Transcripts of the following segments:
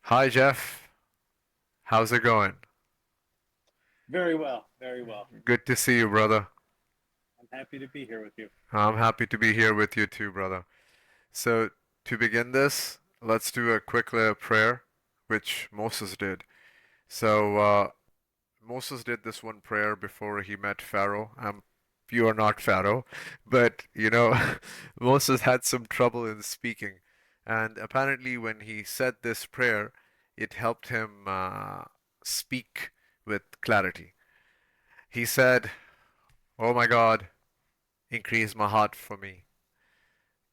Hi, Jeff. How's it going? Very well, very well. Good to see you, brother. I'm happy to be here with you. I'm happy to be here with you too, brother. So, to begin this, let's do a quick little prayer, which Moses did. So, Moses did this one prayer before he met Pharaoh. You are not Pharaoh, but Moses had some trouble in speaking. And apparently, when he said this prayer, it helped him speak with clarity. He said, "Oh my God, increase my heart for me,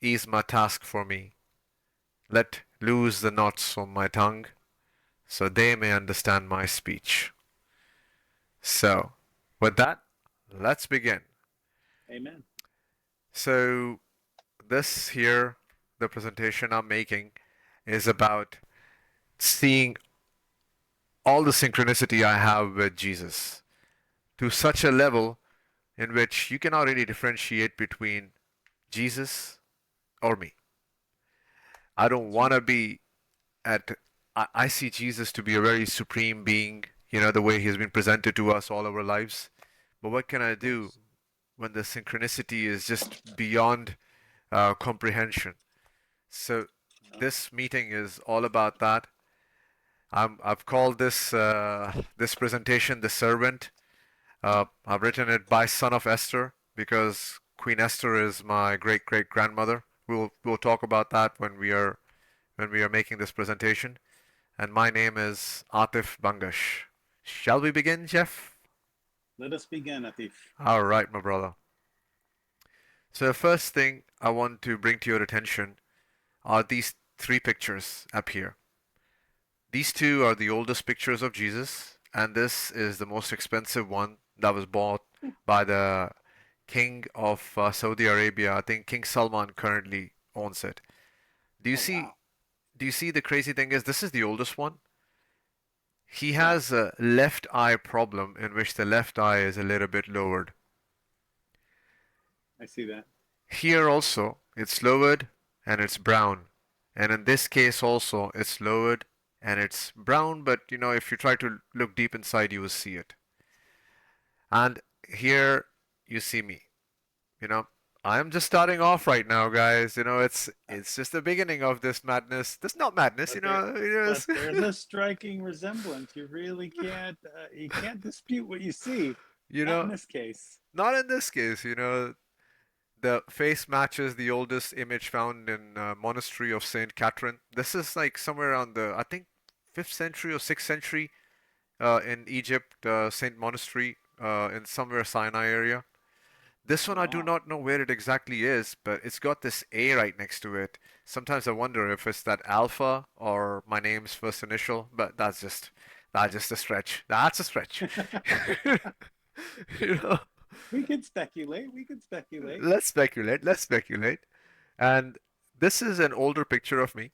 ease my task for me, let loose the knots from my tongue, so they may understand my speech." So, with that, let's begin. Amen. So, this here, the presentation I'm making, is about seeing all the synchronicity I have with Jesus to such a level in which you cannot really differentiate between Jesus or me. I don't That's want right. to be at I see Jesus to be a very supreme being, the way he's been presented to us all our lives. But what can I Of do course. when the synchronicity is just beyond comprehension? So this meeting is all about that. I've called this presentation "The Servant." I've written it by son of Esther because Queen Esther is my great great grandmother. We'll talk about that when we are making this presentation. And my name is Atif Bangash. Shall we begin, Jeff? Let us begin, Atif. All right, my brother. So the first thing I want to bring to your attention are these three pictures up here. These two are the oldest pictures of Jesus, and this is the most expensive one that was bought by the king of Saudi Arabia. I think King Salman currently owns it. Do you Oh, see? wow. Do you see the crazy thing is this is the oldest one? He Yeah, has a left eye problem in which the left eye is a little bit lowered. I see that. Here also, it's lowered and it's brown. And in this case also, it's lowered and it's brown, but if you try to look deep inside, you will see it. And here you see me. You know, I'm just starting off right now, guys. It's Uh, it's just the beginning of this madness. This not madness, but there, but it's there's a striking resemblance. You can't dispute what you see. you Not in know, this case. not in this case. The face matches the oldest image found in monastery of Saint Catherine. This is like somewhere around the I think 5th century or 6th century in Egypt, Saint Monastery in somewhere Sinai area. This Oh, one I do wow. not know where it exactly is, but it's got this A right next to it. Sometimes I wonder if it's that Alpha or my name's first initial, but that's just a stretch. That's a stretch. you know, We could speculate. We could speculate. let's speculate. Let's speculate. And this is an older picture of me,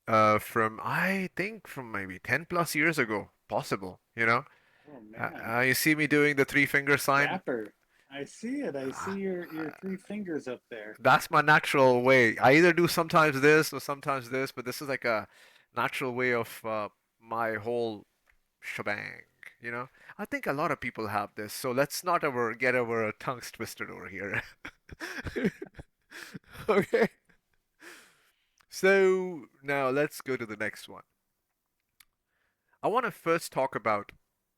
from I think from maybe 10 plus years ago, possible. Oh, man. You see me doing the three finger sign. Dapper. I see it. I see your three fingers up there. That's my natural way. I either do sometimes this or sometimes this, but this is like a natural way of my whole shebang. You know, I think a lot of people have this, so let's not ever get our tongues twisted over here. Okay. So now let's go to the next one. I want to first talk about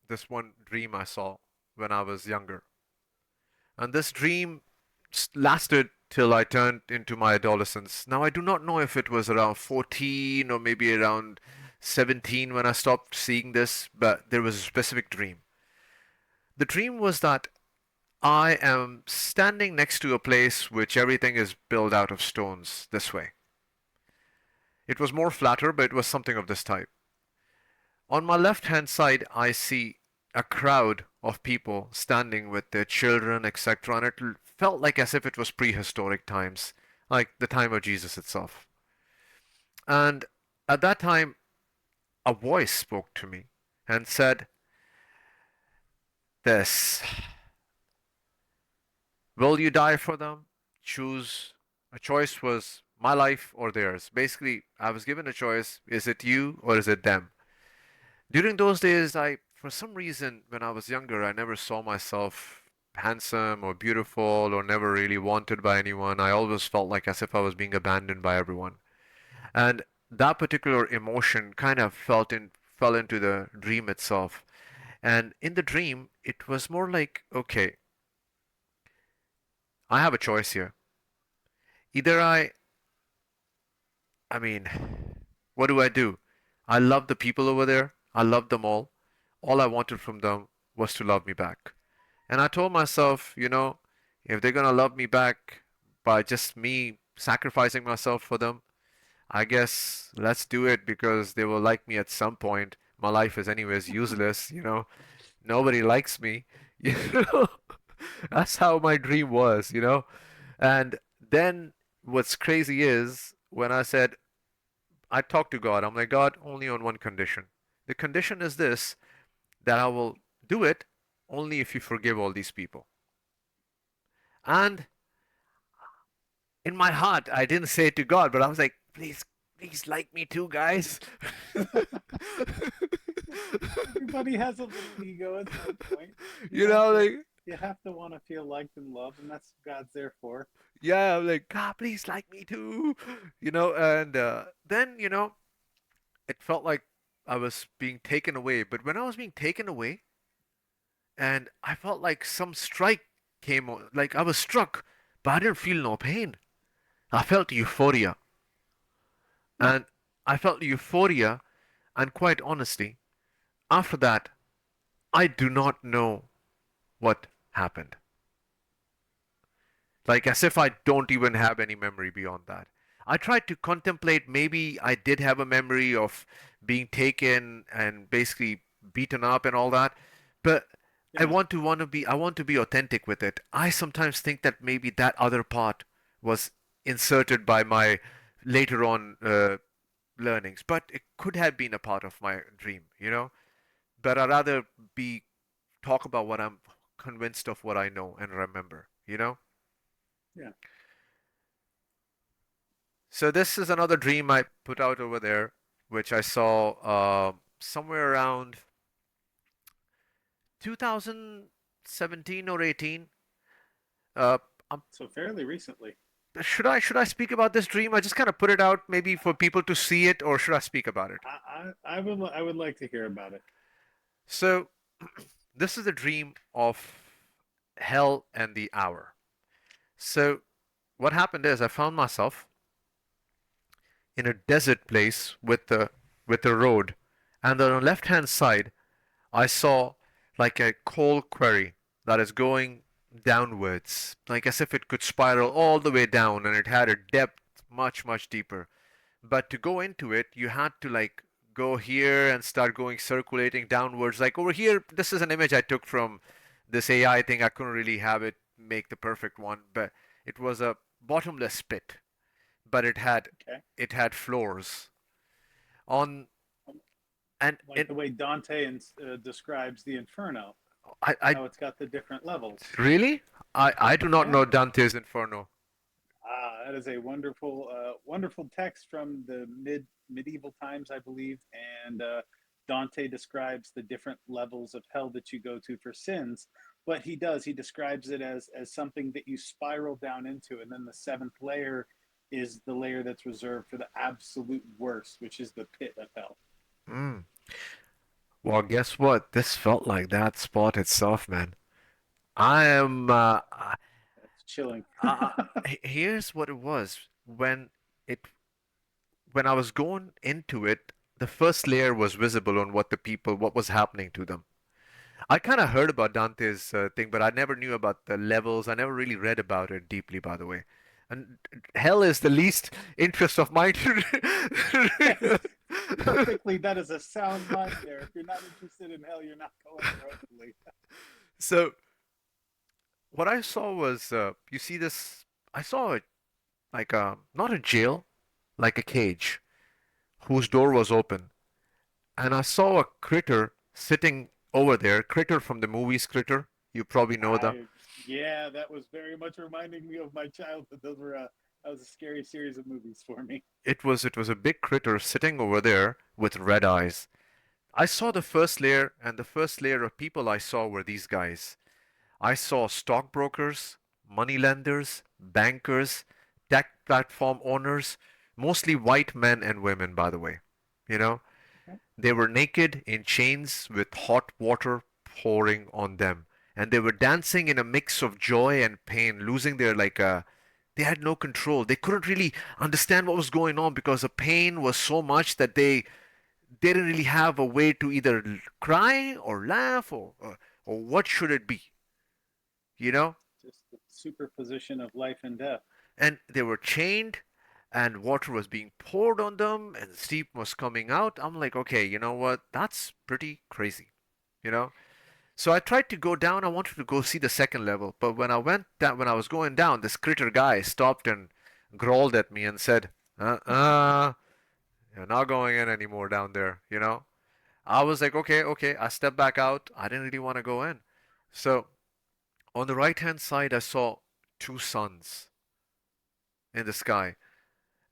this one dream I saw when I was younger. And this dream lasted till I turned into my adolescence. Now, I do not know if it was around 14 or maybe around 17 when I stopped seeing this, but there was a specific dream. The dream was that I am standing next to a place which everything is built out of stones this way. It was more flatter, but it was something of this type. On my left hand side, I see a crowd of people standing with their children, etc., and it felt like as if it was prehistoric times, like the time of Jesus itself. And at that time, a voice spoke to me and said, "This, will you die for them? Choose." A choice was my life or theirs. Basically, I was given a choice. Is it you or is it them? During those days, for some reason, when I was younger, I never saw myself handsome or beautiful or never really wanted by anyone. I always felt like as if I was being abandoned by everyone. And that particular emotion kind of fell into the dream itself. And in the dream, it was more like, okay, I have a choice here. Either I mean, what do I do? I love the people over there. I love them all. All I wanted from them was to love me back. And I told myself, if they're gonna love me back by just me sacrificing myself for them, I guess let's do it because they will like me at some point. My life is anyways useless. Nobody likes me. You know, that's how my dream was. And then what's crazy is when I talked to God, I'm like, God, only on one condition. The condition is this, that I will do it only if you forgive all these people. And in my heart, I didn't say it to God, but I was like, please, please like me too, guys. Everybody has a little ego at some point. You you have know, to like, you have to want to feel liked and loved, and that's what God's there for. yeah, I'm like, God, please like me too. And then, it felt like I was being taken away. But when I was being taken away, and I felt like some strike like I was struck, but I didn't feel no pain. I felt euphoria. Yeah, And I felt euphoria, and quite honestly, after that, I do not know what happened. Like as if I don't even have any memory beyond that. I tried to contemplate maybe I did have a memory of being taken and basically beaten up and all that, but yeah, I want to be authentic with it. I sometimes think that maybe that other part was inserted by my later on learnings, but it could have been a part of my dream. But I'd rather be talk about what I'm convinced of what I know and remember. yeah. So this is another dream I put out over there, which I saw somewhere around 2017 or 18. Uh, um, So fairly recently. should I speak about this dream? I just kind of put it out maybe for people to see it, or should I speak about it? I would like to hear about it. So this is a dream of hell and the hour. So what happened is I found myself in a desert place with a road, and on the left hand side I saw like a coal quarry that is going downwards, like as if it could spiral all the way down, and it had a depth much, much deeper. But to go into it, you had to like go here and start going circulating downwards. Like over here, this is an image I took from this AI thing. I couldn't really have it make the perfect one, but it was a bottomless pit, but Okay, it had floors on Um, and like it the way Dante describes the Inferno, I how it's got the different levels. really I do not Yeah, know Dante's Inferno. that is a wonderful, wonderful text from the medieval times, I believe, and Dante describes the different levels of hell that you go to for sins. But he describes it as something that you spiral down into, and then the seventh layer is the layer that's reserved for the absolute worst, which is the pit of hell. Mm. Well, guess what? This felt like that spot itself, man. I am. That's chilling. Here's what it was it when I was going into it. The first layer was visible on what was happening to them. I kind of heard about Dante's thing, but I never knew about the levels. I never really read about it deeply, by the way. And hell is the least interest of mine. Yes, perfectly. That is a sound mind there. If you're not interested in hell, you're not going there, hopefully. So what I saw was, you see this. I saw it like not a jail, like a cage whose door was open, and I saw a critter sitting over there. Critter from the movies, Critter. You probably know them. I Yeah, that was very much reminding me of my childhood. Those were That was a scary series of movies for me. It was a big critter sitting over there with red eyes. I saw the first layer, and the first layer of people I saw were these guys. I saw stockbrokers, moneylenders, bankers, tech platform owners, mostly white men and women, by the way. You know, Okay. they were naked in chains with hot water pouring on them. And they were dancing in a mix of joy and pain, losing their they had no control. They couldn't really understand what was going on because the pain was so much that they didn't really have a way to either cry or laugh or what should it be, you know? Just the superposition of life and death. And they were chained and water was being poured on them and steam was coming out. I'm like, okay, you know what? That's pretty crazy, you know? So I tried to go down. I wanted to go see the second level, but when I went down, when I was going down, this critter guy stopped and growled at me and said, you're not going in anymore down there, you know? I was like, okay, okay. I stepped back out. I didn't really want to go in. So on the right hand side, I saw two suns in the sky.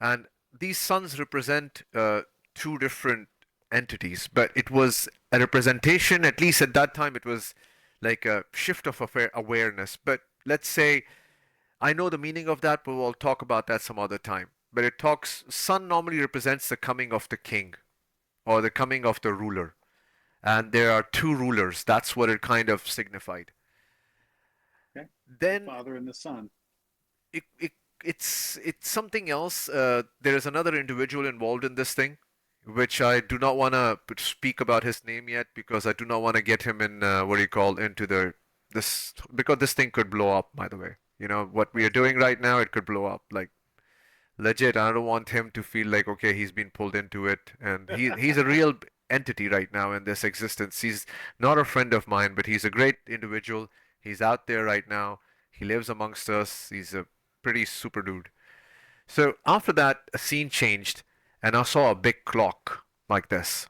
And these suns represent two different entities, but it was a representation, at least at that time, it was like a shift of awareness. But let's say I know the meaning of that, but we'll talk about that some other time. But it talks, sun normally represents the coming of the king or the coming of the ruler. And there are two rulers. That's what it kind of signified. Okay. The Then Father and the Son. it, it it's something else. There is another individual involved in this thing, which I do not want to speak about his name yet because I do not want to get him in what do you call into the this because this thing could blow up. By the way, you know what we are Yes. doing right now, it could blow up. Like legit, I don't want him to feel like okay, he's been pulled into it, and he's a real entity right now in this existence. He's not a friend of mine, but he's a great individual. He's out there right now. He lives amongst us. He's a pretty super dude. So after that, a scene changed, and I saw a big clock like this.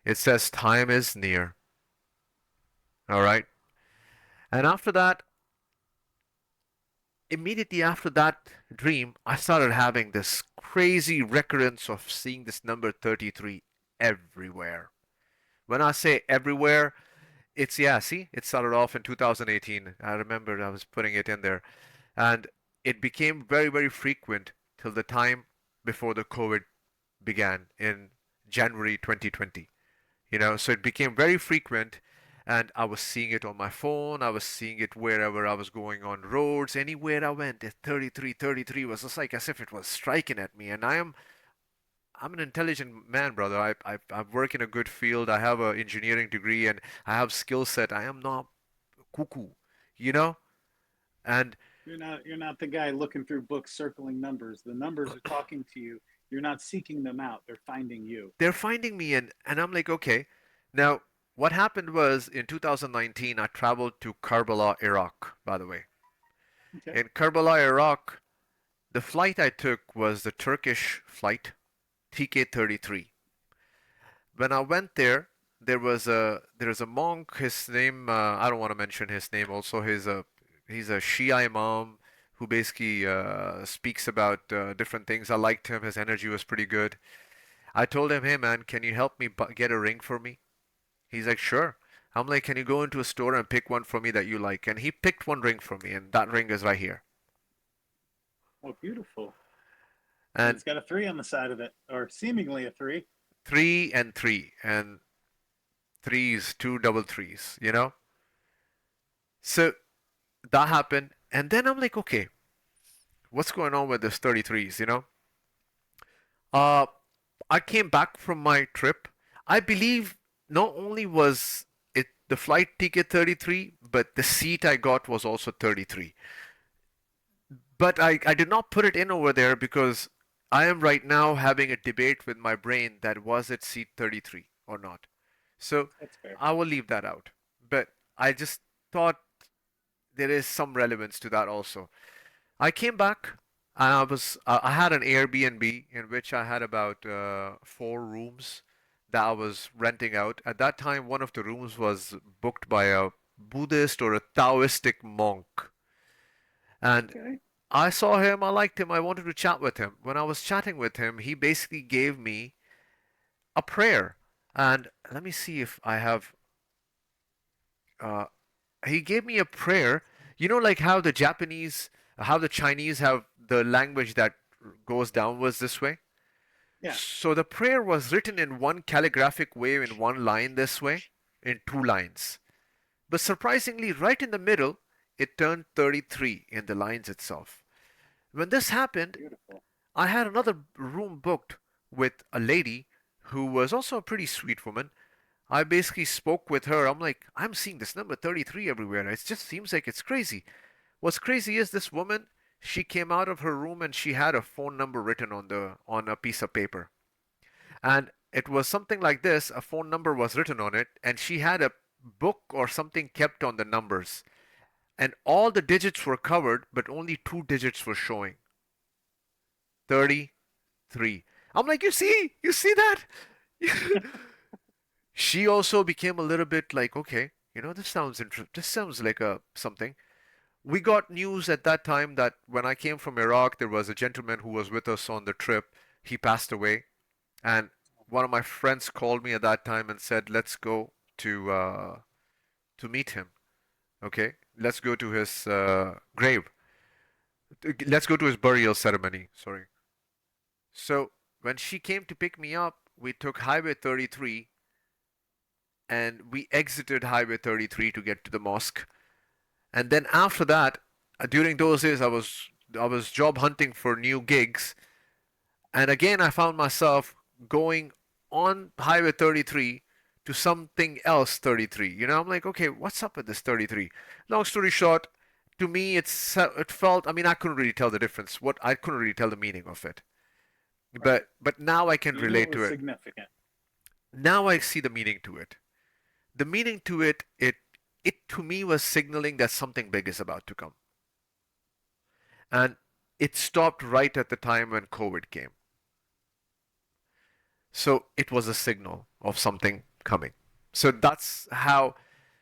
It says time is near. All right. And after that, immediately after that dream, I started having this crazy recurrence of seeing this number 33 everywhere. When I say everywhere, it's yeah, see, it started off in 2018. I remember I was putting it in there. And it became very, very frequent till the time before the COVID began in January 2020. You know, so it became very frequent, and I was seeing it on my phone. I was seeing it wherever I was going on roads, anywhere I went. 33, 33 was just like as if it was striking at me. And I'm an intelligent man, brother. I work in a good field. I have an engineering degree, and I have skill set. I am not cuckoo, you know. And You're not the guy looking through books circling numbers. The numbers are talking to you. You're not seeking them out. They're finding you. they're finding me, and I'm like, okay. Now, what happened was in 2019, I traveled to Karbala, Iraq, by the way. Okay. In Karbala, Iraq, the flight I took was the Turkish flight, TK-33. When I went there, there's a monk. His name I don't want to mention his name. Also, he's a Shia imam who basically speaks about different things. I liked him. His energy was pretty good. I told him, hey man, can you help me get a ring for me? He's like, sure. I'm like, can you go into a store and pick one for me that you like? And he picked one ring for me, and that ring is right here. Oh, beautiful. And And it's got a three on the side of it, or seemingly a three. three and three, and threes, two double threes, you know? So that happened, and then I'm like, okay, what's going on with this 33s, you know? Uh, I came back from my trip. I believe not only was it the flight ticket 33, but the seat I got was also 33. But I did not put it in over there because I am right now having a debate with my brain that was it seat 33 or not. So That's fair. I will leave that out. But I just thought there is some relevance to that also. I came back and I had an Airbnb in which I had about four rooms that I was renting out. At that time, one of the rooms was booked by a Buddhist or a Taoistic monk. And Okay. I saw him, I liked him, I wanted to chat with him. When I was chatting with him, he basically gave me a prayer. And let me see if I have, uh, he gave me a prayer. You know, like how the Japanese, how the Chinese have the language that goes downwards this way? Yeah, So the prayer was written in one calligraphic way in one line this way, in two lines. But surprisingly, right in the middle, it turned 33 in the lines itself. When this happened, beautiful. I had another room booked with a lady who was also a pretty sweet woman. I basically spoke with her. I'm like, I'm seeing this number 33 everywhere. It just seems like it's crazy. What's crazy is this woman, she came out of her room and she had a phone number written on a piece of paper. And it was something like this, a phone number was written on it, and she had a book or something kept on the numbers. And all the digits were covered, but only two digits were showing. 33. I'm like, you see that? She also became a little bit like, okay, this sounds like a something. We got news at that time that when I came from Iraq, there was a gentleman who was with us on the trip. He passed away, and one of my friends called me at that time and said, "Let's go to meet him. Okay, let's go to his grave. Let's go to his burial ceremony." Sorry. So when she came to pick me up, we took Highway 33 and we exited Highway 33 to get to the mosque. And then after that, during those days, I was job hunting for new gigs, and again I found myself going on Highway 33 to something else 33. I'm like, okay, what's up with this 33? Long story short, to me, it felt. I mean, I couldn't really tell the difference. I couldn't really tell the meaning of it, Right. but now I can You knew it relate to was it. significant. Now I see the meaning to it. The meaning to it to me was signaling that something big is about to come. And it stopped right at the time when COVID came. So it was a signal of something coming. So that's how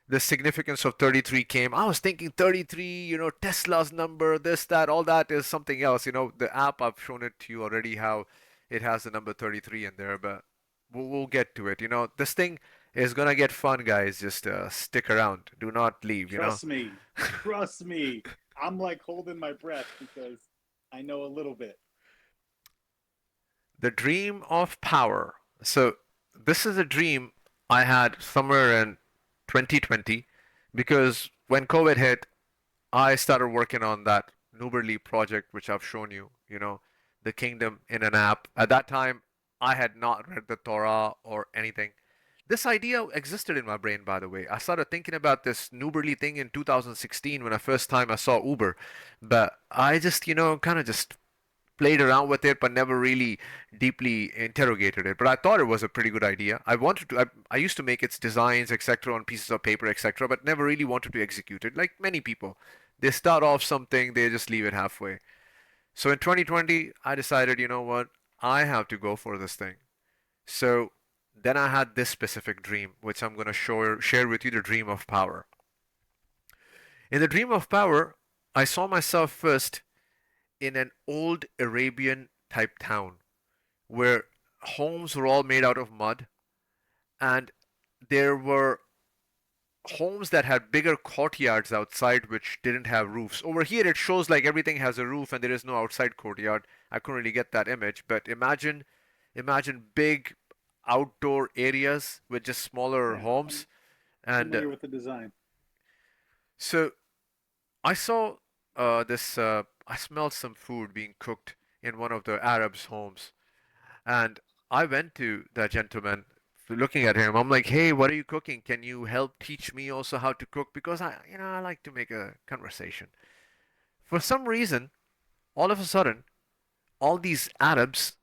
the significance of 33 came. I was thinking 33, Tesla's number, this, that, all that is something else. The app, I've shown it to you already how it has the number 33 in there, but we'll get to it. This thing is going to get fun, guys. Just stick around. Do not leave. Trust me. Trust me. I'm like holding my breath because I know a little bit. The dream of power. So, this is a dream I had somewhere in 2020 because when COVID hit, I started working on that Nuberly project, which I've shown you, the kingdom in an app. At that time, I had not read the Torah or anything. This idea existed in my brain, by the way. I started thinking about this Nuberly thing in 2016 when I first time I saw Uber, but I just, kind of just played around with it, but never really deeply interrogated it. But I thought it was a pretty good idea. I used to make its designs, etc., on pieces of paper, etc., but never really wanted to execute it. Like many people, they start off something, they just leave it halfway. So in 2020, I decided, you know what, I have to go for this thing. So then I had this specific dream, which I'm gonna share with you, the dream of power. In the dream of power, I saw myself first in an old Arabian type town where homes were all made out of mud, and there were homes that had bigger courtyards outside which didn't have roofs. Over here it shows like everything has a roof and there is no outside courtyard. I couldn't really get that image, but imagine big outdoor areas with just smaller Yeah, homes. I'm And familiar with the design. so I saw this I smelled some food being cooked in one of the Arabs' homes. And I went to that gentleman, looking at him. I'm like, "Hey, what are you cooking? Can you help teach me also how to cook? Because I like to make a conversation." For some reason, all of a sudden, all these Arabs,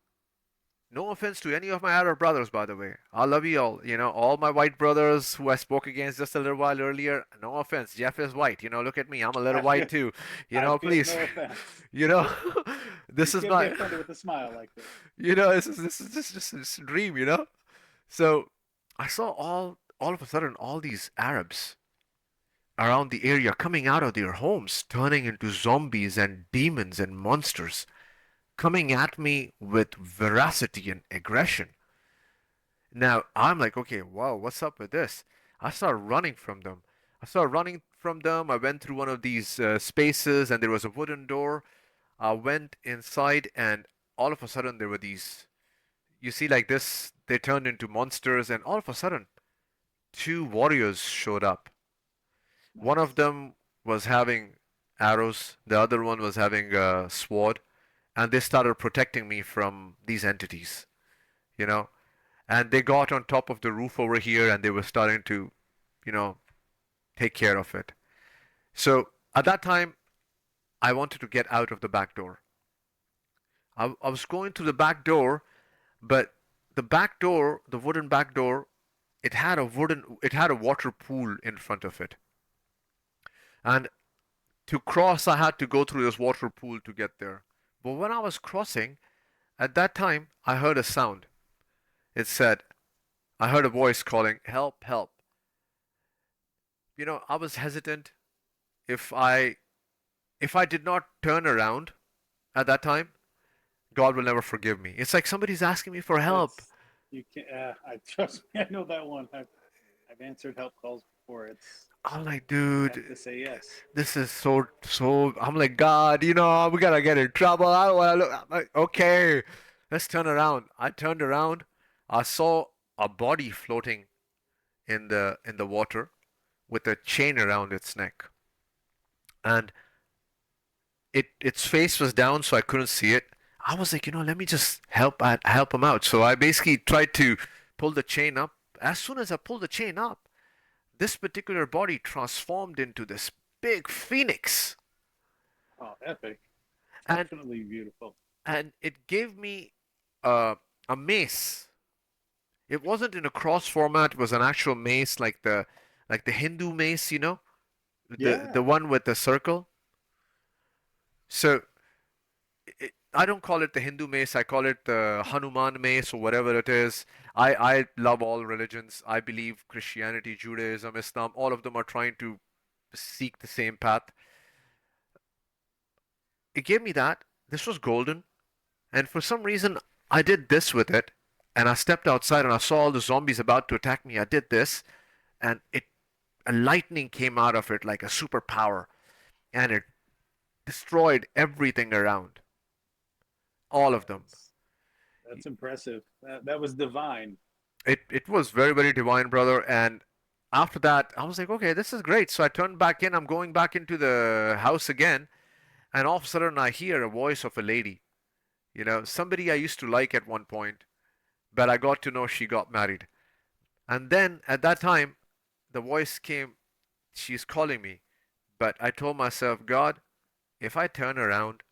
no offense to any of my Arab brothers, by the way, I love you all. All my white brothers who I spoke against just a little while earlier, no offense. Jeff is white. Look at me. I'm a little I white feel too. I feel Please. no offense. You know, You this is can't be my, offended with a smile like this. this is just a dream. So I saw all of a sudden all these Arabs around the area coming out of their homes, turning into zombies and demons and monsters, coming at me with veracity and aggression. Now I'm like, okay, wow, what's up with this? I started running from them. I went through one of these spaces, and there was a wooden door. I went inside, and all of a sudden there were these. You see, like this, they turned into monsters, and all of a sudden, two warriors showed up. One of Nice. them was having arrows, the other one was having a sword, and they started protecting me from these entities, you know. And they got on top of the roof over here, and they were starting to, you know, take care of it. So at that time, I wanted to get out of the back door. I was going to the back door, but the back door, the wooden back door, it had a water pool in front of it. And to cross, I had to go through this water pool to get there. But when I was crossing, at that time, I heard a sound. It said, I heard a voice calling, "Help, help." I was hesitant. If I if I did not turn around at that time, God will never forgive me. It's like somebody's asking me for help. That's you can. I trust me. I know that one. I've answered help calls before. It's I'm like, you have dude, to say yes. this is so. I'm like, God, we gotta get in trouble. I don't wanna look. I'm like, okay, let's turn around. I turned around. I saw a body floating in the water with a chain around its neck, and its face was down, so I couldn't see it. I was like, let me just help him out. So I basically tried to pull the chain up. As soon as I pulled the chain up, this particular body transformed into this big phoenix, Oh, epic! and Definitely beautiful. it gave me uh, a mace. It wasn't in a cross format. It was an actual mace, like the Hindu mace, the Yeah. one with the circle. So I don't call it the Hindu mace. I call it the Hanuman mace or whatever it is. I love all religions. I believe Christianity, Judaism, Islam, all of them are trying to seek the same path. It gave me that. This was golden. And for some reason, I did this with it. And I stepped outside and I saw all the zombies about to attack me. I did this, and a lightning came out of it like a superpower, and it destroyed everything around, all of them. That's that's impressive. That was divine. It was very, very divine, brother. And after that, I was like, okay, this is great. So I turned back in. I'm going back into the house again, and all of a sudden I hear a voice of a lady. Somebody I used to like at one point, but I got to know she got married. And then at that time, the voice came. She's calling me, but I told myself, God, if I turn around,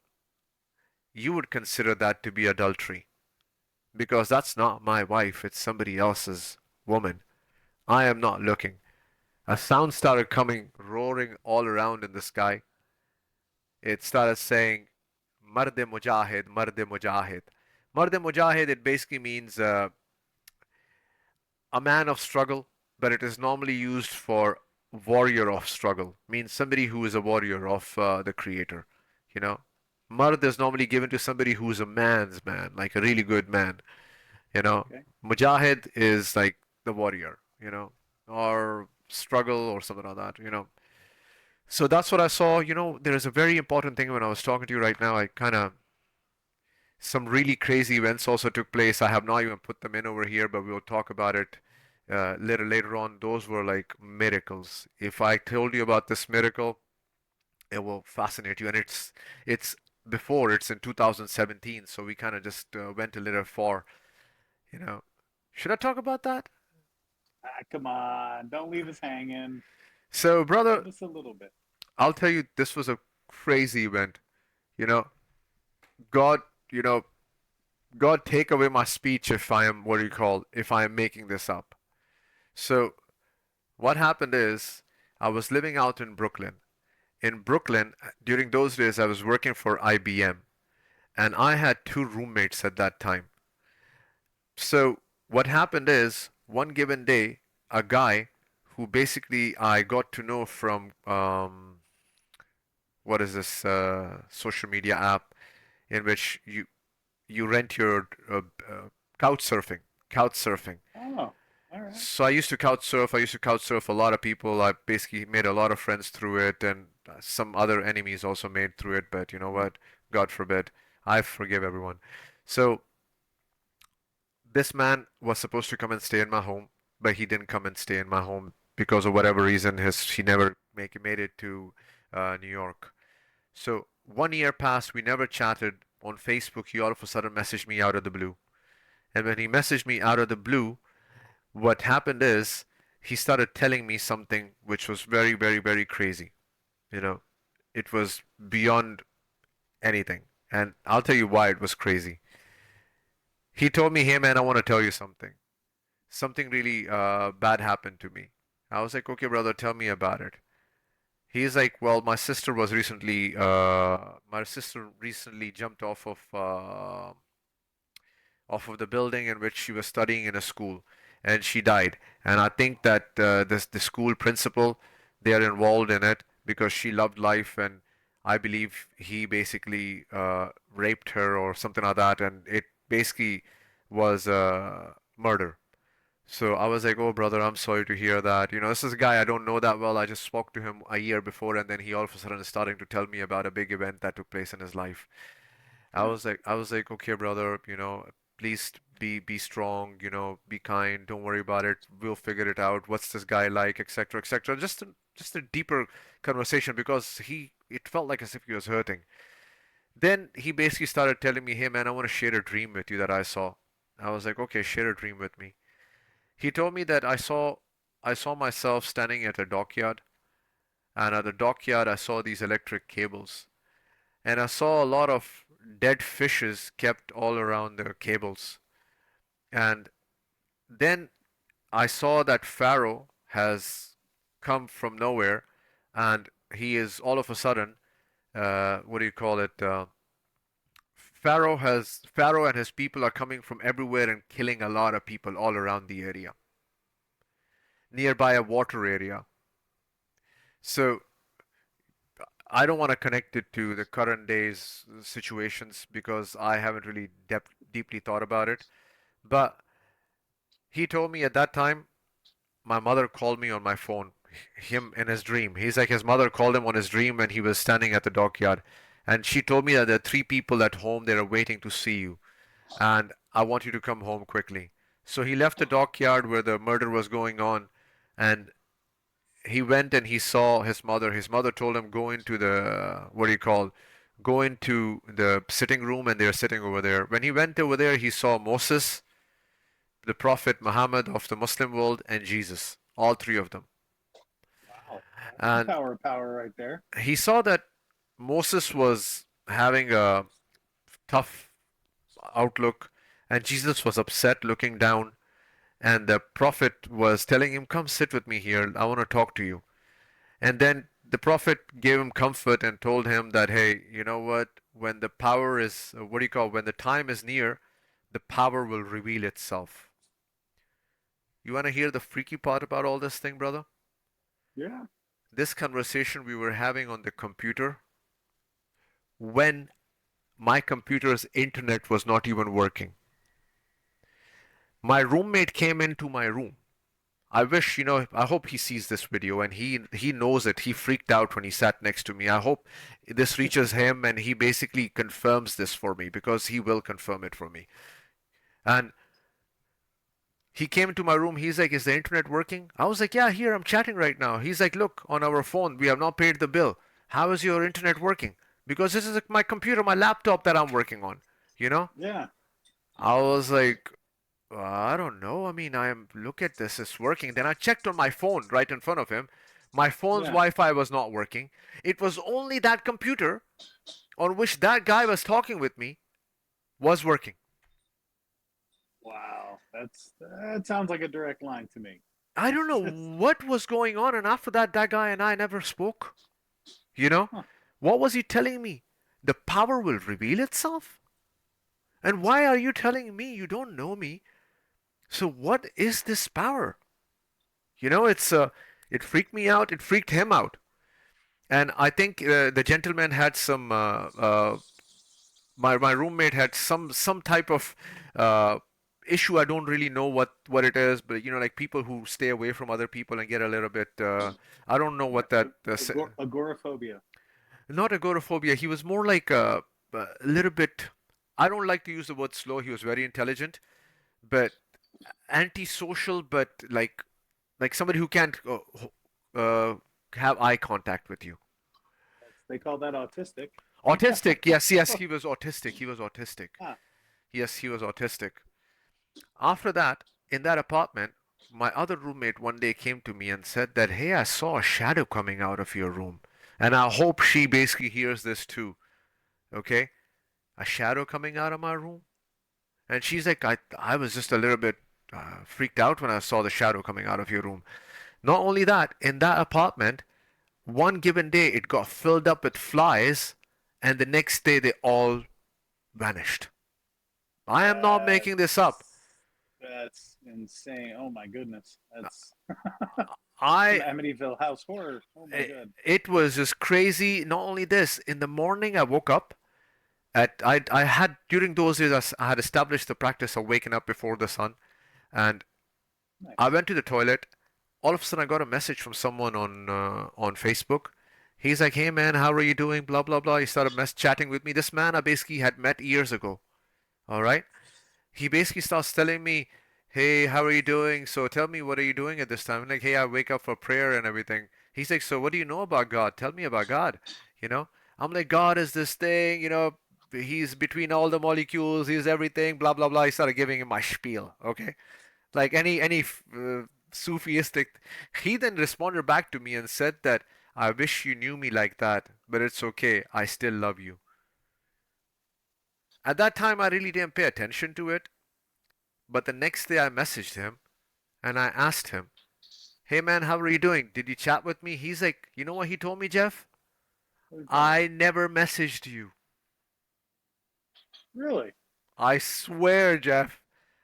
you would consider that to be adultery because that's not my wife, it's somebody else's woman. I am not looking. A sound started coming, roaring all around in the sky. It started saying, Marde Mujahid, Marde Mujahid. Marde Mujahid, it basically means a man of struggle, but it is normally used for warrior of struggle, means somebody who is a warrior of the creator. You know, Mard is normally given to somebody who is a man's man, like a really good man. You know, Okay. Mujahid is like the warrior. Or struggle or something like that. So that's what I saw. There is a very important thing when I was talking to you right now. I kind of some really crazy events also took place. I have not even put them in over here, but we'll talk about it later on. Those were like miracles. If I told you about this miracle, it will fascinate you. And it's in 2017, so we kind of just went a little far. You know, should I talk about that? Come on, don't leave us hanging. So, brother, Give us a little bit. I'll tell you, this was a crazy event. You know, God, you know, God take away my speech if I am what do you call if I am making this up. So what happened is I was living out in Brooklyn. In Brooklyn, during those days, I was working for IBM, and I had two roommates at that time. So what happened is one given day, a guy who basically I got to know from what is this social media app in which you rent your couch surfing, couch surfing. Oh, all right. So I used to couch surf. I used to couch surf a lot of people. I basically made a lot of friends through it, and some other enemies also made through it. But you know Mm. what? God forbid. I forgive everyone. So this man was supposed to come and stay in my home, but he didn't come and stay in my home because of whatever reason. He never made it to New York. So 1 year passed. We never chatted on Facebook. He all of a sudden messaged me out of the blue, and when he messaged me out of the blue, what happened is he started telling me something which was very, very, very crazy. You know, it was beyond anything. And I'll tell you why it was crazy. He told me, hey man, I want to tell you something. Something really bad happened to me. I was like, okay, brother, tell me about it. He's like, well, my sister recently jumped off of the building in which she was studying in a school, and she died. And I think that the school principal, they are involved in it because she loved life, and I believe he basically raped her or something like that, and it basically was murder. So I was like, oh brother, I'm sorry to hear that. You know, this is a guy I don't know that well. I just spoke to him a year before, and then he all of a sudden is starting to tell me about a big event that took place in his life. Yeah. I was like, okay, brother, you know, please be strong, you know, be kind, don't worry about it. We'll figure it out. What's this guy like, etc., etc. Just a deeper conversation because it felt like as if he was hurting. Then he basically started telling me, hey man, I want to share a dream with you that I saw. I was like, okay, share a dream with me. He told me that I saw myself standing at a dockyard, and at the dockyard I saw these electric cables, and I saw a lot of dead fishes kept all around the cables. And then I saw that Pharaoh has come from nowhere, and he is all of a sudden, what do you call it? Pharaoh and his people are coming from everywhere and killing a lot of people all around the area, nearby a water area. So I don't want to connect it to the current day's situations because I haven't really deeply thought about it. But he told me at that time, my mother called me on my phone, him in his dream. He's like, his mother called him on his dream when he was standing at the dockyard. And she told me that there are three people at home that are waiting to see you. And I want you to come home quickly. So he left the dockyard where the murder was going on. And he went and he saw his mother. His mother told him, go into the, what do you call, go into the sitting room, and they're sitting over there. When he went over there, he saw Moses, the Prophet Muhammad of the Muslim world, and Jesus, all three of them. Wow. That's some And power right there. he saw that Moses was having a tough outlook, and Jesus was upset looking down, and the Prophet was telling him, come sit with me here, I want to talk to you. And then the Prophet gave him comfort and told him that, hey, you know what? When the power is, what do you call, when the time is near, the power will reveal itself. You want to hear the freaky part about all this thing, brother? Yeah. This conversation we were having on the computer when my computer's internet was not even working. My roommate came into my room. I wish, you know, I hope he sees this video and he knows it. He freaked out when he sat next to me. I hope this reaches him and he basically confirms this for me because he will confirm it for me. And he came into my room. He's like, is the internet working? I was like, yeah, here, I'm chatting right now. He's like, look, on our phone, we have not paid the bill. How is your internet working? Because this is like my computer, my laptop that I'm working on, you know? Yeah. I was like, I don't know. I mean, look at this, it's working. Then I checked on my phone right in front of him. My phone's Yeah. Wi-Fi was not working. It was only that computer on which that guy was talking with me was working. Wow. That sounds like a direct line to me. I don't know what was going on, and after that, that guy and I never spoke. You know? Huh. What was he telling me? The power will reveal itself? And why are you telling me you don't know me? So what is this power? You know, it's It freaked me out. It freaked him out. And I think the gentleman had some my roommate had some type of uh, issue. I don't really know what it is, but you know, like people who stay away from other people and get a little bit. I don't know Yeah, what that. agoraphobia. Not agoraphobia. He was more like a little bit. I don't like to use the word slow. He was very intelligent, but antisocial. But like somebody who can't uh, have eye contact with you. They call that autistic. Autistic. Yes, yes. He was autistic. He was autistic. Ah, Yes, he was autistic. After that, in that apartment, my other roommate one day came to me and said that, "Hey, I saw a shadow coming out of your room." And I hope she basically hears this too. Okay? A shadow coming out of my room? And she's like, I was just a little bit freaked out when I saw the shadow coming out of your room. Not only that, in that apartment, one given day it got filled up with flies, and the next day they all vanished. I am not making this up. that's insane. Oh my goodness. That's some I Amityville House horror. Oh my it, god. it was just crazy. Not only this, in the morning I woke up at I had during those days I had established the practice of waking up before the sun, and I Nice. went to the toilet. All of a sudden I got a message from someone on Facebook. He's like, "Hey man, how are you doing?" Blah blah blah. He started chatting with me. This man I basically had met years ago. All right. He basically starts telling me, "Hey, how are you doing? So tell me, what are you doing at this time?" I'm like, "Hey, I wake up for prayer and everything." He's like, "So what do you know about God? Tell me about God." You know? I'm like, "God is this thing, he's between all the molecules, he's everything, blah blah blah." He started giving him my spiel, okay? Like any Sufistic. He then responded back to me and said that, "I wish you knew me like that, but it's okay. I still love you." At that time, I really didn't pay attention to it, but the next day I messaged him and I asked him, "Hey man, how are you doing? Did you chat with me?" He's like, "You know what he told me, Jeff? What is that? I never messaged you." Really? I swear, Jeff.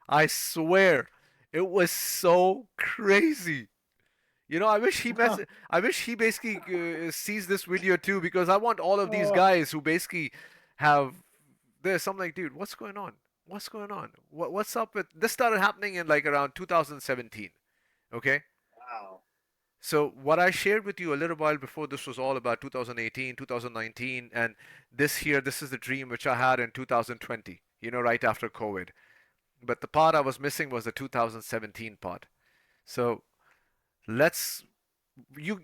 I swear. It was so crazy. I wish he basically sees this video too, because I want all of these Oh, guys who basically have this. I'm like, dude, what's going on? What's going on? What's up with this? Started happening in like around 2017. Okay? wow. So what I shared with you a little while before this was all about 2018, 2019, and this is the dream which I had in 2020, right after COVID. But the part I was missing was the 2017 part. So let's you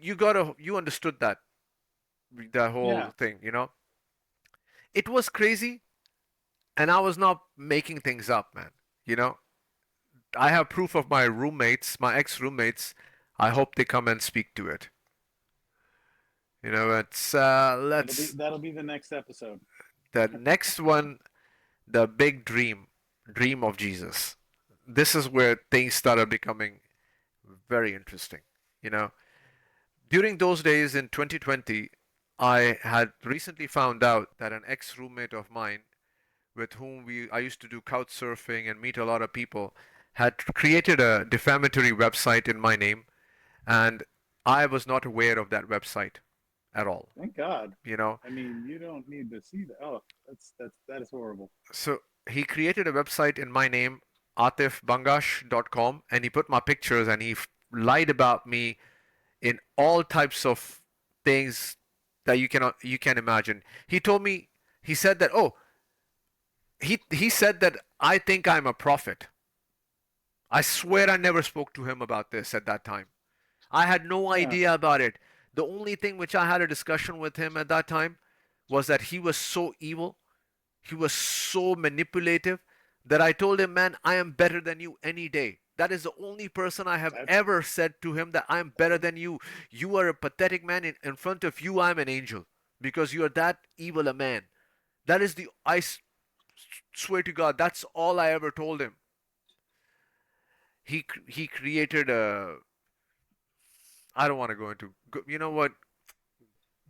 understood that whole Yeah. thing. It was crazy, and I was not making things up, man. You know, I have proof of my roommates, my ex-roommates. I hope they come and speak to it. It's let's That'll be the next episode. the next one, the big dream of Jesus. This is where things started becoming very interesting. You know, during those days in 2020, I had recently found out that an ex-roommate of mine, with whom I used to do couch surfing and meet a lot of people, had created a defamatory website in my name, and I was not aware of that website at all. Thank God. You know, I mean, you don't need to see that. Oh, that is horrible. so he created a website in my name, atifbangash.com, and he put my pictures and he lied about me in all types of things that you can imagine. He told me he said that he said that I think I'm a prophet. I swear I never spoke to him about this at that time. I had no Yeah. idea about it. The only thing which I had a discussion with him at that time was that he was so evil, he was so manipulative, that I told him, "Man, I am better than you any day." That is the only person I have That's ever said to him that I'm better than you. You are a pathetic man. In front of you, I'm an angel because you are that evil a man. That is swear to God, that's all I ever told him. He created a. I don't want to go into. You know what?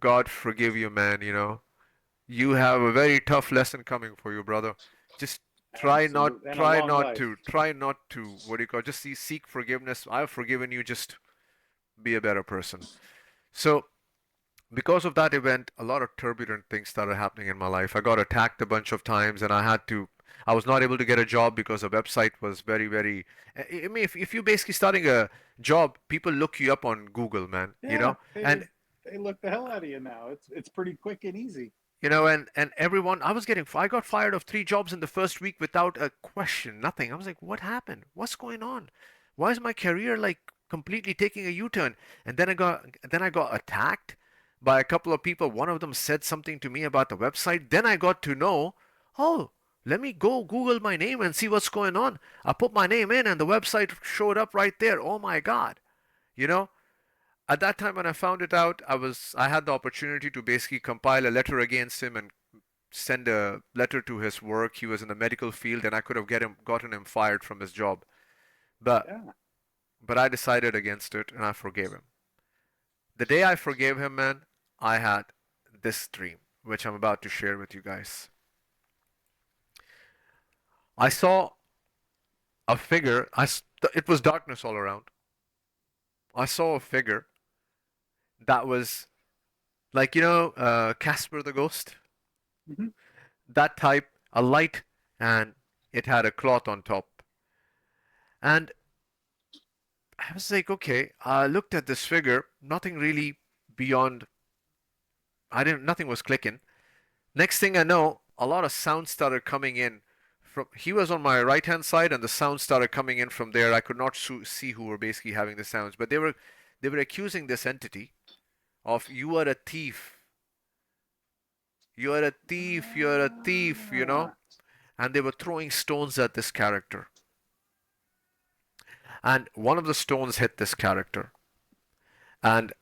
God forgive you, man. You have a very tough lesson coming for you, brother. Just absolute and a long life. try not to, what do you call it? Just seek forgiveness. I've forgiven you. Just be a better person. So because of that event, a lot of turbulent things started happening in my life. I got attacked a bunch of times, and I was not able to get a job because the website was very, very. I mean, if you're basically starting a job, people look you up on Google, man, Yeah, and they look the hell out of you now. It's pretty quick and easy. and everyone, I got fired of 3 jobs in the first week without a question, nothing. I was like, what happened? What's going on? Why is my career like completely taking a U-turn? And then I got attacked by a couple of people. One of them said something to me about the website. Then I got to know, oh, let me go Google my name and see what's going on. I put my name in and the website showed up right there. Oh my God. You know, at that time when I found it out, I had the opportunity to basically compile a letter against him and send a letter to his work. He was in the medical field, and I could have gotten him fired from his job. But Yeah. but I decided against it, and I forgave him. The day I forgave him, man, I had this dream, which I'm about to share with you guys. I saw a figure. It was darkness all around. I saw a figure that was like Casper the Ghost, Hmm. that type, a light, and it had a cloth on top. And I was like, okay. I looked at this figure, nothing really beyond. Nothing was clicking. Next thing I know, a lot of sound started coming in. He was on my right hand side, and the sound started coming in from there. I could not see who were basically having the sounds, but they were accusing this entity of you are a thief, you are a thief, you are a thief, Ah, and they were throwing stones at this character. And one of the stones hit this character. And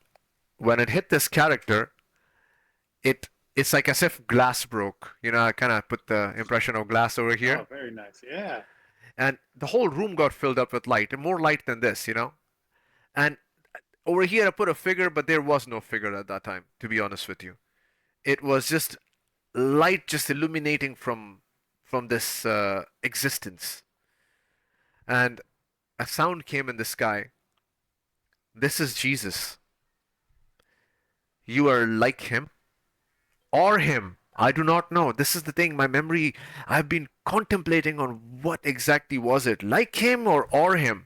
when it hit this character, it's like as if glass broke. I kind of put the impression of glass over oh, here. very nice. Yeah. And the whole room got filled up with light, and more light than this. And over here, I put a figure, but there was no figure at that time, to be honest with you. It was just light just illuminating from this existence. And a sound came in the sky. This is Jesus. You are like him or him. I do not know. This is the thing. My memory, I've been contemplating on what exactly was it. Like him or him.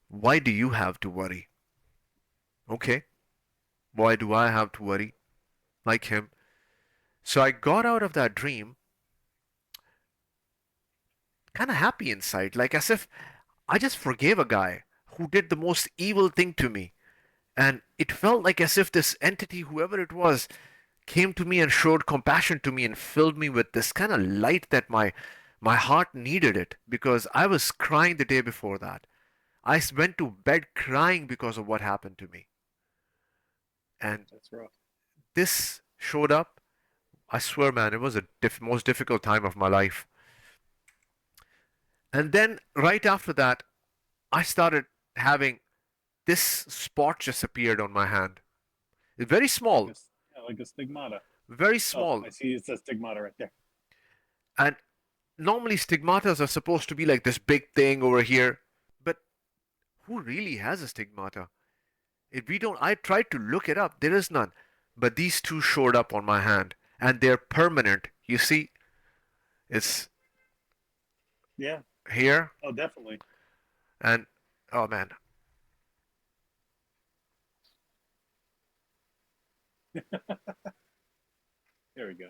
Why do you have to worry? Okay. Why do I have to worry? Like him. So I got out of that dream kind of happy inside, like as if I just forgave a guy who did the most evil thing to me. And it felt like as if this entity, whoever it was, came to me and showed compassion to me and filled me with this kind of light that my heart needed it, because I was crying the day before that. Went to bed crying because of what happened to me. And That's rough. this showed up. I swear, man, it was the most difficult time of my life. And then right after that, I started having this spot just appeared on my hand. It's very Like small, a yeah, like a stigmata. very Oh, small. I see. It says stigmata right there. And normally stigmatas are supposed to be like this big thing over here. But who really has a stigmata? If we don't, I tried to look it up. There is none. But these two showed up on my hand, and they're permanent. You see, it's Yeah. here, Oh, definitely. and oh man. There we go.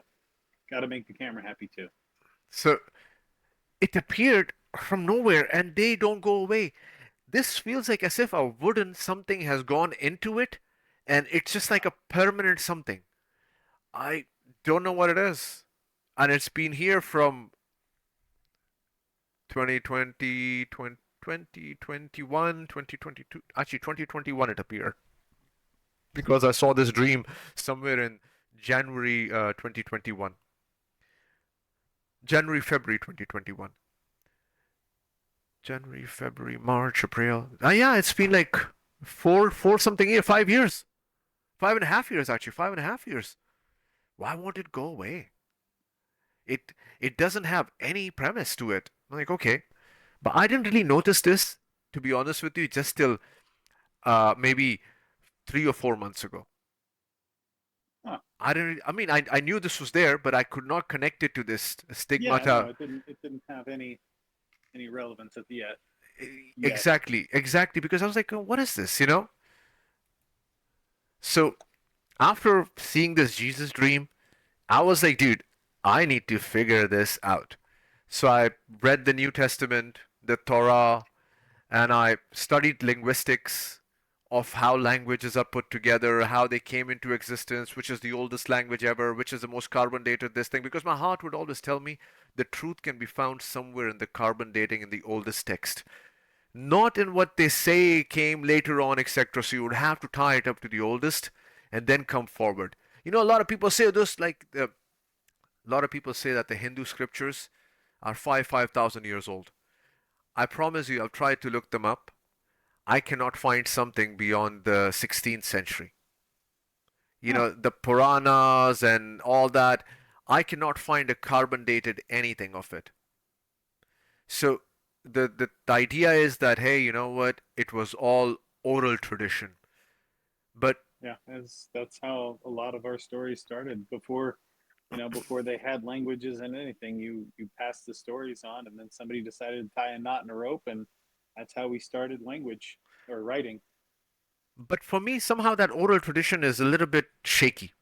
Got to make the camera happy too. So it appeared from nowhere, and they don't go away. This feels like as if a wooden something has gone into it, and it's just like a permanent something. I don't know what it is. And it's been here from 2020, 2021, 2022. Actually, 2021 it appeared. Because I saw this dream somewhere in January 2021. January, February 2021. January, February, March, April. Yeah, it's been like four something year, 5 years. 5.5 years, actually, 5.5 years. Why won't it go away? It doesn't have any premise to it. I'm like, okay. But I didn't really notice this, to be honest with you, just till maybe 3 or 4 months ago. Huh. I didn't. I mean, I knew this was there, but I could not connect it to this Yeah, no, stigmata. it didn't have any relevance at the yet. Exactly, exactly. Because I was like, oh, what is this? So after seeing this Jesus dream, I was like, dude, I need to figure this out. So I read the New Testament, the Torah, and I studied linguistics of how languages are put together, how they came into existence, which is the oldest language ever, which is the most carbon dated this thing, because my heart would always tell me the truth can be found somewhere in the carbon dating in the oldest text, not in what they say came later on, etc. So you would have to tie it up to the oldest and then come forward. A lot of people say this, like a lot of people say that the Hindu scriptures are 5,000 years old. I promise you, I've tried to look them up. I cannot find something beyond the 16th century. Huh. The Puranas and all that. I cannot find a carbon dated anything of it. So the idea is that, hey, you know what? It was all oral tradition. But Yeah, that's how a lot of our stories started. Before they had languages and anything, you passed the stories on, and then somebody decided to tie a knot in a rope, and that's how we started language or writing. but for me, somehow that oral tradition is a little bit shaky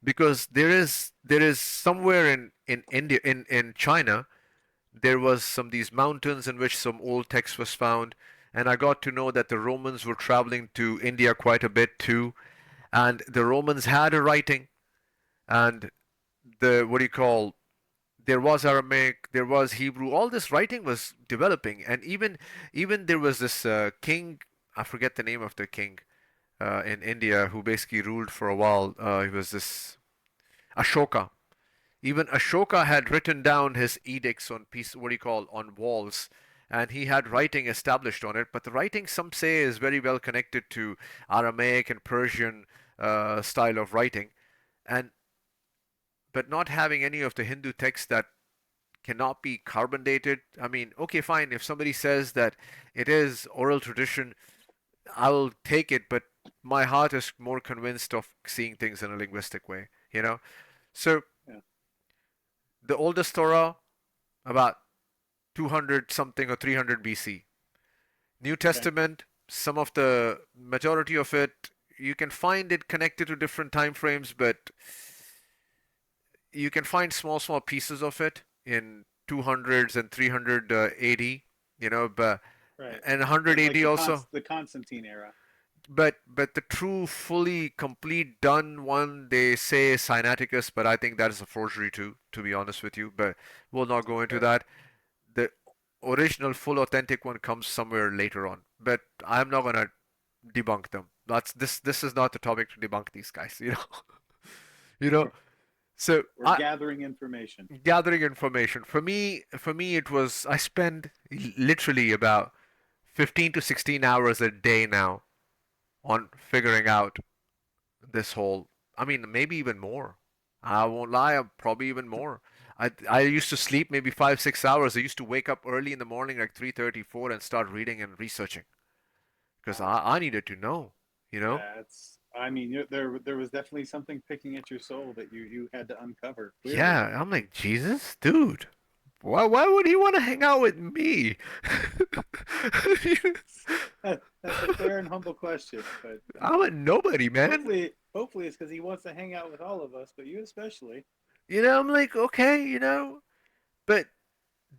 because there is somewhere in India in China there was some these mountains in which some old text was found, and I got to know that the Romans were traveling to India quite a bit too, and the Romans had a writing, and the what do you call, there was Aramaic, there was Hebrew, all this writing was developing, and even there was this king, I forget the name of the king in India who basically ruled for a while. He was this Ashoka. Even Ashoka had written down his edicts on what do you call, on walls, and he had writing established on it. But the writing, some say, is very well connected to Aramaic and Persian style of writing, and but not having any of the Hindu texts that cannot be carbon dated. I mean, okay, fine. If somebody says that it is oral tradition, I'll take it, but my heart is more convinced of seeing things in a linguistic way. So Yeah. the oldest Torah, about 200 something or 300 BC. New Okay. Testament, some of the majority of it, you can find it connected to different time frames, but you can find small pieces of it in 200s and 300 AD, but Right. and 100 Like AD also. the Constantine era. But the true, fully complete done one, they say Sinaiticus, but I think that is a forgery too, to be honest with you. But we'll not go into Okay. that. The original, full, authentic one comes somewhere later on. But I'm not gonna debunk them. That's this is not the topic to debunk these guys. You know. So We're I gathering information. gathering information. For me, it was I spend literally about 15 to 16 hours a day now on figuring out this whole. I mean, maybe even more. I won't lie, probably even more. I used to sleep maybe 5 6 hours. I used to wake up early in the morning, like 3:34, and start reading and researching because Wow. I needed to know. You know? That's. I mean, there was definitely something picking at your soul that you had to uncover. Clearly. Yeah, I'm like, Jesus, dude. Why would he want to hang out with me? That's a fair and humble question, but I'm a nobody, man. hopefully it's because he wants to hang out with all of us, but you especially. I'm like, okay. But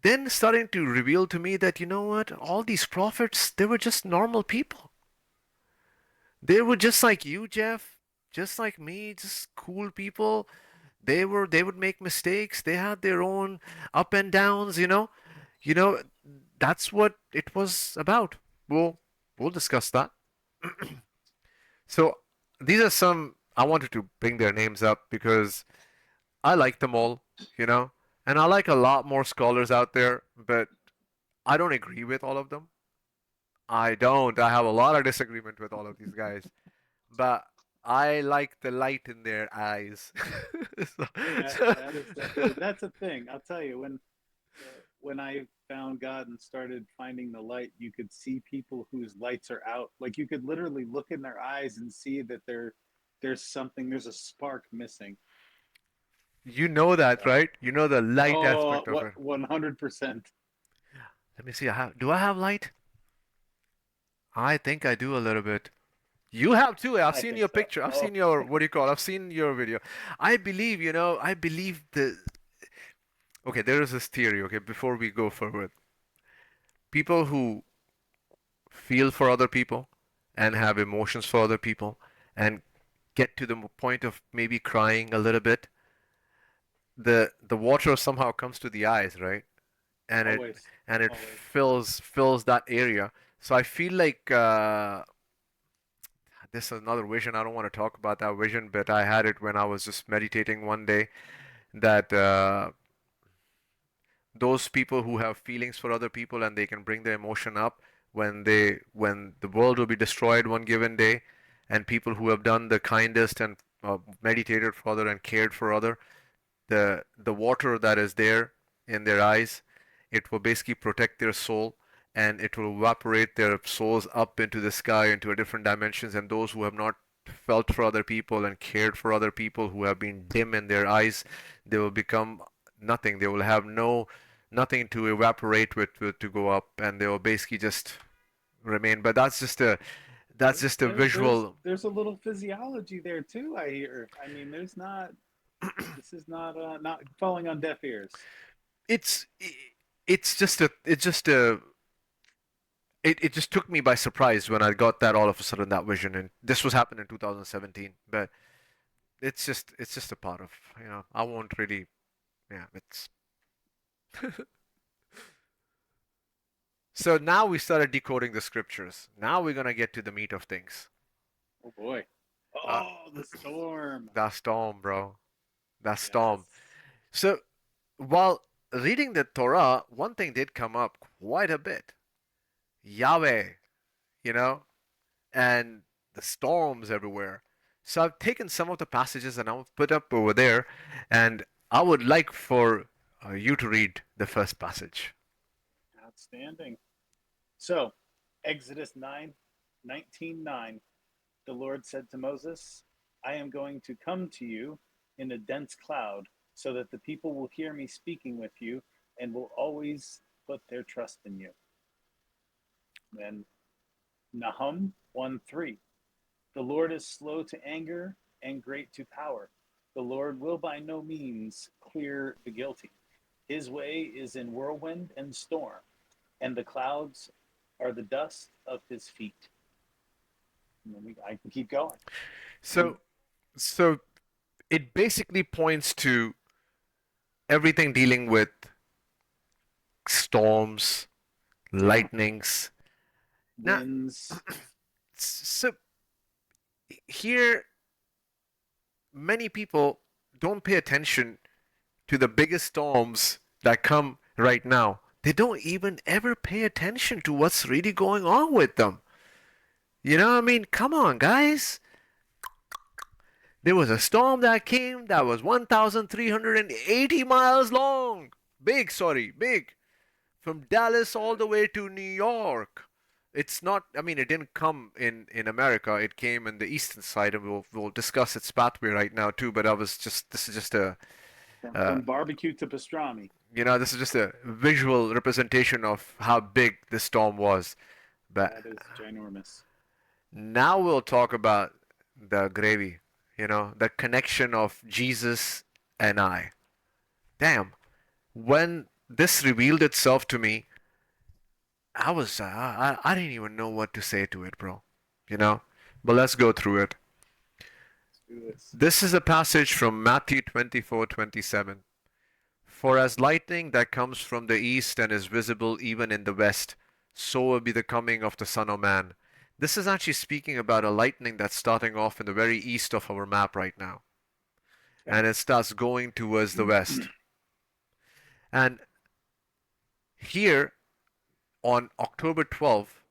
then starting to reveal to me that, you know what, all these prophets, they were just normal people. They were just like you, Jeff, just like me, just cool people. They would make mistakes. They had their own up and downs. You know, that's what it was about. We'll discuss that. So these are some I wanted to bring their names up because I like them all, and I like a lot more scholars out there, but I don't agree with all of them. I don't. I have a lot of disagreement with all of these guys, but I like the light in their eyes. so, That so, that is definitely that's a thing. I'll tell you when I found God and started finding the light, you could see people whose lights are out. Like you could literally look in their eyes and see that there's something, there's a spark missing. You know that, So, right? You know the light oh, aspect of what it. 100%. Let me see. Do I have light? I think I do a little bit. You have too. I've I seen think your so. picture. I've Oh, seen your, what do you call? I've seen your video. I believe, I believe okay, there is this theory, okay, before we go forward. People who feel for other people and have emotions for other people and get to the point of maybe crying a little bit, the water somehow comes to the eyes, right? And it always, and it always. fills that area. So I feel like this is another vision. I don't want to talk about that vision, but I had it when I was just meditating one day that those people who have feelings for other people and they can bring their emotion up when the world will be destroyed one given day, and people who have done the kindest and meditated for other and cared for other, the water that is there in their eyes, it will basically protect their soul, and it will evaporate their souls up into the sky into a different dimensions. And those who have not felt for other people and cared for other people, who have been dim in their eyes, they will become nothing. They will have nothing to evaporate with to go up, and they will basically just remain. But that's just a visual. There's a little physiology there too. I hear. I mean, there's not. This is not falling on deaf ears. It's it just took me by surprise when I got that all of a sudden, that vision. And this was happening in 2017, but it's just a part of, I won't really, yeah, it's so now we started decoding the scriptures. Now we're gonna get to the meat of things. Oh boy. uh, Oh, the storm. that storm, bro, that storm. Yes. So while reading the Torah, one thing did come up quite a bit: Yahweh, you know and the storms everywhere. So I've taken some of the passages and I'll put up over there, and I would like for you to read the first passage. Outstanding. So, Exodus 9:19:9. The Lord said to Moses, I am going to come to you in a dense cloud, so that the people will hear me speaking with you and will always put their trust in you. Then Nahum 1:3. The Lord is slow to anger and great to power. The Lord will by no means clear the guilty. His way is in whirlwind and storm, and the clouds are the dust of his feet. And then I can keep going. So, so it basically points to everything dealing with storms, Yeah. lightnings. Now, Winds. so here, many people don't pay attention to the biggest storms that come right now. They don't even ever pay attention to what's really going on with them. I mean, come on, guys. There was a storm that came that was 1,380 miles long. Big, sorry, big. From Dallas all the way to New York. It's not, I mean, it didn't come in America. It came in the eastern side, and we'll discuss its pathway right now, too. But this is just uh, From barbecue to pastrami. this is just a visual representation of how big the storm was. But That is ginormous. now we'll talk about the gravy, the connection of Jesus and I. Damn, when this revealed itself to me, I didn't even know what to say to it, bro. You know? But let's go through it. Let's do this. This is a passage from Matthew 24:27. For as lightning that comes from the east and is visible even in the west, so will be the coming of the Son of Man. This is actually speaking about a lightning that's starting off in the very east of our map right now, Okay. and it starts going towards the west. And here on October 12th,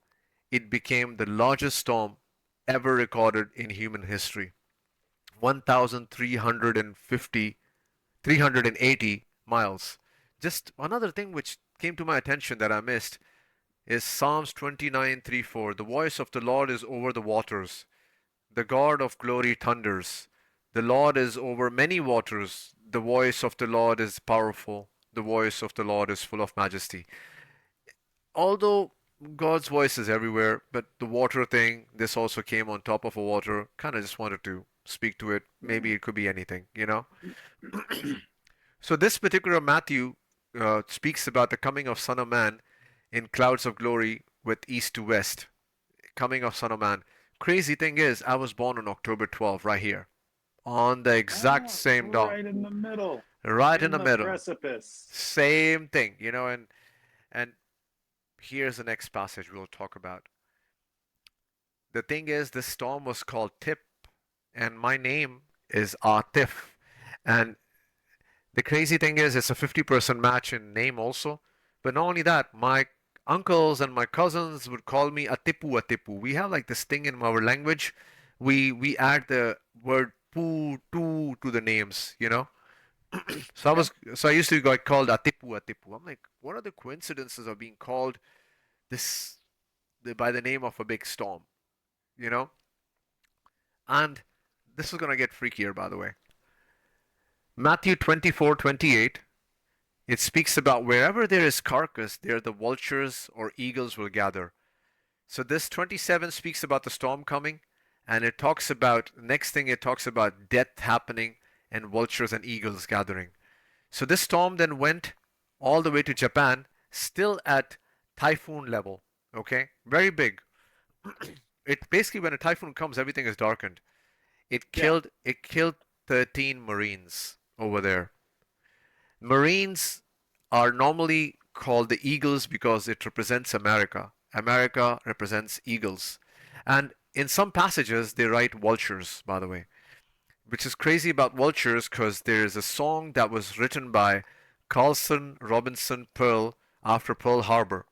it became the largest storm ever recorded in human history. 1,350 380 miles. Just another thing which came to my attention that I missed is Psalms 29:3-4. The voice of the Lord is over the waters. The God of glory thunders. The Lord is over many waters. The voice of the Lord is powerful. The voice of the Lord is full of majesty. Although God's voice is everywhere, but the water thing, this also came on top of a water. Kind of just wanted to speak to it. Yeah. Maybe it could be anything, you know? So this particular Matthew speaks about the coming of Son of Man in clouds of glory with east to west. Coming of Son of Man. Crazy thing is, I was born on October 12th, right here, on the exact Ah, same dot, right in the middle, right in in the the middle. precipice. Same thing, and here's the next passage we'll talk about. The thing is, this storm was called Tip, and my name is Atif. And the crazy thing is, it's a 50% match in name also. But not only that, my uncles and my cousins would call me Atipu Atipu. We have like this thing in our language. We add the word pu tu to the names, you know. Yep. So I used to get called Atipu Atipu. I'm like, what are the coincidences of being called this by the name of a big storm, you know? And this is gonna get freakier, by the way. Matthew 24:28. It speaks about wherever there is carcass, there the vultures or eagles will gather. So this 27 speaks about the storm coming, and it talks about, next thing it talks about death happening and vultures and eagles gathering. So this storm then went all the way to Japan, still at typhoon level. Okay, very big. It basically, when a typhoon comes, everything is darkened. Yeah. It killed 13 Marines over there. Marines are normally called the eagles because it represents America. America represents eagles. And in some passages, they write vultures, by the way, which is crazy about vultures because there is a song that was written by Carlson Robinson Pearl after Pearl Harbor.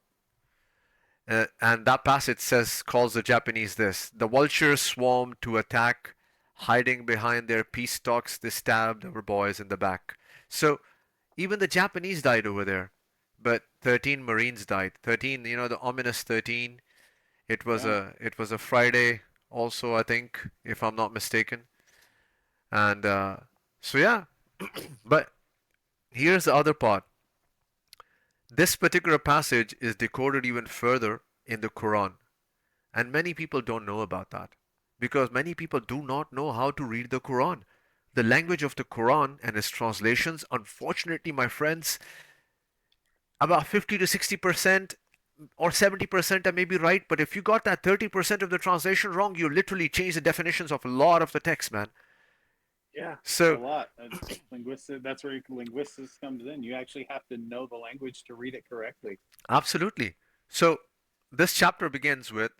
And that passage says, calls the Japanese this: the vultures swarmed to attack, hiding behind their peace stalks, they stabbed our boys in the back. So even the Japanese died over there, but 13 Marines died. 13, the ominous 13. Yeah. It was a Friday also, I think, if I'm not mistaken. And so yeah, but here's the other part. This particular passage is decoded even further in the Quran, and many people don't know about that because many people do not know how to read the Quran. The language of the Quran and its translations, unfortunately, my friends, about 50 to 60% or 70% I may be right, but if you got that 30% of the translation wrong, you literally change the definitions of a lot of the text, man. Yeah. A So, lot. It's linguistic. That's where linguistics comes in. You actually have to know the language to read it correctly. absolutely. So, this chapter begins with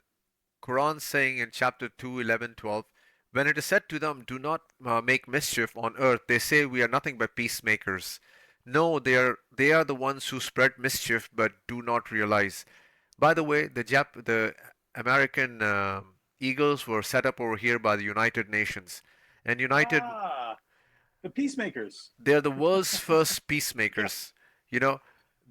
Quran saying in chapter 2, 11, 12, when it is said to them, do not make mischief on earth, they say we are nothing but peacemakers. No, they are the ones who spread mischief but do not realize. By the way, the American Eagles were set up over here by the United Nations, and United, Ah, the peacemakers. they're the world's first Yeah. peacemakers. You know,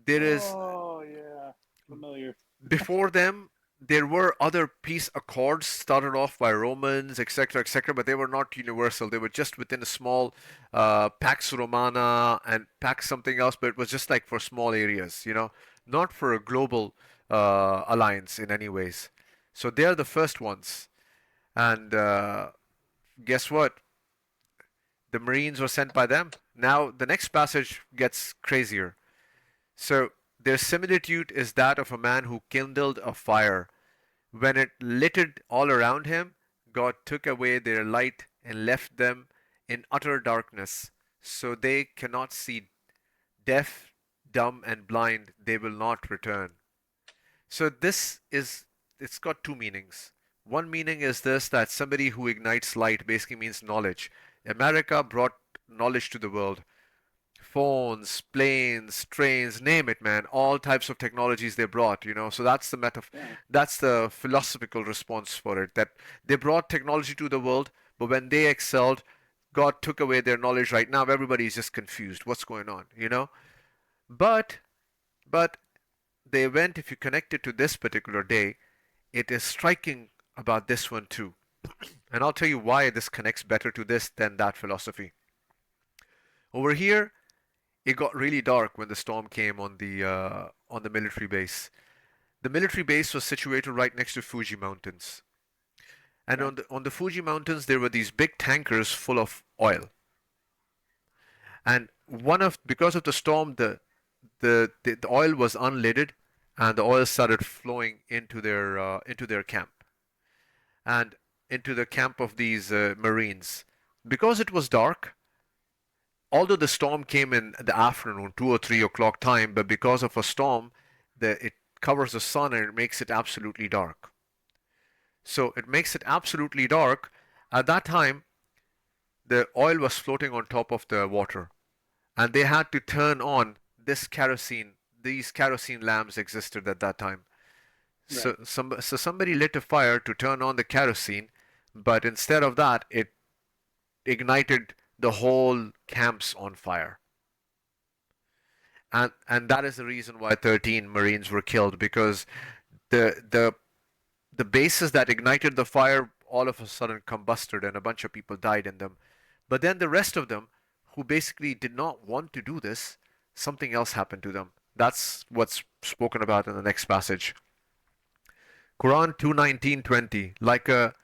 there is Oh, yeah. Familiar. before them there were other peace accords started off by Romans, etc., etc., but they were not universal. They were just within a small Pax Romana and Pax something else, but it was just like for small areas, not for a global alliance in any ways. So they're the first ones. And guess what? The Marines were sent by them. Now, the next passage gets crazier. So, their similitude is that of a man who kindled a fire. When it littered all around him, God took away their light and left them in utter darkness, so they cannot see. Deaf, dumb, and blind, they will not return. So it's got two meanings. One meaning is this, that somebody who ignites light basically means knowledge. America brought knowledge to the world. Phones, planes, trains, name it, man. All types of technologies they brought. So Yeah. that's the philosophical response for it. That they brought technology to the world, but when they excelled, God took away their knowledge. Right now, everybody is just confused. What's going on? But but the event, if you connect it to this particular day, it is striking about this one too. And I'll tell you why this connects better to this than that philosophy. Over here, it got really dark when the storm came on the military base. The military base was situated right next to Fuji Mountains. And Okay. on the Fuji Mountains, there were these big tankers full of oil. And because of the storm, the oil was unlidded, and the oil started flowing into their camp and into the camp of these Marines. Because it was dark, although the storm came in the afternoon, 2 or 3 o'clock time, but because of a storm, it covers the sun and it makes it absolutely dark. So it makes it absolutely dark. At that time, the oil was floating on top of the water, and they had to turn on this kerosene. These kerosene lamps existed at that time. Right. So somebody lit a fire to turn on the kerosene, but instead of that, it ignited the whole camps on fire. And that is the reason why 13 Marines were killed, because the the the bases that ignited the fire all of a sudden combusted and a bunch of people died in them. But then the rest of them, who basically did not want to do this, something else happened to them. That's what's spoken about in the next passage. Quran 2:19-20, like a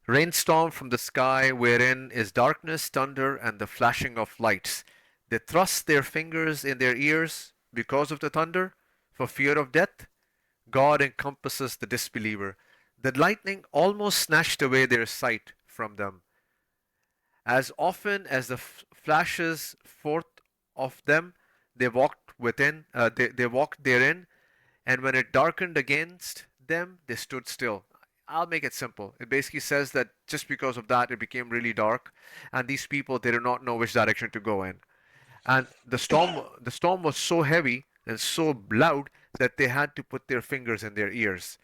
rainstorm from the sky wherein is darkness, thunder, and the flashing of lights. They thrust their fingers in their ears because of the thunder, for fear of death. God encompasses the disbeliever. The lightning almost snatched away their sight from them. As often as the flashes forth of them, they walked therein, and when it darkened against them, they stood still. I'll make it simple. It basically says that just because of that, it became really dark, and these people they did not know which direction to go in. And the storm was so heavy and so loud that they had to put their fingers in their ears.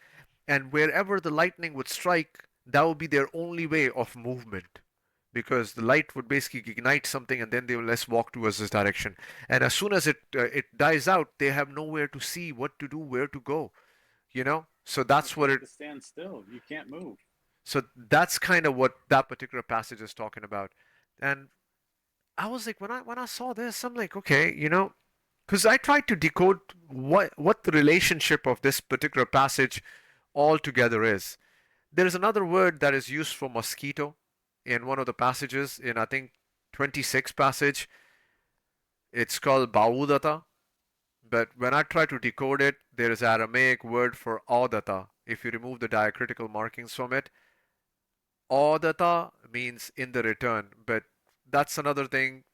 And wherever the lightning would strike, that would be their only way of movement. Because the light would basically ignite something, and then they will let's walk towards this direction. And as soon as it dies out, they have nowhere to see what to do, where to go. So Right. that's You what have it. to stand still. You can't move. So that's kind of what that particular passage is talking about. And I was like, when I saw this, I'm like, okay, because I tried to decode what the relationship of this particular passage altogether is. There is another word that is used for mosquito in one of the passages in I think 26 passage. It's called baudata, but when I try to decode it, there is Aramaic word for audata. If you remove the diacritical markings from it, audata means in the return, but that's another thing,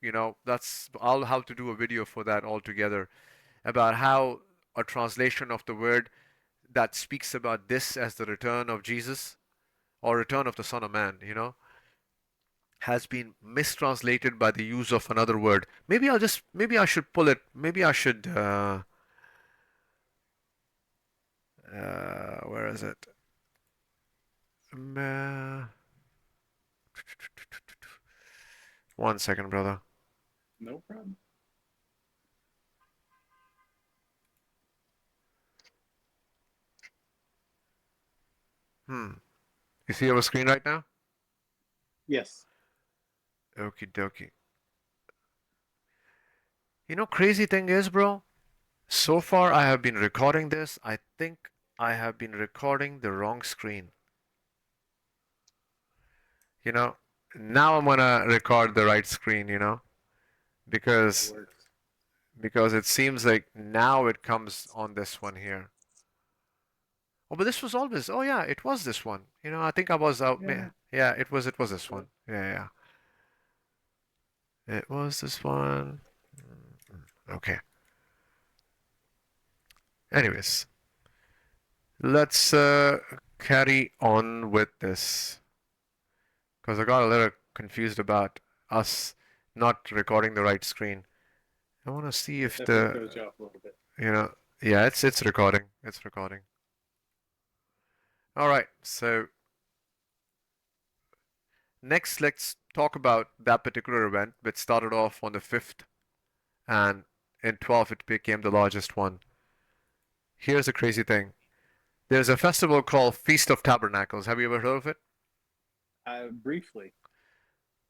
that's I'll have to do a video for that altogether about how a translation of the word that speaks about this as the return of Jesus or return of the Son of Man, has been mistranslated by the use of another word. Maybe I should pull it. Maybe I should. Where is it? Uh, 1 second, brother. No problem. Hmm. You see our screen right now? Yes. Okie dokie. Crazy thing is, bro. So far, I have been recording this. I think I have been recording the wrong screen. You know, now I'm gonna record the right screen, That because works. because it seems like now it comes on this one here. Oh, but this was always. Oh yeah, it was this one. I think I was out. Yeah. Yeah, it was this Good. one. Yeah, yeah. It was this one. Okay. Anyways, let's carry on with this because I got a little confused about us not recording the right screen. I want to see That if definitely throws you off a little bit. you know, yeah, it's recording. It's recording. All right. So next, let's talk about that particular event, which started off on the 5th, and in 12 it became the largest one. Here's a crazy thing. There's a festival called Feast of Tabernacles. Have you ever heard of it? Briefly.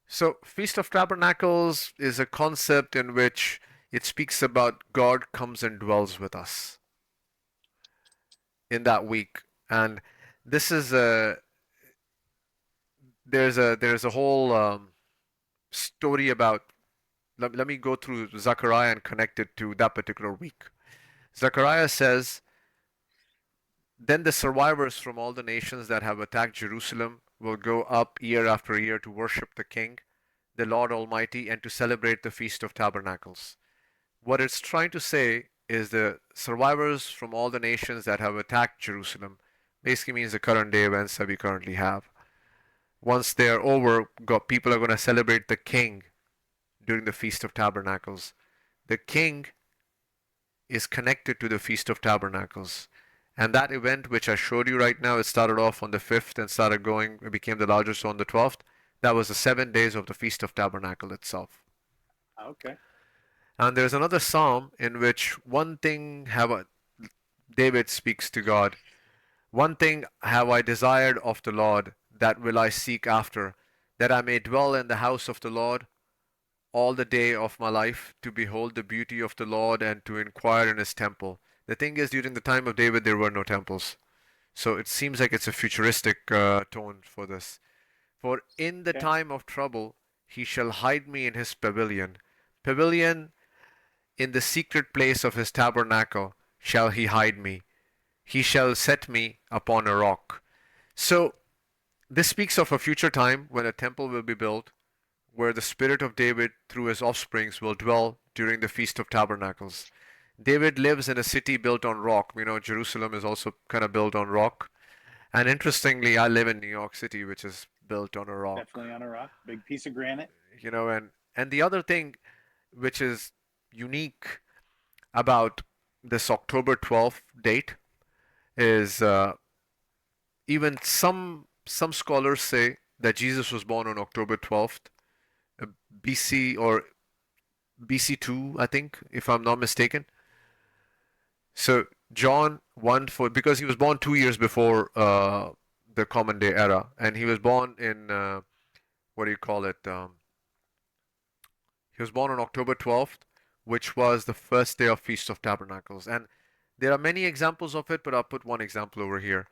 So, Feast of Tabernacles is a concept in which it speaks about God comes and dwells with us in that week. And this is a there's a whole story about let me go through Zechariah and connect it to that particular week. Zechariah says, then the survivors from all the nations that have attacked Jerusalem will go up year after year to worship the King, the Lord Almighty, and to celebrate the Feast of Tabernacles. What it's trying to say is the survivors from all the nations that have attacked Jerusalem basically means the current day events that we currently have. Once they're over, people are going to celebrate the King during the Feast of Tabernacles. The King is connected to the Feast of Tabernacles. And that event, which I showed you right now, it started off on the 5th and started going, it became the largest on the 12th. That was the 7 days of the Feast of Tabernacle itself. Okay. And there's another psalm in which one thing have David speaks to God. One thing have I desired of the Lord, that will I seek after, that I may dwell in the house of the Lord all the day of my life, to behold the beauty of the Lord and to inquire in his temple. The thing is, during the time of David, there were no temples. So it seems like it's a futuristic tone for this. For in the Okay. time of trouble, he shall hide me in his pavilion. Pavilion, in the secret place of his tabernacle, shall he hide me. He shall set me upon a rock. So this speaks of a future time when a temple will be built, where the spirit of David through his offsprings will dwell during the Feast of Tabernacles. David lives in a city built on rock. We know Jerusalem is also kind of built on rock. And interestingly, I live in New York City, which is built on a rock. Definitely on a rock. Big piece of granite. And the other thing which is unique about this October 12th date is even some scholars say that Jesus was born on October 12th, BC or BC2, I think, if I'm not mistaken. So John 1 for because he was born 2 years before the Common Day era, and he was born in what do you call it? He was born on October 12th, which was the first day of Feast of Tabernacles. And there are many examples of it, but I'll put one example over here.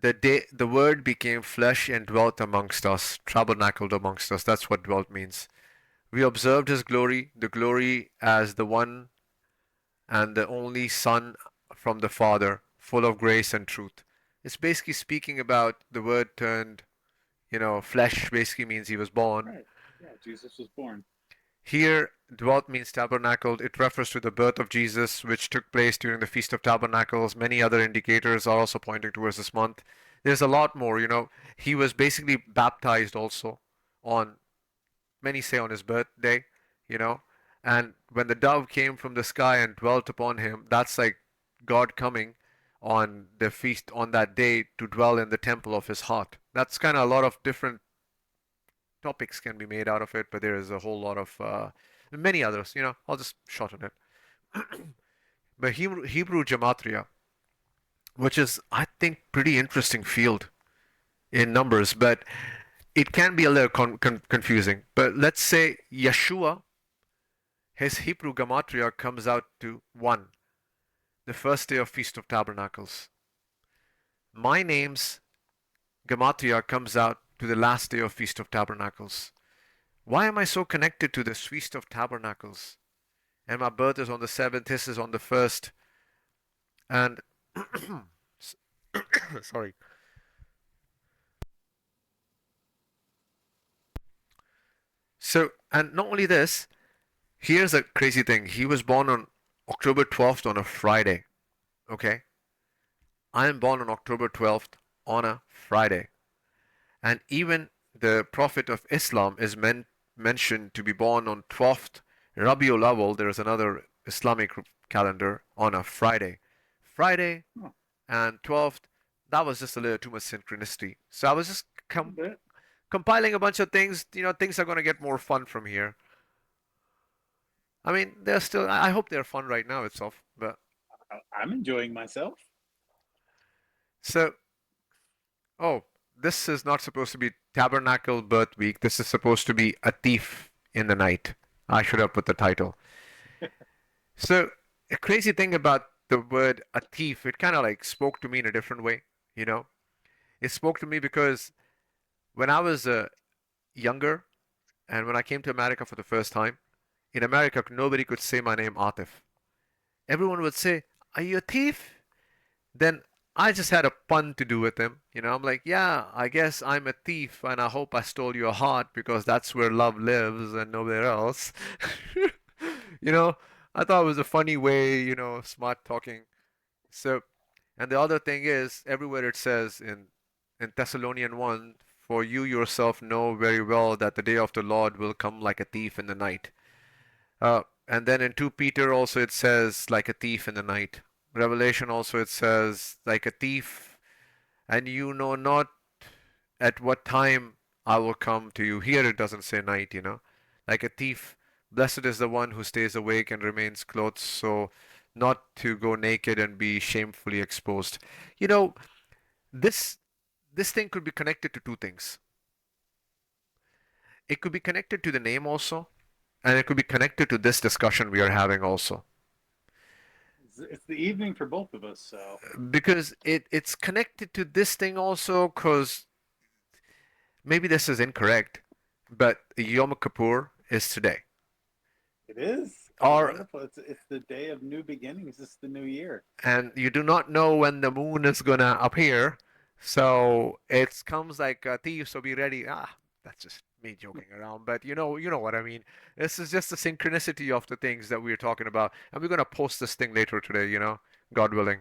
The Word became flesh and dwelt amongst us, tabernacled amongst us. That's what dwelt means. We observed his glory, the glory as the one and the only Son from the Father, full of grace and truth. It's basically speaking about the Word turned, flesh basically means he was born. Right. Yeah, Jesus was born. Here, dwelt means tabernacled. It refers to the birth of Jesus, which took place during the Feast of Tabernacles. Many other indicators are also pointing towards this month. There's a lot more. He was basically baptized also on, many say on his birthday, you know. And when the dove came from the sky and dwelt upon him, that's like God coming on the feast on that day to dwell in the temple of his heart. That's kind of a lot of different topics can be made out of it, but there is a whole lot of many others. I'll just shorten it. But Hebrew gematria, which is I think pretty interesting field in numbers, but it can be a little confusing. But let's say Yeshua, his Hebrew gematria comes out to 1, the first day of Feast of Tabernacles. My name's gematria comes out to the last day of Feast of Tabernacles. Why am I so connected to this Feast of Tabernacles? And my birth is on the 7th, his is on the 1st. And, sorry. So, and not only this, here's a crazy thing. He was born on October 12th on a Friday. Okay? I am born on October 12th on a Friday. And even the Prophet of Islam is mentioned to be born on 12th Rabiul Awal. There is another Islamic calendar on a Friday. Friday Oh, and 12th, that was just a little too much synchronicity. So I was just a little bit. compiling a bunch of things. Things are going to get more fun from here. I mean, they're still, I hope they're fun right now itself, but. I'm enjoying myself. So, oh, this is not supposed to be Tabernacle Birth Week. This is supposed to be A Thief in the Night. I should have put the title. So, a crazy thing about the word a thief, it kind of like spoke to me in a different way, you know? It spoke to me because when I was younger and when I came to America for the first time, in America, nobody could say my name Atif. Everyone would say, "Are you a thief?" Then I just had a pun to do with him. I'm like, "Yeah, I guess I'm a thief and I hope I stole your heart because that's where love lives and nowhere else." You know, I thought it was a funny way, smart talking. So, and the other thing is, everywhere it says in Thessalonian 1, for you yourself know very well that the day of the Lord will come like a thief in the night. And then in 2 Peter also it says like a thief in the night. Revelation also it says like a thief, and you know not at what time I will come to you. Here it doesn't say night, like a thief. Blessed is the one who stays awake and remains clothed, so not to go naked and be shamefully exposed. You know, this this thing could be connected to two things. It could be connected to the name also, and it could be connected to this discussion we are having also. It's the evening for both of us, so Because it's connected to this thing also, because maybe this is incorrect, but Yom Kippur is today. it is. Oh, Or wonderful! It's the day of new beginnings. It's the new year. and you do not know when the moon is gonna appear, so it comes like a thief. So be ready. That's just me joking around, but you know what I mean. This is just the synchronicity of the things that we're talking about, and we're gonna post this thing later today. God willing.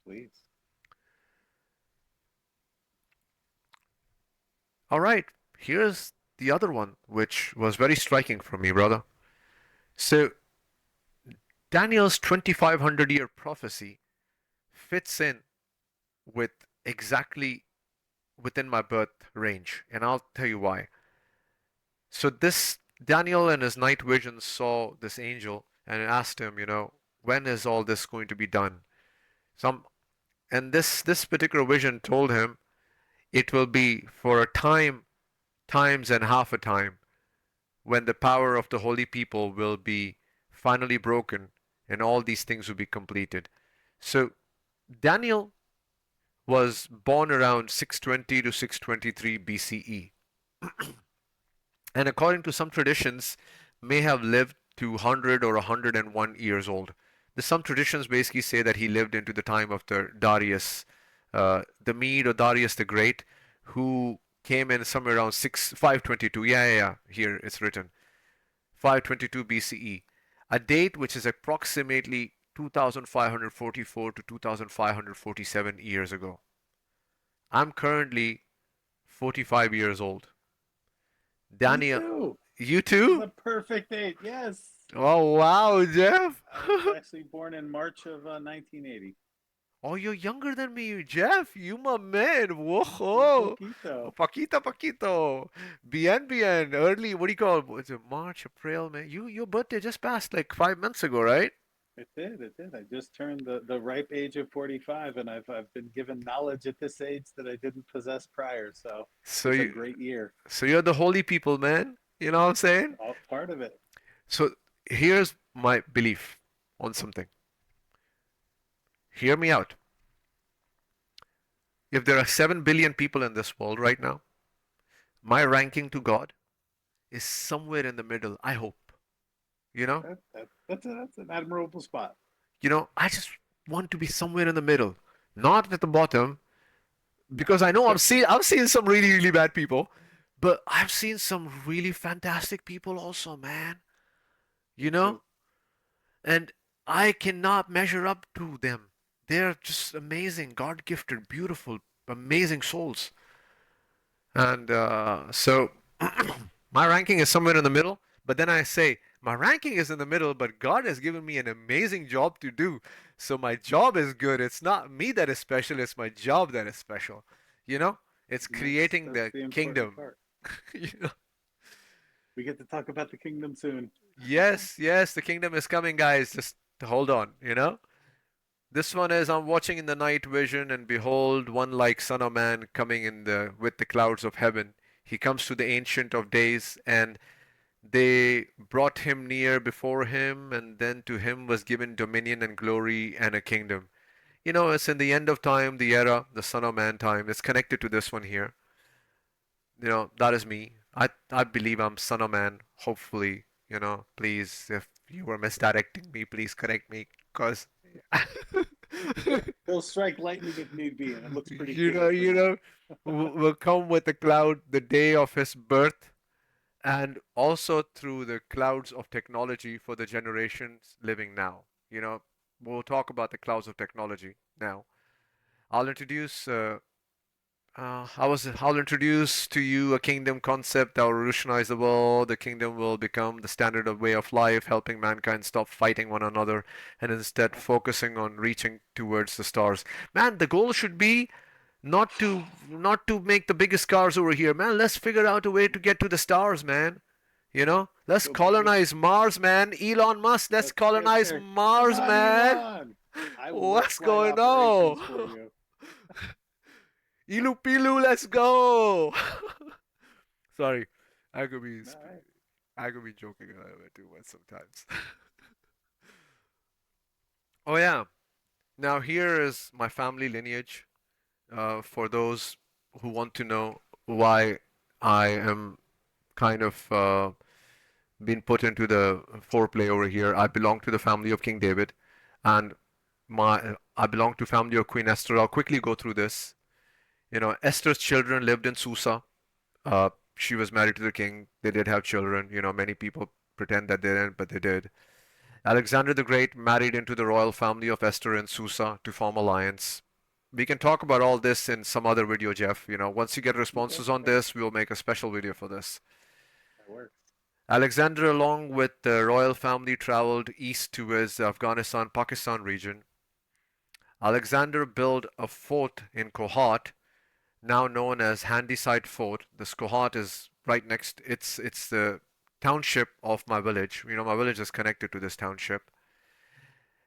Please. All right, here's the other one, which was very striking for me, brother. So Daniel's 2500-year prophecy fits in with exactly within my birth range, and I'll tell you why. So this Daniel in his night vision saw this angel and asked him, when is all this going to be done? Some and this particular vision told him it will be for a time, times and half a time when the power of the holy people will be finally broken and all these things will be completed. So Daniel was born around 620 to 623 BCE, and according to some traditions, may have lived to 100 or 101 years old. Some traditions basically say that he lived into the time of the Darius, the Mede or Darius the Great, who came in somewhere around 522. Yeah, yeah, yeah. Here it's written 522 BCE, a date which is approximately 2544 to 2547 years ago. I'm currently 45 years old. Me Daniel, too. you This is too? a perfect date. Yes. Oh, wow, Jeff. I was actually born in March of 1980. Oh, you're younger than me, Jeff. You my man. Un Whoa. poquito. Paquito, Paquito. Bien, bien. Early, what do you call it? What's it, March, April, man? Your birthday just passed like 5 months ago, right? It did. It did. I just turned the ripe age of 45, and I've been given knowledge at this age that I didn't possess prior. So So it's a you, great year. so you're the holy people, man. You know what I'm saying? All part of it. So here's my belief on something. Hear me out. If there are 7 billion people in this world right now, my ranking to God is somewhere in the middle, I hope. You know? That's an admirable spot. I just want to be somewhere in the middle, not at the bottom, because I know I've seen some really, really bad people, but I've seen some really fantastic people also, man. You Me know? too. And I cannot measure up to them. They're just amazing, God gifted, beautiful, amazing souls. And so my ranking is somewhere in the middle, but then I say, my ranking is in the middle, but God has given me an amazing job to do. So my job is good. It's not me that is special, it's my job that is special. You know? It's And that's creating that's the the important kingdom. part. You know? We get to talk about the kingdom soon. Yes, yes, the kingdom is coming, guys. Just Hold on, you know? This one is I'm watching in the night vision, and behold, one like Son of Man coming in the with the clouds of heaven. He comes to the Ancient of Days, and they brought him near before him, and then to him was given dominion and glory and a kingdom. You know, it's in the end of time, the era, the Son of Man time. It's connected to this one here. You know, that is me. I believe I'm Son of Man. Hopefully, you know, please, if you were misdirecting me, please correct me, cause He'll strike lightning if need be, and it looks pretty you know, clear for you now. know, will come with the cloud the day of his birth, and also through the clouds of technology for the generations living now. You know, we'll talk about the clouds of technology now. I'll introduce I'll introduce to you a kingdom concept that will revolutionize the world. The kingdom will become the standard of way of life, helping mankind stop fighting one another and instead focusing on reaching towards the stars. Man, the goal should be not to make the biggest cars over here, man. Let's figure out a way to get to the stars, man. You know, let's Go bigger. colonize Mars, man. Elon Musk, let's Let's get colonize there. Come Mars, on, man. Elon. I will work What's flight going operations for on? you. Ilu Pilu, let's go. Sorry, I could be All right. I could be joking a little bit too much sometimes. Oh yeah. Now here is my family lineage. For those who want to know why I am kind of been put into the foreplay over here. I belong to the family of King David, and my I belong to family of Queen Esther. I'll quickly go through this. You know, Esther's children lived in Susa. She was married to the king. They did have children. You know, many people pretend that they didn't, but they did. Alexander the Great married into the royal family of Esther in Susa to form alliance. We can talk about all this in some other video, Jeff. You know, once you get Okay. responses on Okay. this, we'll make a special video for this. That works. Alexander, along with the royal family, traveled east towards the Afghanistan-Pakistan region. Alexander built a fort in Kohat, now known as Handyside Fort. This Kohat is right next. It's the township of my village. You know, my village is connected to this township.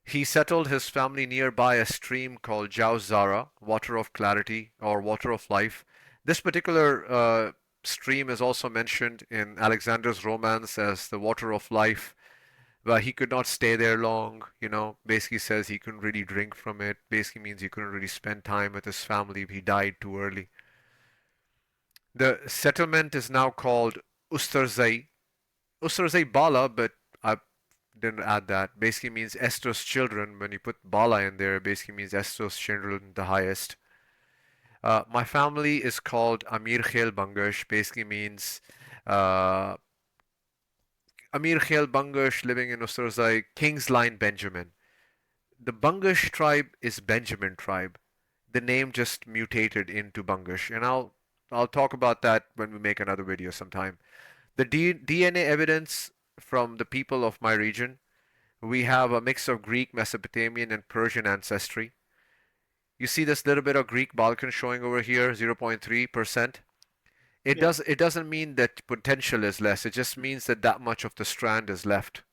He settled his family nearby a stream called Jauzara, water of clarity or water of life. This particular stream is also mentioned in Alexander's romance as the water of life, but he could not stay there long. You know, basically says he couldn't really drink from it. Basically means he couldn't really spend time with his family. He died too early. The settlement is now called Ustarzai. Ustarzai Bala, but I didn't add that. Basically means Estos children. When you put Bala in there, it basically means Estos children, the highest. My family is called Amir Khel Bangash. Basically means uh, Amir Khel Bangash living in Ustarzai, King's Line Benjamin. The Bangash tribe is Benjamin tribe. The name just mutated into Bangash, and I'll talk about that when we make another video sometime. The DNA evidence from the people of my region, we have a mix of Greek, Mesopotamian, and Persian ancestry. You see this little bit of Greek Balkan showing over here, 0.3%. Yeah. It doesn't mean that potential is less. It just means that that much of the strand is left.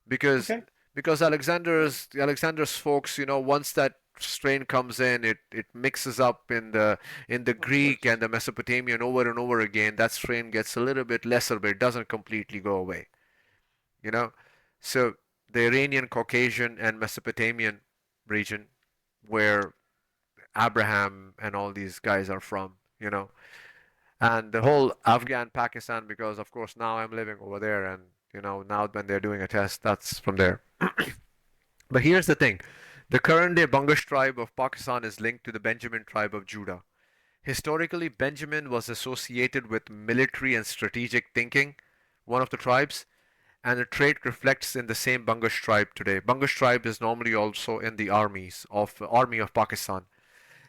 Because Okay. because Alexander's folks, you know, once that strain comes in, it mixes up in the Of Greek course. and the Mesopotamian over and over again. That strain gets a little bit lesser, but it doesn't completely go away. You know, so the Iranian, Caucasian, and Mesopotamian region, where Abraham and all these guys are from, you know, and the whole Afghan Pakistan, because of course now I'm living over there, and you know now when they're doing a test, that's from there. But here's the thing: the current day Bangash tribe of Pakistan is linked to the Benjamin tribe of Judah. Historically, Benjamin was associated with military and strategic thinking, one of the tribes, and the trait reflects in the same Bangash tribe today. Bangash tribe is normally also in the army of Pakistan.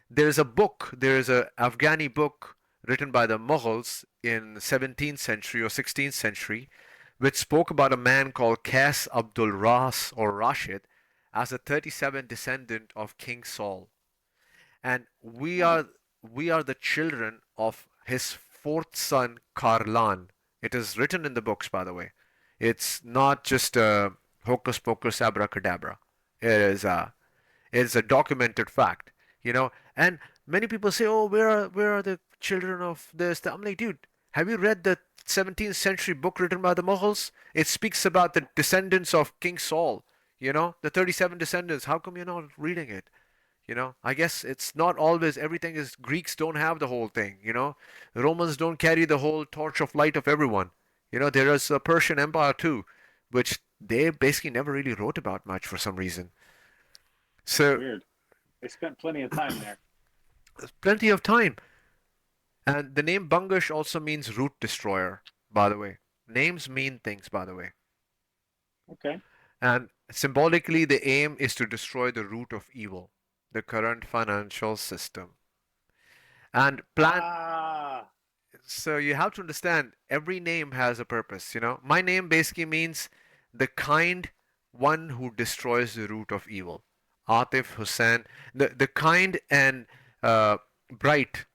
There is a Afghani book written by the Mughals in 17th century or 16th century, which spoke about a man called Qas Abdul Ras or Rashid as a 37 descendant of King Saul. And Oh. we are the children of his fourth son Karlan. It is written in the books, by the way. It's not just Hocus pocus abracadabra. It is it's a documented fact, you know. And many people say, "Oh, where are the children of this?" I'm like, dude, have you read the 17th century book written by the Mughals? It speaks about the descendants of King Saul, the 37 descendants. How come you're not reading it? I guess it's not always everything is Greeks don't have the whole thing, The Romans don't carry the whole torch of light of everyone. There is a Persian Empire too, which they basically never really wrote about much for some reason. So Weird. They spent plenty of time there. there's plenty of time. And the name Bungush also means root destroyer, by the way. Names mean things, by the way. Okay. And symbolically, the aim is to destroy the root of evil, the current financial system. And plan. Ah, So you have to understand every name has a purpose, My name basically means the kind one who destroys the root of evil. Atif Hussain, the kind and uh, bright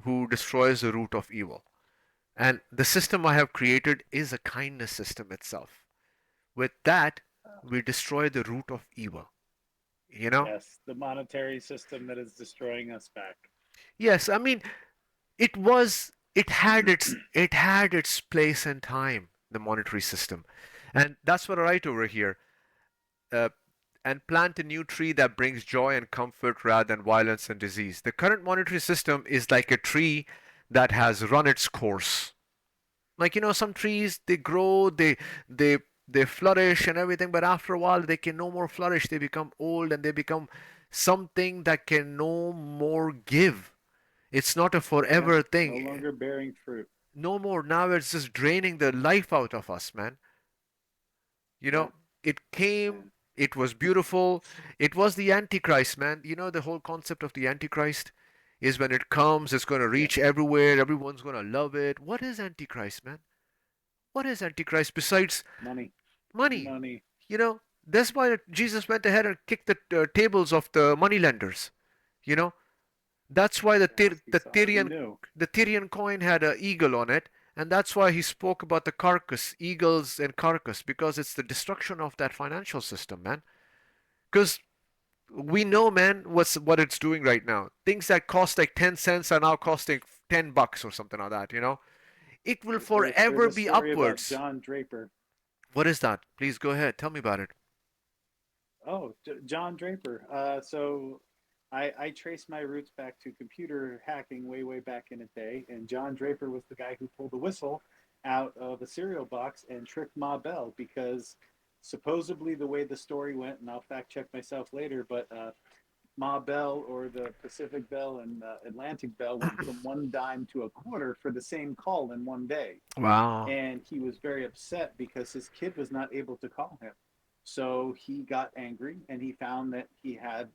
who destroys the root of evil. And the system I have created is a kindness system itself. With that, we destroy the root of evil, you know? yes, the monetary system that is destroying us back. Yes, I mean, it had its place and time, the monetary system. And that's what I write over here. Uh, and plant a new tree that brings joy and comfort rather than violence and disease. The current monetary system is like a tree that has run its course. Like, some trees, they grow, they they flourish and everything, but after a while they can no more flourish. They become old and they become something that can no more give. It's not a Yep, forever no thing. longer bearing fruit. No more. Now it's just draining the life out of us, man. You Yeah, know, it came, and it was beautiful. It was the Antichrist, man. The whole concept of the Antichrist is when it comes, it's going to yeah, reach everywhere, everyone's going to love it. What is Antichrist, man? What is Antichrist besides money, money? money. That's why Jesus went ahead and kicked the tables of the moneylenders. You know, that's why the Yes, he the saw it and Tyrian knew. the Tyrian coin had an eagle on it, and that's why he spoke about the carcass, eagles and carcass, because it's the destruction of that financial system, man. Because we know, man, what it's doing right now. Things that cost like 10 cents are now costing $10 or something like that. It will There's forever a be story about upwards. John Draper. What is that? Please go ahead. Tell me about it. Oh, John Draper. So I trace my roots back to computer hacking way back in the day, and John Draper was the guy who pulled the whistle out of a cereal box and tricked Ma Bell because supposedly the way the story went, and I'll fact check myself later, but Ma Bell or the Pacific Bell and Atlantic Bell went from one dime to a quarter for the same call in one day, Wow. and he was very upset because his kid was not able to call him. So he got angry and he found that he had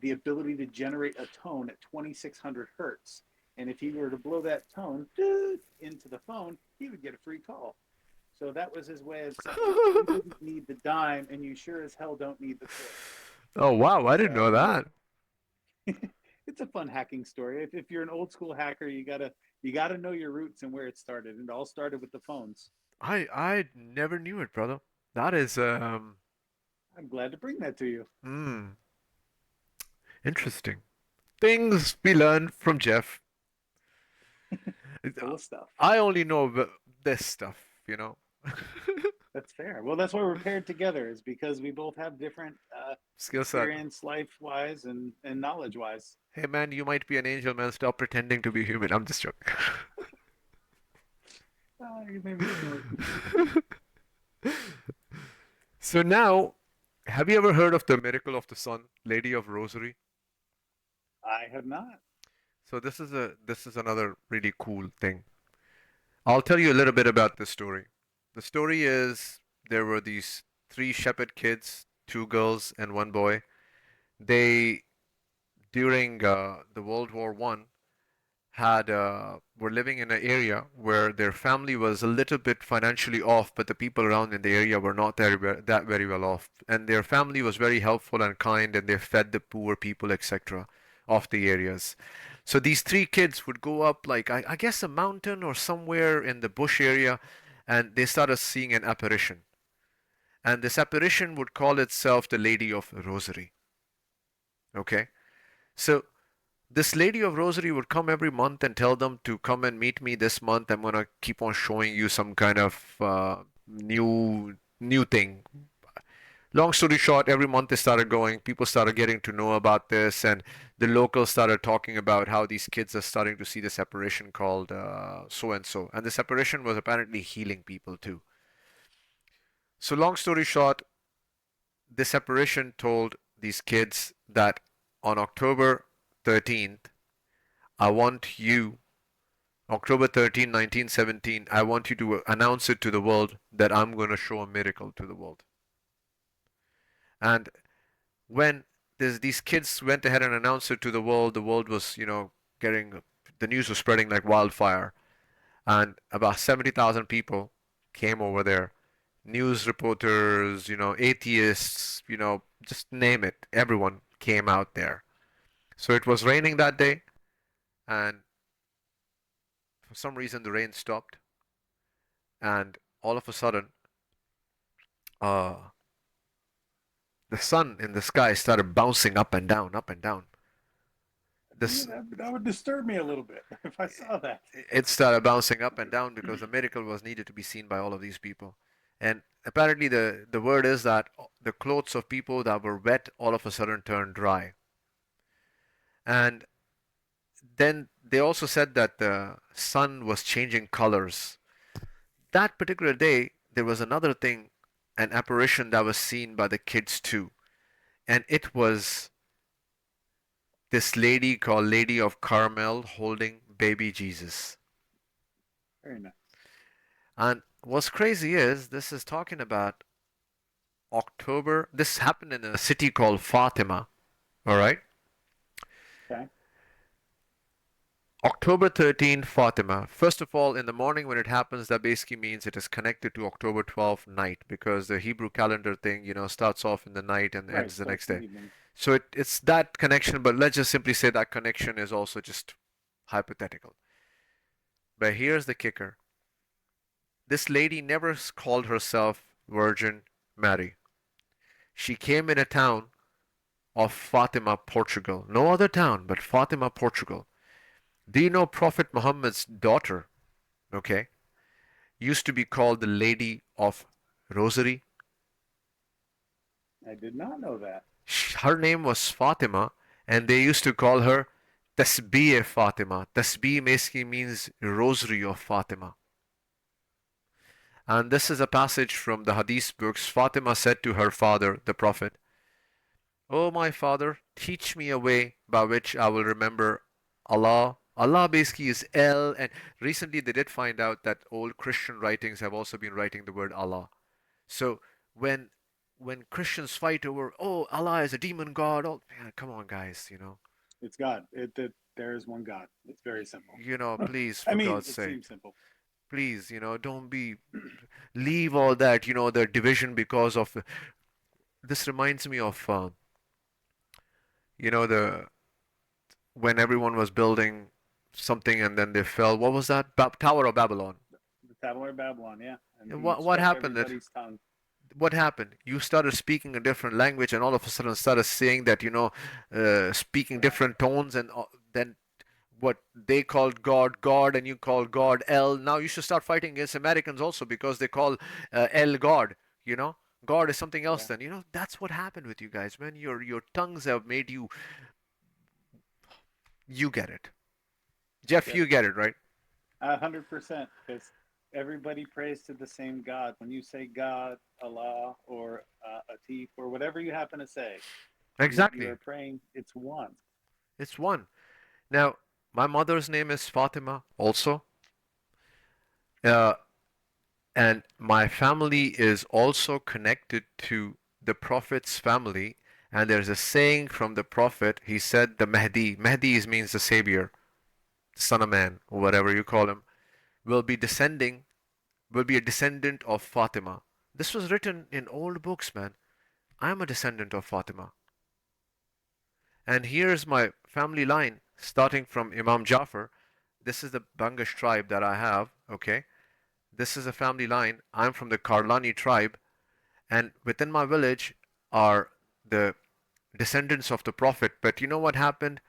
the ability to generate a tone at 2600 hertz. And if he were to blow that tone into the phone, he would get a free call. So that was his way of saying, you didn't need the dime and you sure as hell don't need the quarter. Oh wow, I didn't know So that. it's a fun hacking story. If you're an old school hacker, you gotta know your roots and where it started. It all started with the phones. I never knew it, brother. That is I'm glad to bring that to you. mm, interesting. Things we learn from Jeff. Full of stuff. I only know this stuff. That's fair. Well, that's why we're paired together, is because we both have different Skill set. experience, life wise, and knowledge wise. Hey man, you might be an angel, man. Stop pretending to be human. I'm just joking. You made me snort. So now, have you ever heard of the miracle of the sun, Lady of Rosary? I have not. So this is another really cool thing. I'll tell you a little bit about this story. The story is there were these three shepherd kids, two girls and one boy. They during the World War One had were living in an area where their family was a little bit financially off, but the people around in the area were not that very well off, and their family was very helpful and kind, and they fed the poor people, etc., of the areas. So these three kids would go up, like I guess a mountain or somewhere in the bush area, and they started seeing an apparition. And this apparition would call itself the Lady of Rosary. Okay, so this Lady of Rosary would come every month and tell them to come and meet me this month. I'm gonna keep on showing you some kind of new thing. Long story short, every month they started going, people started getting to know about this, and the locals started talking about how these kids are starting to see this apparition called so and so. And this apparition was apparently healing people too. So, long story short, this apparition told these kids that on October 13th, I want you, October 13, 1917, I want you to announce it to the world that I'm going to show a miracle to the world. And when these kids went ahead and announced it to the world was, getting, the news was spreading like wildfire. And about 70,000 people came over there. News reporters, atheists, just name it. Everyone came out there. So it was raining that day, and for some reason the rain stopped, and all of a sudden, uh, the sun in the sky started bouncing up and down, up and down. Yeah, This that would disturb me a little bit if I saw that. it started bouncing up and down because the miracle was needed to be seen by all of these people. And apparently, the word is that the clothes of people that were wet all of a sudden turned dry. And then they also said that the sun was changing colors. That particular day, there was another thing, an apparition that was seen by the kids too. And it was this lady called Lady of Carmel holding baby Jesus. Very nice. And what's crazy is this is talking about October. This happened in a city called Fatima. All right. Okay. October 13th, Fatima. First of all, in the morning when it happens, that basically means it is connected to October 12th night because the Hebrew calendar thing, starts off in the night and Right. ends the Starts next in the day. evening. So it's that connection, but let's just simply say that connection is also just hypothetical. But here's the kicker. This lady never called herself Virgin Mary. She came in a town of Fatima, Portugal. No other town but Fatima, Portugal. Do you know Prophet Muhammad's daughter, okay, used to be called the Lady of Rosary? I did not know that. Her name was Fatima, and they used to call her Tasbih Fatima. Tasbih basically means Rosary of Fatima. And this is a passage from the Hadith books. Fatima said to her father, the Prophet, "O my father, teach me a way by which I will remember Allah." Allah basically is El, and recently they did find out that old Christian writings have also been writing the word Allah. So when when Christians fight over, oh, Allah is a demon god, oh, man, come on, guys, It's God. There is one God. It's very simple. please, I for mean, God's it sake, seems simple. please, don't leave all that, the division because of this reminds me of, the when everyone was building something and then they fell. What was that? Tower of Babylon. The Tower of Babylon, yeah, and And he what struck happened? everybody's tongue. What happened? You started speaking a different language, and all of a sudden started saying that speaking Right. different tones, and then what they called God, God, and you call God El. Now you should start fighting against Americans also because they call El God. You know, God is something else. Yeah. Then that's what happened with you guys, man. Your tongues have made you. You get it, Jeff. Yep. You get it, right? 100%. Because everybody prays to the same God. When you say God, Allah, or Atif, or whatever you happen to say, you Exactly. are praying. It's one. It's one. Now, my mother's name is Fatima also. Uh, and my family is also connected to the Prophet's family. And there's a saying from the Prophet. He said, the Mahdi, means the Savior, Son of Man, or whatever you call him, will be descending, will be a descendant of Fatima. This was written in old books, man. I'm a descendant of Fatima. And here's my family line, starting from Imam Jafar. This is the Bangash tribe that I have, okay? This is a family line. I'm from the Karlani tribe, and within my village are the descendants of the prophet. But you know what happened?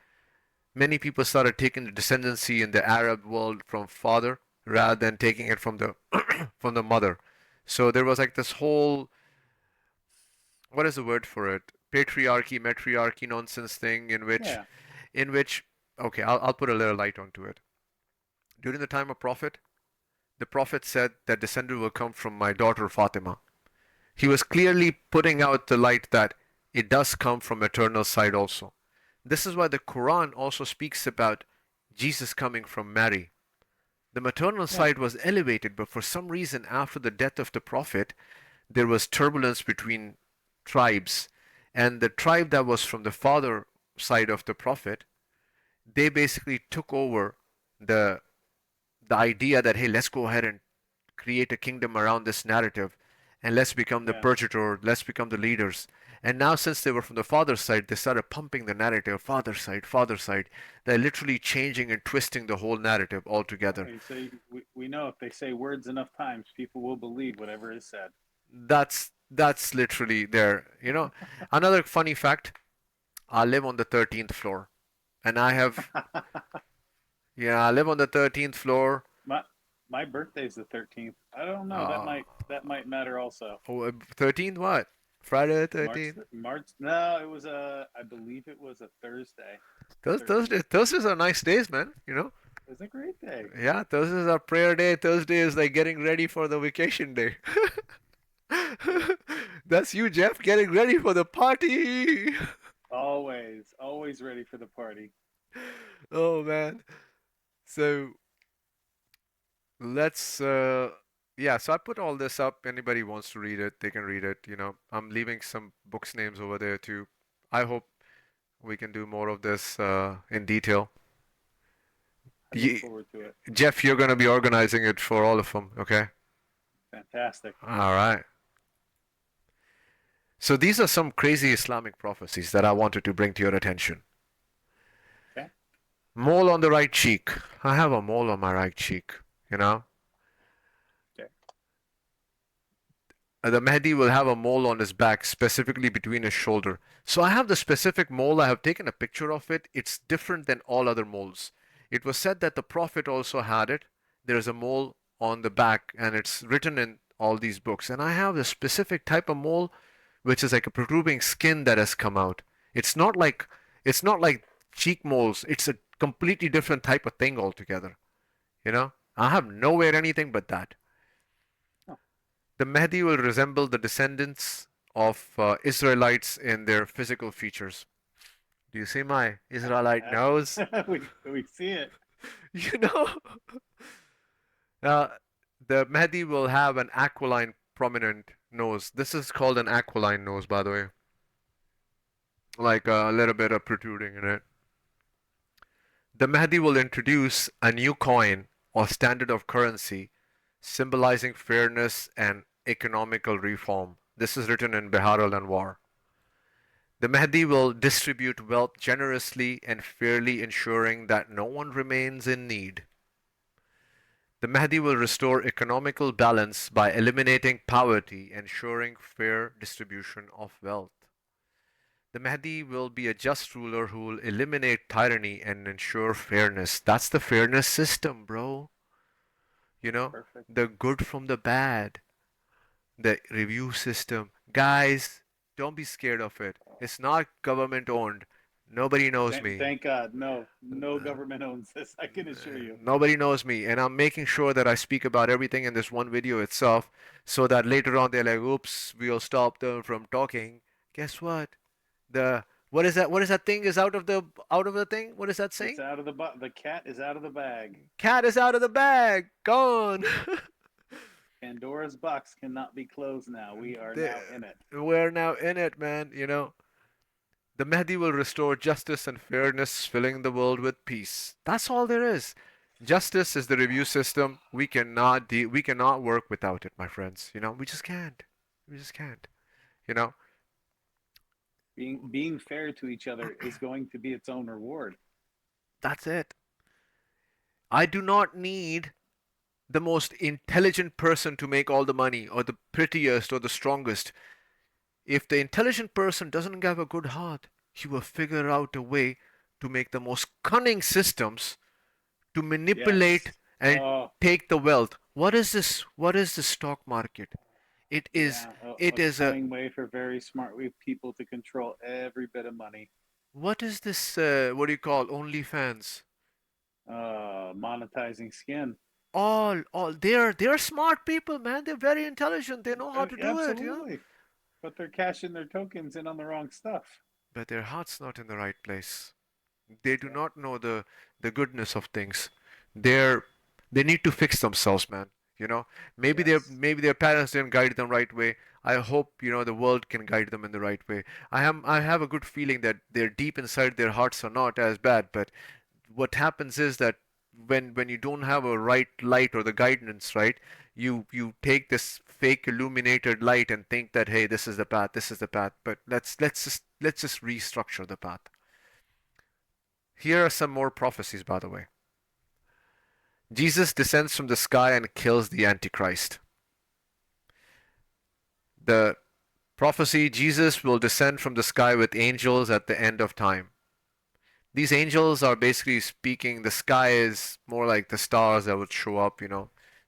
Many people started taking the descendancy in the Arab world from father rather than taking it from the from the mother. So there was like this whole, what is the word for it? Patriarchy, matriarchy nonsense thing Yeah, in which okay, I'll put a little light onto it. During the time of Prophet, the Prophet said that descendant will come from my daughter Fatima. He was clearly putting out the light that it does come from eternal side also. This is why the Quran also speaks about Jesus coming from Mary. The maternal yeah, side was elevated, but for some reason, after the death of the Prophet, there was turbulence between tribes. And the tribe that was from the father side of the Prophet, they basically took over the the idea that hey, let's go ahead and create a kingdom around this narrative and let's become the yeah. purgator, let's become the leaders. And now, since they were from the father's side, they started pumping the narrative father side, father side. They're literally changing and twisting the whole narrative altogether. Okay, so we know if they say words enough times, people will believe whatever is said. That's literally there. Another funny fact, I live on the 13th floor. And I have, yeah, I live on the 13th floor. my my birthday's the 13th. I don't know. Uh, That might matter also. 13th what? Friday the March 13th? March. No, it was a. I believe it was a Thursday. The Thursday, 13th. Thursdays are nice days, man. It was a great day. Yeah, Thursdays are prayer day. Thursday is like getting ready for the vacation day. That's you, Jeff, getting ready for the party. Always ready for the party. Oh man. So let's yeah, so I put all this up. Anybody wants to read it, they can read it. I'm leaving some books names over there too. I hope we can do more of this in detail. I look Ye forward to it. Jeff, you're going to be organizing it for all of them, okay? Fantastic. All right. So these are some crazy Islamic prophecies that I wanted to bring to your attention. Okay. Mole on the right cheek. I have a mole on my right cheek, you know? Okay. The Mahdi will have a mole on his back, specifically between his shoulder. So I have the specific mole. I have taken a picture of it. It's different than all other moles. It was said that the Prophet also had it. There is a mole on the back, and it's written in all these books. And I have a specific type of mole, which is like a protruding skin that has come out. It's not like it's not like cheek moles. It's a completely different type of thing altogether. I have nowhere anything but that. Oh, The Mahdi will resemble the descendants of Israelites in their physical features. Do you see my Israelite nose? we see it. You know, uh, the Mahdi will have an aquiline, prominent nose. This is called an aquiline nose, by the way, like a little bit of protruding in it. The Mahdi will introduce a new coin or standard of currency symbolizing fairness and economical reform. This is written in Bihar al-Anwar. The Mahdi will distribute wealth generously and fairly, ensuring that no one remains in need. The Mahdi will restore economical balance by eliminating poverty, ensuring fair distribution of wealth. The Mahdi will be a just ruler who will eliminate tyranny and ensure fairness. That's the fairness system, bro. You know, Perfect. the good from the bad, the review system. Guys, don't be scared of it. It's not government owned. Nobody knows me. Thank God. No, no government owns this. I can assure you. Nobody knows me, and I'm making sure that I speak about everything in this one video itself so that later on they're like, oops, we'll stop them from talking. Guess what? The what is that thing is out of the thing? What is that It's saying? out of the cat is out of the bag. Cat is out of the bag. Gone. Pandora's box cannot be closed now. We are The- now in it. We're now in it, man. The Mahdi will restore justice and fairness, filling the world with peace. That's all there is. Justice is the review system. We cannot work without it, my friends. We just can't. We just can't. You know, Being fair to each other is going to be its own reward. that's it. I do not need the most intelligent person to make all the money, or the prettiest, or the strongest. If the intelligent person doesn't have a good heart, he will figure out a way to make the most cunning systems to manipulate Yes. and Oh, take the wealth. What is this? What is the stock market? It is yeah. it A is a cunning way for very smart people to control every bit of money. what is this what do you call OnlyFans? Monetizing skin. All they're smart people, man. They're very intelligent. They know how to do it, you know. Absolutely. But they're cashing their tokens in on the wrong stuff. But their heart's not in the right place. They do Yeah. not know the goodness of things. They're they need to fix themselves, man. You know, Yes. maybe their parents didn't guide them right way. I hope, the world can guide them in the right way. I have a good feeling that they're deep inside their hearts are not as bad, but what happens is that when you don't have a right light or the guidance, right, you take this fake illuminated light and think that, hey, this is the path, this is the path, but let's just restructure the path. Here are some more prophecies, by the way. Jesus descends from the sky and kills the Antichrist. The prophecy: Jesus will descend from the sky with angels at the end of time. These angels are basically speaking, the sky is more like the stars that would show up.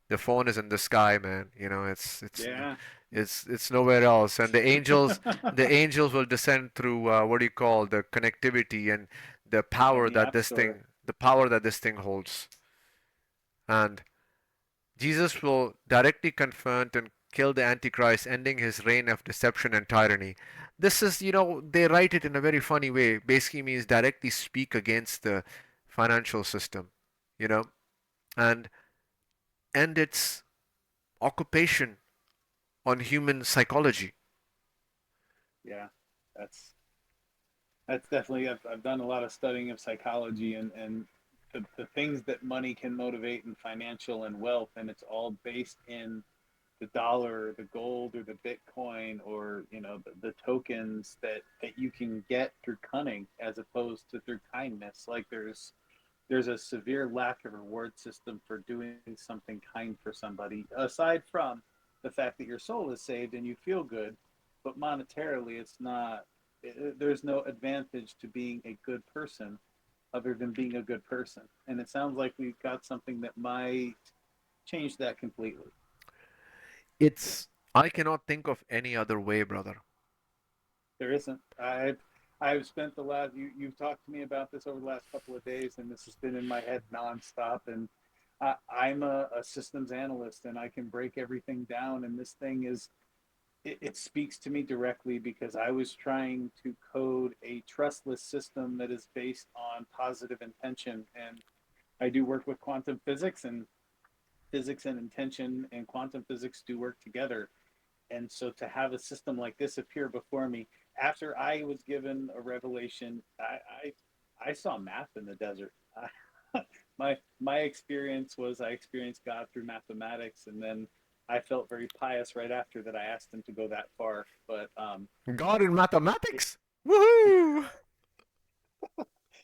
The phone is in the sky, man. Yeah. It's nowhere else. And the angels will descend through, what do you call, the connectivity and From the App Store. the power that this thing holds. And Jesus will directly confront and kill the Antichrist, ending his reign of deception and tyranny. This is, they write it in a very funny way. Basically means directly speak against the financial system, you know, and end its occupation on human psychology. Yeah. That's that's definitely I've done a lot of studying of psychology and the things that money can motivate and financial and wealth, and it's all based in the dollar or the gold or the bitcoin or the tokens that you can get through cunning as opposed to through kindness. Like there's a severe lack of reward system for doing something kind for somebody, aside from the fact that your soul is saved and you feel good, but monetarily it's not. There's no advantage to being a good person other than being a good person, and it sounds like we've got something that might change that completely. I cannot think of any other way, brother. There isn't. I've spent the last you've talked to me about this over the last couple of days, and this has been in my head nonstop. And I'm a systems analyst, and I can break everything down. And this thing it speaks to me directly because I was trying to code a trustless system that is based on positive intention. And I do work with quantum physics, and physics and intention and quantum physics do work together. And so to have a system like this appear before me after I was given a revelation, I saw math in the desert. My experience was I experienced God through mathematics, and then I felt very pious right after that. I asked him to go that far, but God in it, mathematics? Woohoo!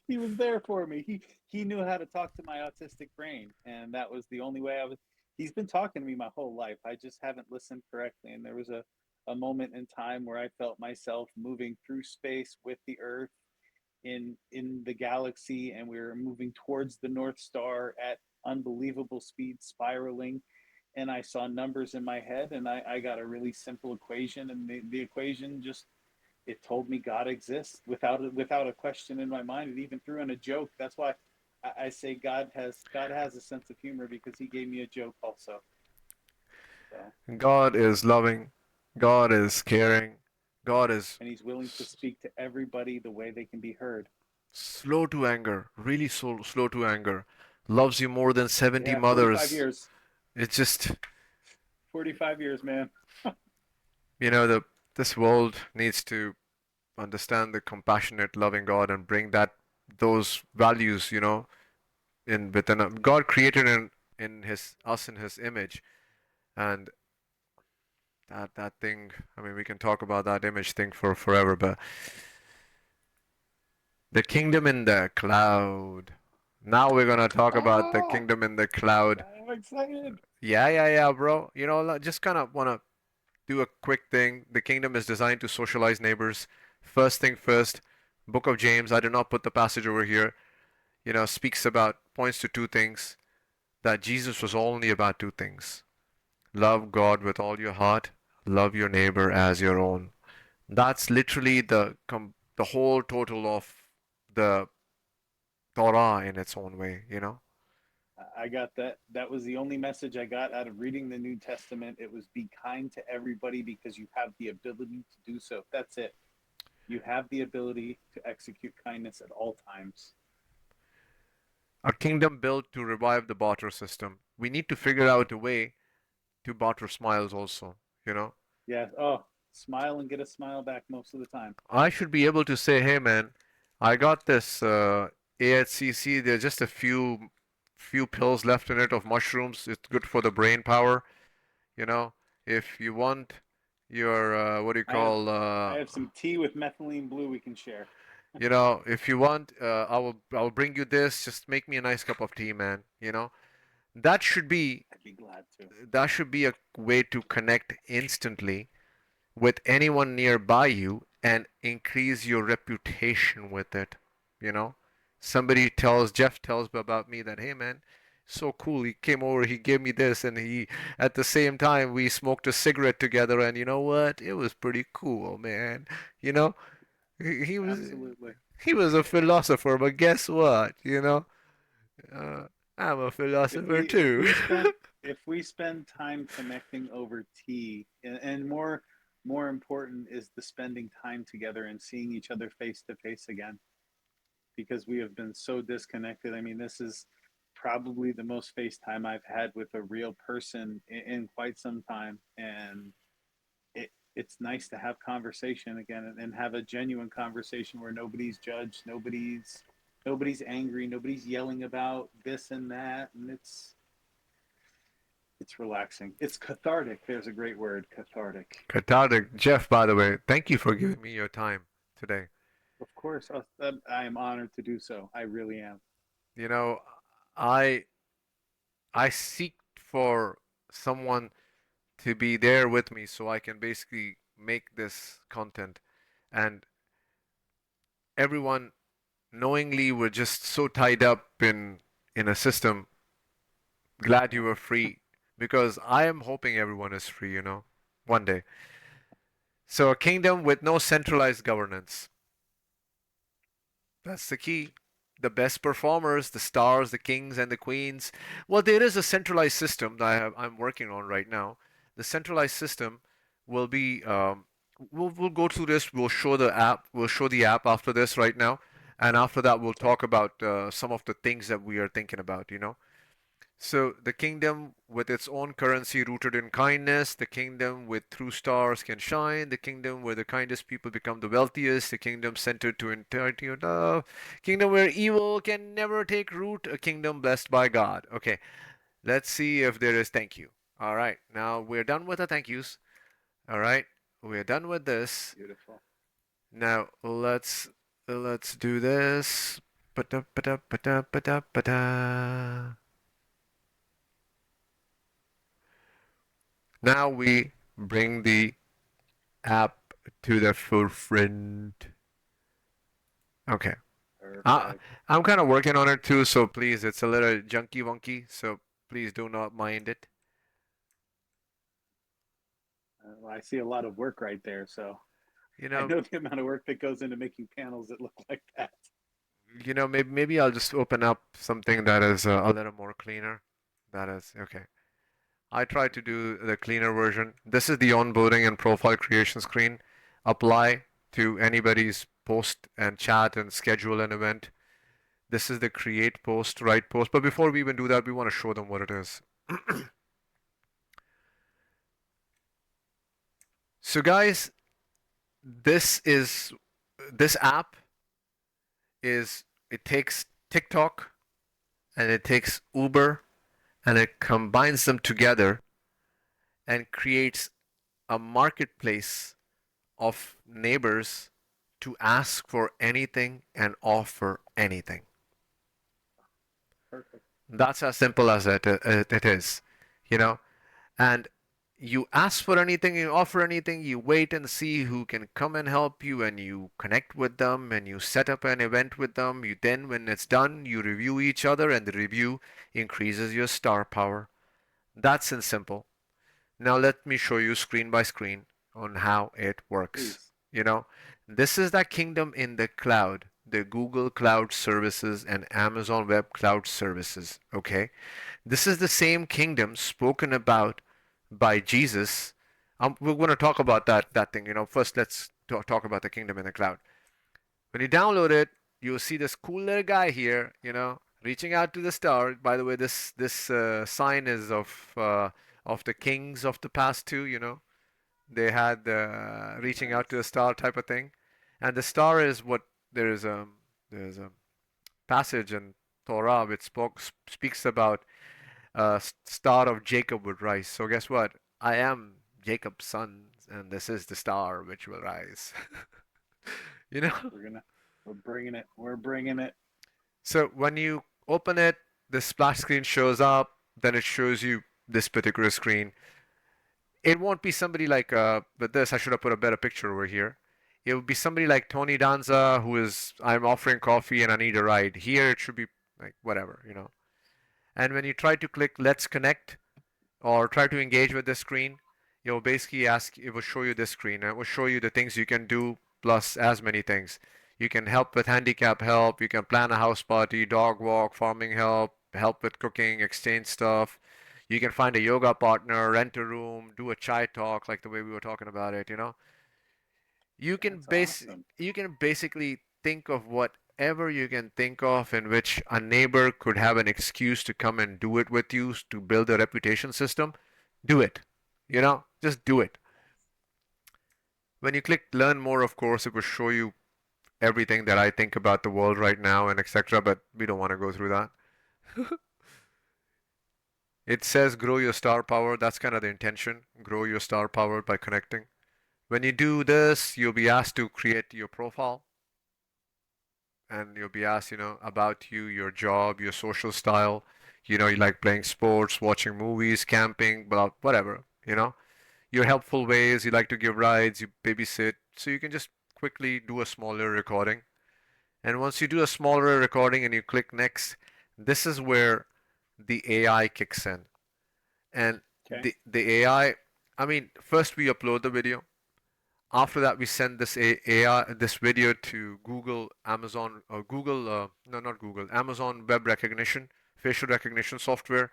he was there for me. He knew how to talk to my autistic brain, and that was the only way I was. He's been talking to me my whole life. I just haven't listened correctly, and there was a moment in time where I felt myself moving through space with the Earth in the galaxy, and we were moving towards the North Star at unbelievable speed, spiraling. And I saw numbers in my head, and I got a really simple equation, and the equation just it told me God exists without a question in my mind. It even threw in a joke. That's why I say God has a sense of humor because He gave me a joke also. So God is loving. God is caring. God is and He's willing to speak to everybody the way they can be heard. slow to anger, really slow to anger, loves you more than 70 Yeah, 45 mothers. years. It's just, 45 years, man. you know, the this world needs to understand the compassionate, loving God and bring those values, in within God created in his us in his image, and that thing. I mean, we can talk about that image thing for forever, but the kingdom in the cloud. Now we're gonna talk about the Ah, kingdom in the cloud. I'm excited. Yeah, bro. Just kind of want to do a quick thing. The kingdom is designed to socialize neighbors. First thing first, Book of James, I did not put the passage over here, speaks about, points to two things, that Jesus was only about two things. Love God with all your heart, love your neighbor as your own. That's literally the whole total of the Torah in its own way, you know? I got that. That was the only message I got out of reading the New Testament. It was be kind to everybody because you have the ability to do so. That's it. You have the ability to execute kindness at all times. A kingdom built to revive the barter system. We need to figure out a way to barter smiles also, you know? Yeah. Oh, smile and get a smile back most of the time. I should be able to say, hey man, I got this AHCC. There's just a few pills left in it of mushrooms. It's good for the brain power, you know. If you want your what do you I have call I have some tea with methylene blue we can share. if you want, I will bring you this. Just make me a nice cup of tea, man. That should be I'd be glad to. that should be a way to connect instantly with anyone nearby you and increase your reputation with it. You know, Jeff tells about me that, hey man, so cool. He came over, he gave me this, and at the same time, we smoked a cigarette together, and you know what? It was pretty cool, man. You know, he was Absolutely. he was a philosopher, but guess what? Uh, I'm a If philosopher we if too. we spent if we spend time connecting over tea, and more important is the spending time together and seeing each other face to face again, because we have been so disconnected. I mean, this is probably the most face time I've had with a real person in quite some time, and it's nice to have conversation again, and have a genuine conversation where nobody's judged, nobody's angry, nobody's yelling about this and that, and it's relaxing. It's cathartic. There's a great word, cathartic. Cathartic. Jeff, by the way, thank you for giving me your time today. Of course, I am honored to do so. I really am. You know, I I seek for someone to be there with me so I can basically make this content. And everyone knowingly were just so tied up in a system. Glad you were free because I am hoping everyone is free, one day. So a kingdom with no centralized governance. That's the key. The best performers, the stars, the kings, and the queens. Well, there is a centralized system that I'm working on right now. The centralized system will be. We'll go through this. We'll show the app. We'll show the app after this right now, and after that we'll talk about some of the things that we are thinking about. So the kingdom with its own currency rooted in kindness, the kingdom with true stars can shine, the kingdom where the kindest people become the wealthiest, the kingdom centered to eternity of love, kingdom where evil can never take root, a kingdom blessed by God. Okay, let's see if there is thank you. All right, now we're done with the thank yous. All right, we're done with this. Beautiful. Now let's do this. Ba-da, ba-da, ba-da, ba-da, ba-da. Now we bring the app to the forefront. Okay. Uh, Perfect. I'm kind of working on it too, so please, it's a little junky wonky, so please do not mind it. Well, I see a lot of work right there, so You I know, know the amount of work that goes into making panels that look like that. maybe I'll just open up something that is a little more cleaner. That is okay. I tried to do the cleaner version. This is the onboarding and profile creation screen. Apply to anybody's post and chat and schedule an event. This is the create post, write post. But before we even do that, we want to show them what it is. So guys, this is this app it takes TikTok and it takes Uber and it combines them together and creates a marketplace of neighbors to ask for anything and offer anything. Perfect. That's as simple as it is, you know. And you ask for anything, you offer anything, you wait and see who can come and help you, and you connect with them, and you set up an event with them. You then, when it's done, you review each other, and the review increases your star power. That's in simple. Now let me show you screen by screen on how it works. Please. You know, this is that kingdom in the cloud, the Google Cloud Services and Amazon Web Cloud Services. Okay, this is the same kingdom spoken about by Jesus. We're going to talk about that thing. First let's talk about the kingdom in the cloud. When you download it, you'll see this cool little guy here. Reaching out to the star. By the way, this sign is of the kings of the past too. They had reaching out to a Nice. star type of thing, and the star is what there's a passage in Torah which speaks about star of Jacob would rise. So guess what? I am Jacob's son, and this is the star which will rise. you know. We're gonna. We're bringing it. We're bringing it. So when you open it, the splash screen shows up. Then it shows you this particular screen. It won't be somebody like with this. I should have put a better picture over here. It would be somebody like Tony Danza who is I'm offering coffee and I need a ride. Here it should be like whatever. And when you try to click Let's Connect, or try to engage with the screen, you'll basically ask, it will show you this screen and it will show you the things you can do plus as many things. You can help with handicap help, you can plan a house party, dog walk, farming help, help with cooking, exchange stuff. You can find a yoga partner, rent a room, do a chai talk like the way we were talking about it. You can That's awesome. you can basically think of whatever you can think of in which a neighbor could have an excuse to come and do it with you to build a reputation system. Do it. Just do it. When you click learn more, of course, it will show you everything that I think about the world right now and etc. But we don't want to go through that. It says grow your star power. That's kind of the intention. Grow your star power by connecting. When you do this, you'll be asked to create your profile, and you'll be asked, about you, your job, your social style. You like playing sports, watching movies, camping, blah, whatever. Your helpful ways, you like to give rides, you babysit. So you can just quickly do a smaller recording. And once you do a smaller recording and you click next, this is where the AI kicks in. And Okay. the I mean, first we upload the video. After that, we send this AI, this video to Google, Amazon, or Google, no, not Google, Amazon Web Recognition, facial recognition software,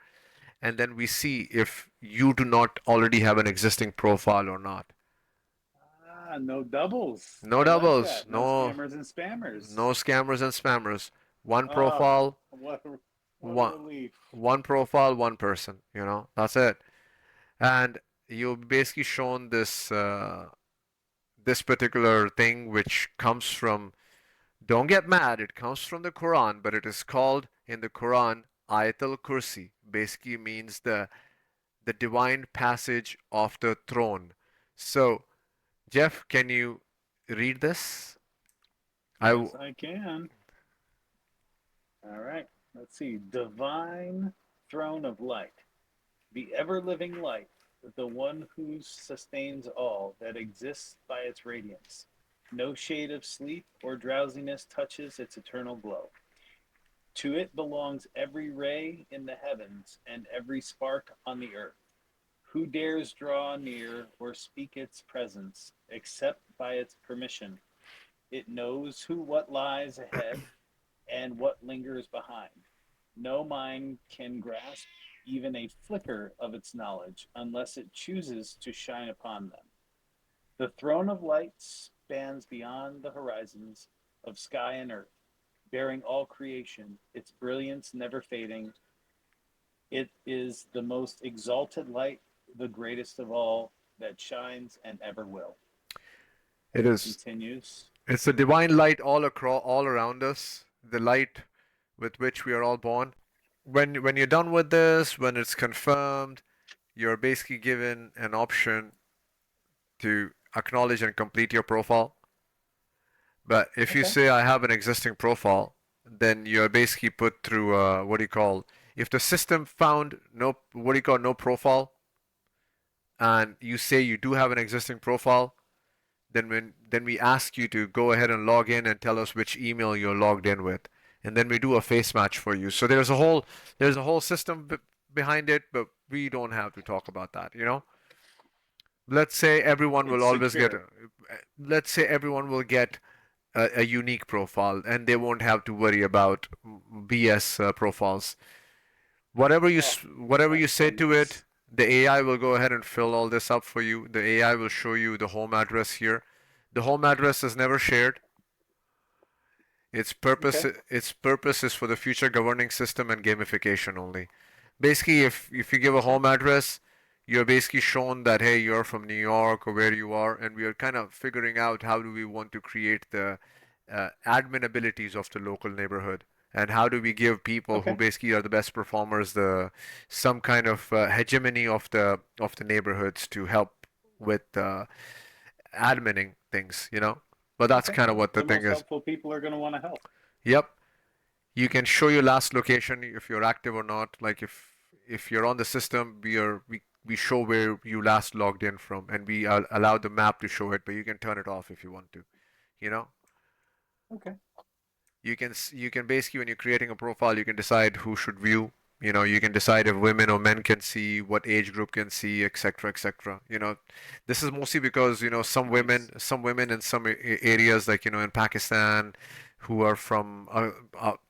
and then we see if you do not already have an existing profile or not. No doubles. No I like doubles, that. No no, scammers and spammers. no scammers and spammers. One Oh, profile, what a one, relief. one profile, one person. That's it. And you're basically shown this particular thing which comes from. Don't get mad, it comes from the Quran, but it is called in the Quran Ayatul Kursi. Basically means the divine passage of the throne. So, Jeff, can you read this? I Yes, I can. All right. Let's see. Divine throne of light, the ever living light, the one who sustains all that exists by its radiance. No shade of sleep or drowsiness touches its eternal glow. To it belongs every ray in the heavens and every spark on the earth. Who dares draw near or speak its presence except by its permission? It knows who what lies ahead and what lingers behind. No mind can grasp even a flicker of its knowledge unless it chooses to shine upon them. The throne of light spans beyond the horizons of sky and earth, bearing all creation, its brilliance never fading. It is the most exalted light, the greatest of all, that shines and ever will. it And it is continues. it's the divine light all around us, the light with which we are all born. When you're done with this, when it's confirmed, you're basically given an option to acknowledge and complete your profile. But if you Okay. say I have an existing profile, then you're basically put through what do you call, if the system found no, what do you call, no profile, and you say you do have an existing profile, then we ask you to go ahead and log in and tell us which email you're logged in with, and then we do a face match for you. So there's a whole system behind it, but we don't have to talk about that, you know. Let's say everyone will It's always get secure. let's say everyone will get a unique profile, and they won't have to worry about BS profiles. Oh, Whatever you that's say so to it, nice. the AI will go ahead and fill all this up for you. The AI will show you the home address here. The home address is never shared. Okay. Its purpose is for the future governing system and gamification only. Basically, if you give a Okay. home address, you're basically shown that hey, you're from New York or where you are, and we are kind of figuring out how do we want to create the admin abilities of the local neighborhood, and how do we give people who Okay. basically are the best performers the some kind of hegemony of the neighborhoods to help with adminning things, you know. But that's Okay. kind of what the The thing most is. helpful people are going to want to help. Yep. You can show your last location if you're active or not. Like if you're on the system, we show where you last logged in from, and we allow the map to show it, but you can turn it off if you want to. You know, Okay. you can basically, when you're creating a profile, you can decide who should view. You know, you can decide if women or men can see, what age group can see, etc., etc. You know, this is mostly because Nice. some women in some areas, like in Pakistan, who are from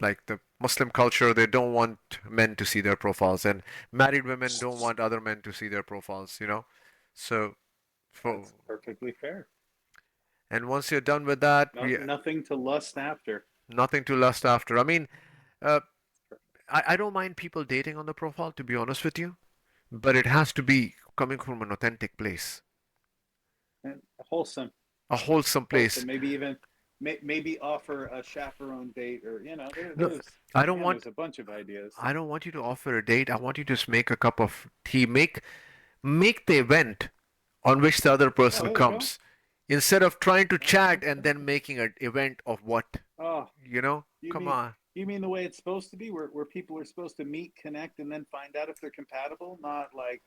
like the Muslim culture, they don't want men to see their profiles, and married women don't want other men to see their profiles. You know, so for That's perfectly fair. and once you're done with that, No, nothing to lust after. nothing to lust after. I mean. Uh, Perfect. I don't mind people dating on the profile, to be honest with you, but it has to be coming from an authentic place, And wholesome, a wholesome place. wholesome. Maybe even maybe offer a chaperone date, or No, there's I don't man, want there's a bunch of ideas. I don't want you to offer a date. I want you to just make a cup of tea. Make the event on which the other Oh, person there you go. comes, instead of trying to Oh, chat that's and then perfect. making an event of what, Oh, you know? you Come mean on. you mean the way it's supposed to be, where people are supposed to meet, connect, and then find out if they're compatible, not like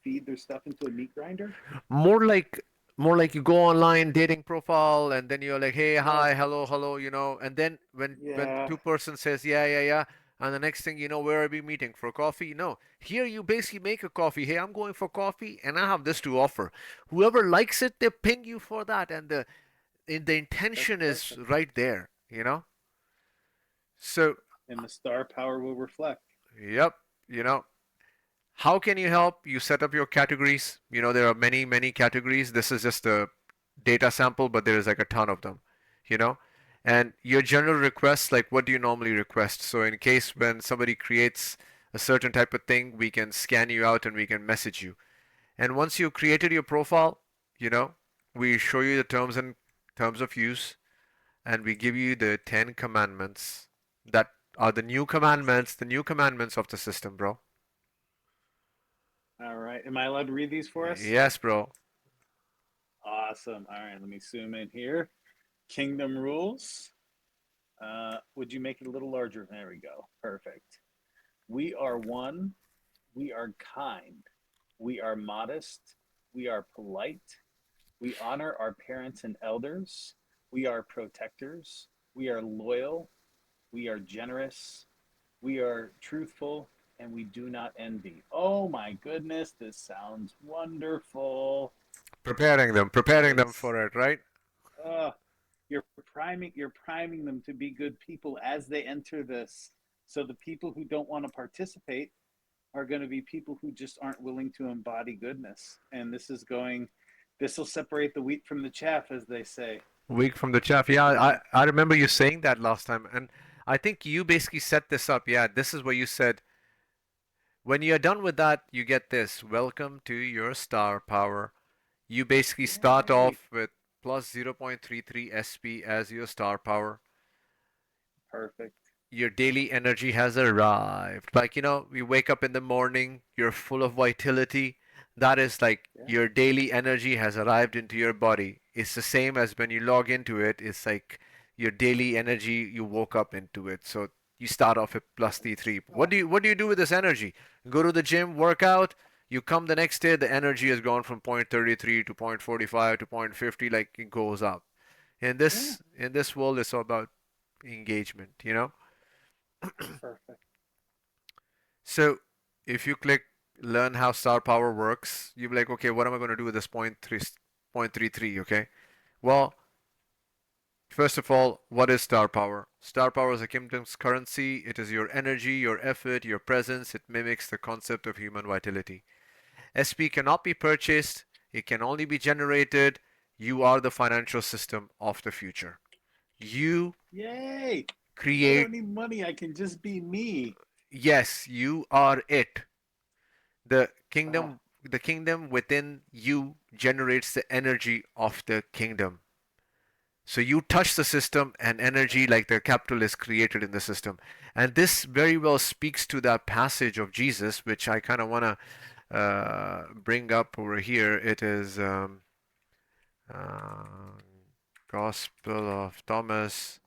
feed their stuff into a meat grinder. more like more like you go online dating profile, and then you're like, hey, Oh, hi, hello, hello, and then when yeah, two person says yeah, yeah, yeah, and the next thing you know, where are we meeting for coffee? No, here you basically make a coffee. Hey, I'm going for coffee and I have this to offer. Whoever likes it, they ping you for that, and the that's intention is perfect. right there. So And the star power will reflect. yep, you know how can you help? You set up your categories. There are many, many categories. This is just a data sample, but there is like a ton of them, you know? And your general requests, like what do you normally request? So in case when somebody creates a certain type of thing, we can scan you out and we can message you. And once you've created your profile, you know, we show you the terms of use, and we give you the 10 commandments that are the new commandments of the system, bro. All right, am I allowed to read these for us? Yes, bro. Awesome. All right, let me zoom in here. Kingdom rules. Would you make it a little larger? There we go. Perfect. We are one. We are kind. We are modest. We are polite. We honor our parents and elders. We are protectors. We are loyal. We are generous. We are truthful. And we do not envy. Oh my goodness, this sounds wonderful. Preparing them It's for it, right? uh, you're priming them to be good people as they enter this. So the people who don't want to participate are going to be people who just aren't willing to embody goodness. And this will separate the wheat from the chaff, as they say. Week from the chaff. Yeah, And I remember you saying that last time, and I think you basically set this up. Yeah, this is what you said. When you're done with that, you get this. Welcome to your star power. You basically start yay, off with plus 0.33 SP as your star power. perfect. Your daily energy has arrived. Like, you wake up in the morning, you're full of vitality. That is like Yeah, your daily energy has arrived into your body. It's the same as when you log into it. It's like your daily energy, you woke up into it. So you start off at plus T3. Oh, What do you do with this energy? Go to the gym, work out, you come the next day, the energy has gone from point 33 to point 45 to point 50, like it goes up. yeah, In this world, it's all about engagement, you know? perfect. So if you click learn how star power works, you'll be like, okay, what am I going to do with this point 33, okay? Well, first of all, what is star power? Star power is a kingdom's currency. It is your energy, your effort, your presence. It mimics the concept of human vitality. SP cannot be purchased, it can only be generated. You are the financial system of the future. You Yay! I create, don't need money. I can just be me. yes, you are it. The Ah, kingdom the kingdom within you generates the energy of the kingdom. So you touch the system and energy like the capital is created in the system. And this very well speaks to that passage of Jesus, which I kind of want to bring up over here. It is uh, Gospel of Thomas,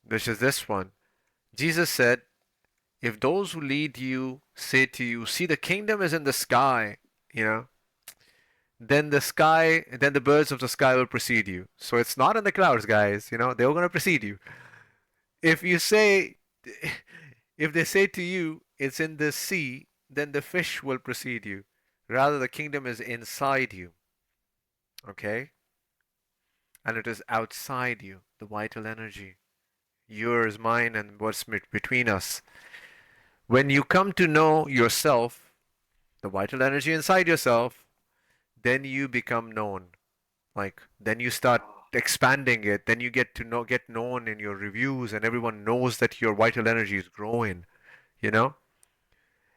which is this one. Jesus said, if those who lead you say to you, see, the kingdom is in the sky, you know, then the birds of the sky will precede you. So it's not in the clouds, guys, you know, they're going to precede you. If you say, if they say to you, it's in the sea, then the fish will precede you. Rather, the kingdom is inside you, okay? And it is outside you, the vital energy. Yours, mine, and what's between us. When you come to know yourself, the vital energy inside yourself, then you become known. Like, then you start ah, expanding it. Then you get known in your reviews, and everyone knows that your vital energy is growing, you know?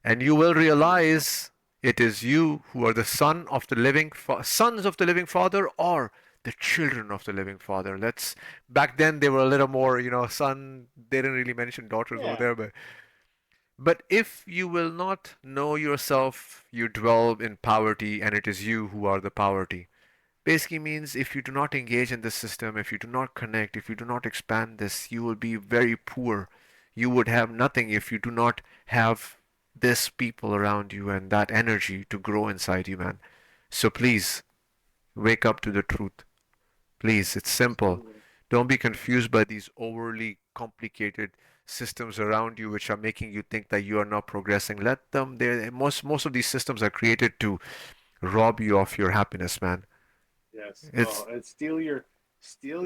And you will beautiful. realize it is you who are the sons of the living Father, or the children of the living Father. Let's Back then they were a little more, you know, son. They didn't really mention daughters over Yeah, there, but if you will not know yourself, you dwell in poverty, and it is you who are the poverty. Basically means if you do not engage in this system, if you do not connect, if you do not expand this, you will be very poor. You would have nothing if you do not have this people around you and that energy to grow inside you, man. So please wake up to the truth. Please, it's simple. absolutely. Don't be confused by these overly complicated systems around you which are making you think that you are not progressing. Let them they most of these systems are created to rob you of your happiness, man. Yes. Oh, It's and steal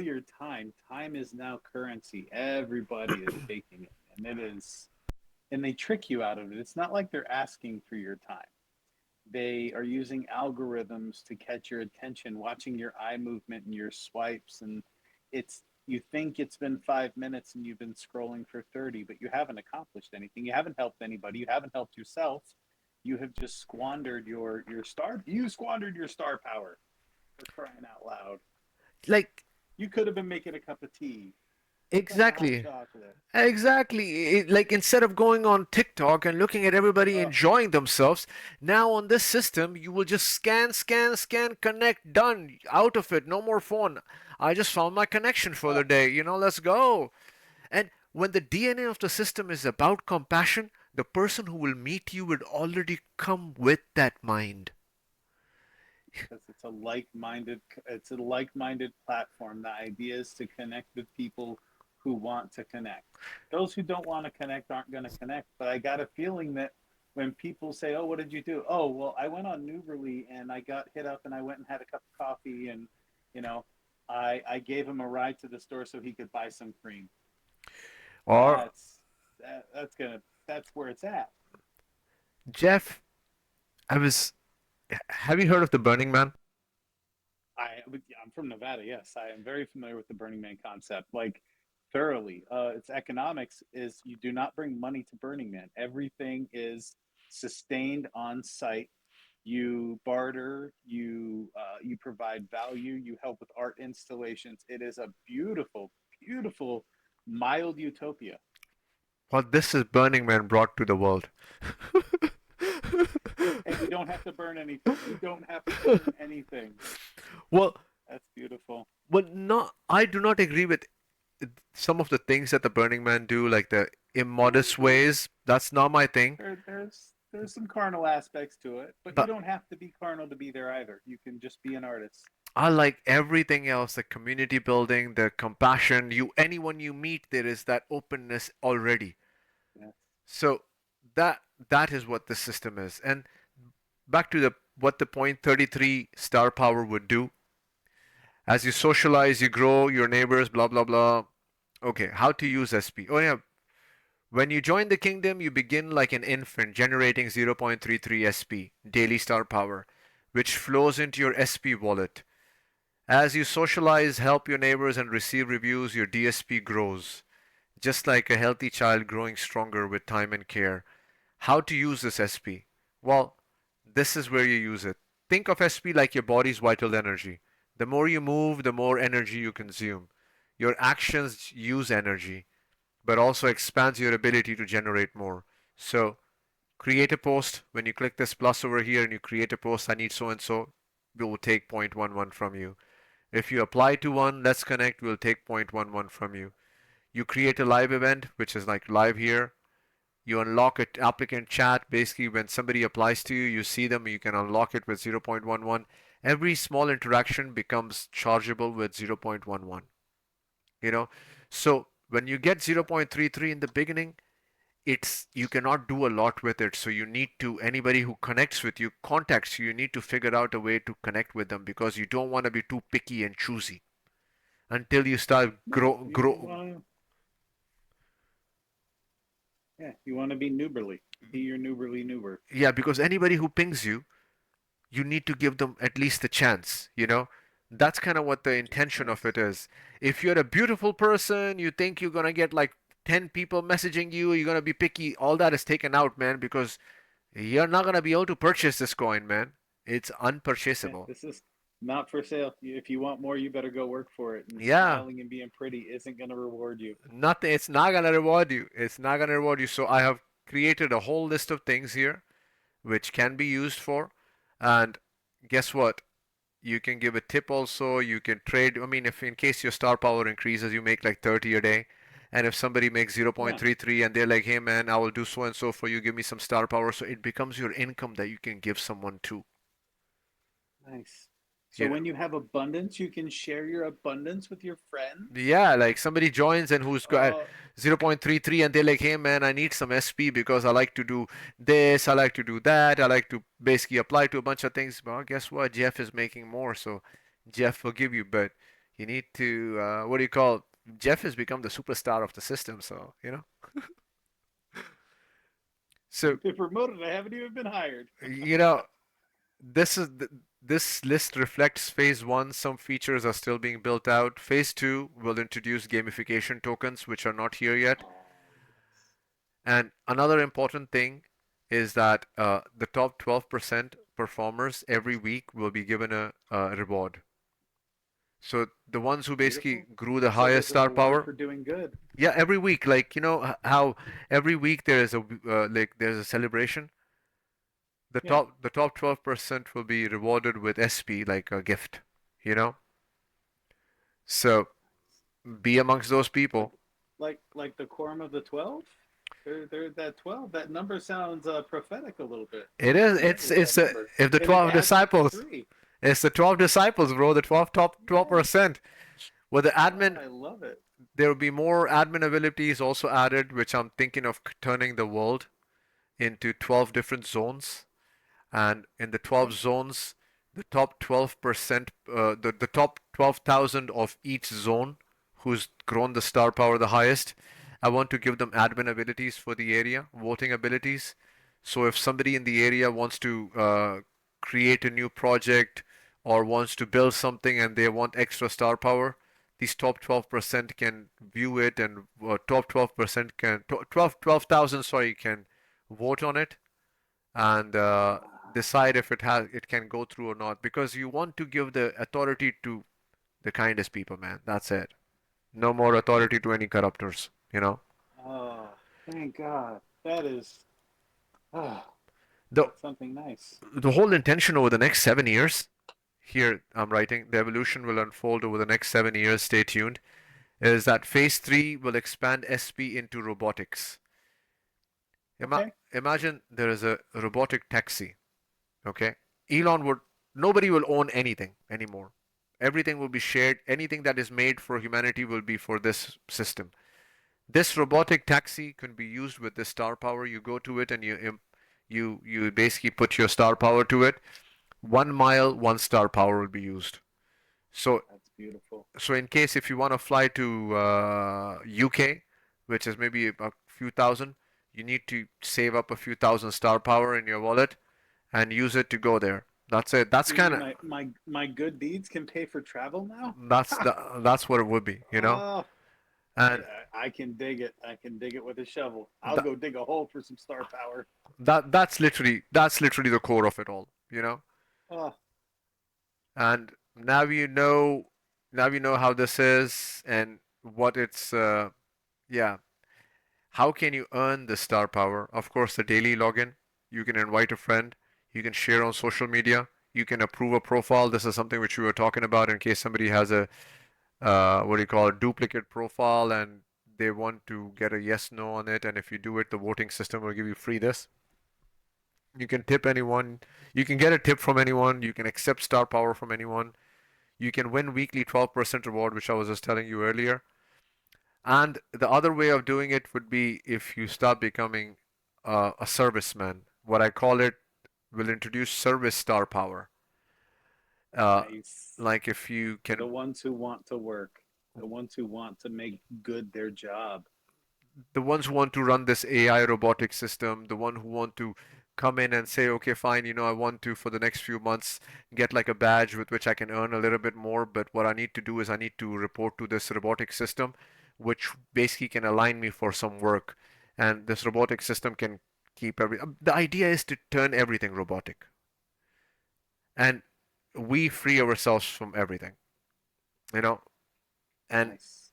your time. Time is now currency. Everybody is taking it, and it is, and they trick you out of it. It's not like they're asking for your time. They are using algorithms to catch your attention, watching your eye movement and your swipes, and it's you think it's been 5 minutes and you've been scrolling for 30, but you haven't accomplished anything. You haven't helped anybody. You haven't helped yourself. You have just squandered your star. You squandered your star power, for crying out loud. like You could have been making a cup of tea, cooking a hot exactly. chocolate. Exactly. Like instead of going on TikTok and looking at everybody Uh, enjoying themselves, now on this system, you will just scan, connect, done, out of it, no more phone. I just found my connection for uh, the day, let's go. And when the DNA of the system is about compassion, the person who will meet you would already come with that mind. because it's a like-minded platform. The idea is to connect with people who want to connect. Those who don't want to connect aren't going to connect, but I got a feeling that when people say, oh, what did you do? Oh, well, I went on Newberly and I got hit up and I went and had a cup of coffee, and you know I gave him a ride to the store so he could buy some cream. Or, That's where it's at. Jeff, I was. Have you heard of the Burning Man? I'm from Nevada. Yes, I am very familiar with the Burning Man concept, like thoroughly. Its economics is you do not bring money to Burning Man. Everything is sustained on site. You barter. You provide value. You help with art installations. It is a beautiful, beautiful, mild utopia, What this is Burning Man brought to the world. and you don't have to burn anything. You don't have to burn anything. Well, That's beautiful. Well, no, I do not agree with some of the things that the Burning Man do, like the immodest Uh, ways. That's not my thing. there's some carnal aspects to it, but you But don't have to be carnal to be there either. You can just be an artist. I like everything else, the community building, the compassion. Anyone you meet, there is that openness already. Yes. So that that is what the system is. And back to the what the point 33 star power would do. As you socialize, you grow, your neighbors, blah blah blah. Okay, how to use SP? Oh yeah, when you join the kingdom, you begin like an infant, generating 0.33 SP, daily star power, which flows into your SP wallet. As you socialize, help your neighbors, and receive reviews, your DSP grows, just like a healthy child growing stronger with time and care. How to use this SP? Well, this is where you use it. Think of SP like your body's vital energy. The more you move, the more energy you consume. Your actions use energy, but also expands your ability to generate more. So, create a post. When you click this plus over here and you create a post, I need so and so, we will take 0.11 from you. If you apply to one, let's connect, we'll take 0.11 from you. You create a live event, which is like live here. You unlock an applicant chat. Basically, when somebody applies to you, you see them, you can unlock it with 0.11. Every small interaction becomes chargeable with 0.11. You know, so when you get 0.33 in the beginning, it's you cannot do a lot with it. So you need to anybody who connects with you, contacts you, you need to figure out a way to connect with them because you don't want to be too picky and choosy until you start No, you grow. want to, yeah, you want to be newberly. Be your newberly newber. Yeah, because anybody who pings you, you need to give them at least a chance. That's kind of what the intention of Yes. it is. If you're a beautiful person, you think you're gonna get like 10 people messaging you, you're gonna be picky, all that is taken out, man, because you're not gonna be able to purchase this coin, man. It's Yeah, unpurchasable. this is not for sale. If you want more, you better go work for it. And Yeah, smiling and being pretty isn't going to reward you. nothing. It's not gonna reward you. It's not gonna reward you. So I have created a whole list of things here which can be used for, and guess what? You can give a tip also. You can trade. I mean, if in case your star power increases, you make like 30 a day. And if somebody makes Yeah, 0.33 and they're like, hey man, I will do so and so for you, give me some star power. So it becomes your income that you can give someone too. nice. So You know? when you have abundance, you can share your abundance with your friends. Yeah, like somebody joins and who's got Uh, 0.33 and they're like, hey man, I need some SP because I like to do this, I like to do that, I like to basically apply to a bunch of things. Well, guess what? Jeff is making more, so Jeff will give you, but you need to, what do you call it? Jeff has become the superstar of the system, so. So, I've been promoted. I haven't even been hired. you know, this is this list reflects phase one. Some features are still being built out. Phase two will introduce gamification tokens, which are not here yet. Oh, And another important thing is that the top 12% performers every week will be given a reward. So the ones who basically beautiful. grew the So highest there's a star reward power, for doing good. yeah, every week, like how every week there is a like there's a celebration. The Yeah. top 12% will be rewarded with SP like a gift, you know. So be amongst those Like people. like the quorum of the 12. They're that 12. That number sounds prophetic a little bit. It is. I like It's that number, if the and it 12 adds up to disciples. three. It's the 12 disciples, bro. The 12 top Yes. 12%. With the Oh, admin, I love it. there will be more admin abilities also added, which I'm thinking of turning the world into 12 different zones. And in the 12 Okay. zones, the top 12%, the top 12,000 of each zone who's grown the star power the highest, I want to give them admin abilities for the area, voting abilities. So if somebody in the area wants to create a new project or wants to build something and they want extra star power, these top 12% can view it and top 12% can 12,000 sorry can vote on it and decide if it can go through or not because you want to give the authority to the kindest people, man. That's it. No more authority to any corruptors. Oh, thank God. That is, oh, The that's something nice. the whole intention over the next 7 years here I'm writing, the evolution will unfold over the next 7 years, stay tuned, is that phase three will expand SP into robotics. Okay. Imagine there is a robotic taxi, okay? Elon would, nobody will own anything anymore. Everything will be shared. Anything that is made for humanity will be for this system. This robotic taxi can be used with this star power. You go to it and you basically put your star power to it. 1 mile, one star power will be used. So That's beautiful. so in case if you want to fly to UK, which is maybe a few thousand, you need to save up a few thousand star power in your wallet and use it to go there. That's it. That's You kind mean of my good deeds can pay for travel now? that's what it would be, you know. Oh, And I can dig it. I can dig it with a shovel. I'll that, go dig a hole for some star power. that's literally the core of it all, you know. Oh, And now you know how this is and what it's yeah. How can you earn the star power? Of course, the daily login. You can invite a friend. You can share on social media. You can approve a profile. This is something which we were talking about in case somebody has a what do you call it, duplicate profile and they want to get a yes no on it. And if you do it, the voting system will give you free this. You can tip anyone. You can get a tip from anyone. You can accept star power from anyone. You can win weekly 12% reward, which I was just telling you earlier. And the other way of doing it would be if you start becoming a serviceman. What I call it will introduce service star power. Uh, nice. like if you The can, ones who want to work, the ones who want to make good their job. the ones who want to run this AI robotic system, the one who want to come in and say, okay, fine, I want to for the next few months get like a badge with which I can earn a little bit more, but what I need to do is I need to report to this robotic system, which basically can align me for some work, and this robotic system can keep every. The idea is to turn everything robotic, and we free ourselves from everything, you know, and Nice.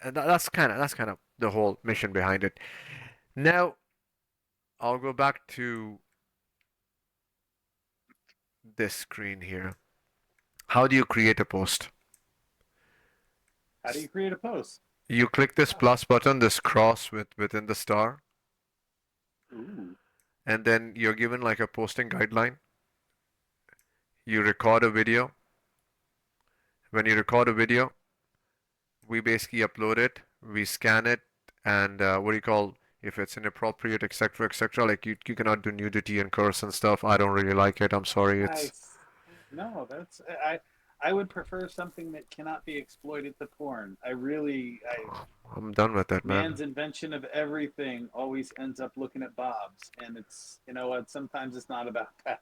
that's kind of the whole mission behind it. Now I'll go back to this screen here. How do you create a post? How do you create a post? You click this plus button, this cross within the star, Ooh. and then you're given like a posting guideline. You record a video. When you record a video, we basically upload it, we scan it, and what do you call if it's inappropriate, etc., etc. Like you cannot do nudity and curse and stuff. I don't really like it. I'm sorry. It's Nice. No, that's I would prefer something that cannot be exploited to porn. I I'm done with that, man. man's invention of everything always ends up looking at Bob's, and it's you know what, sometimes it's not about that.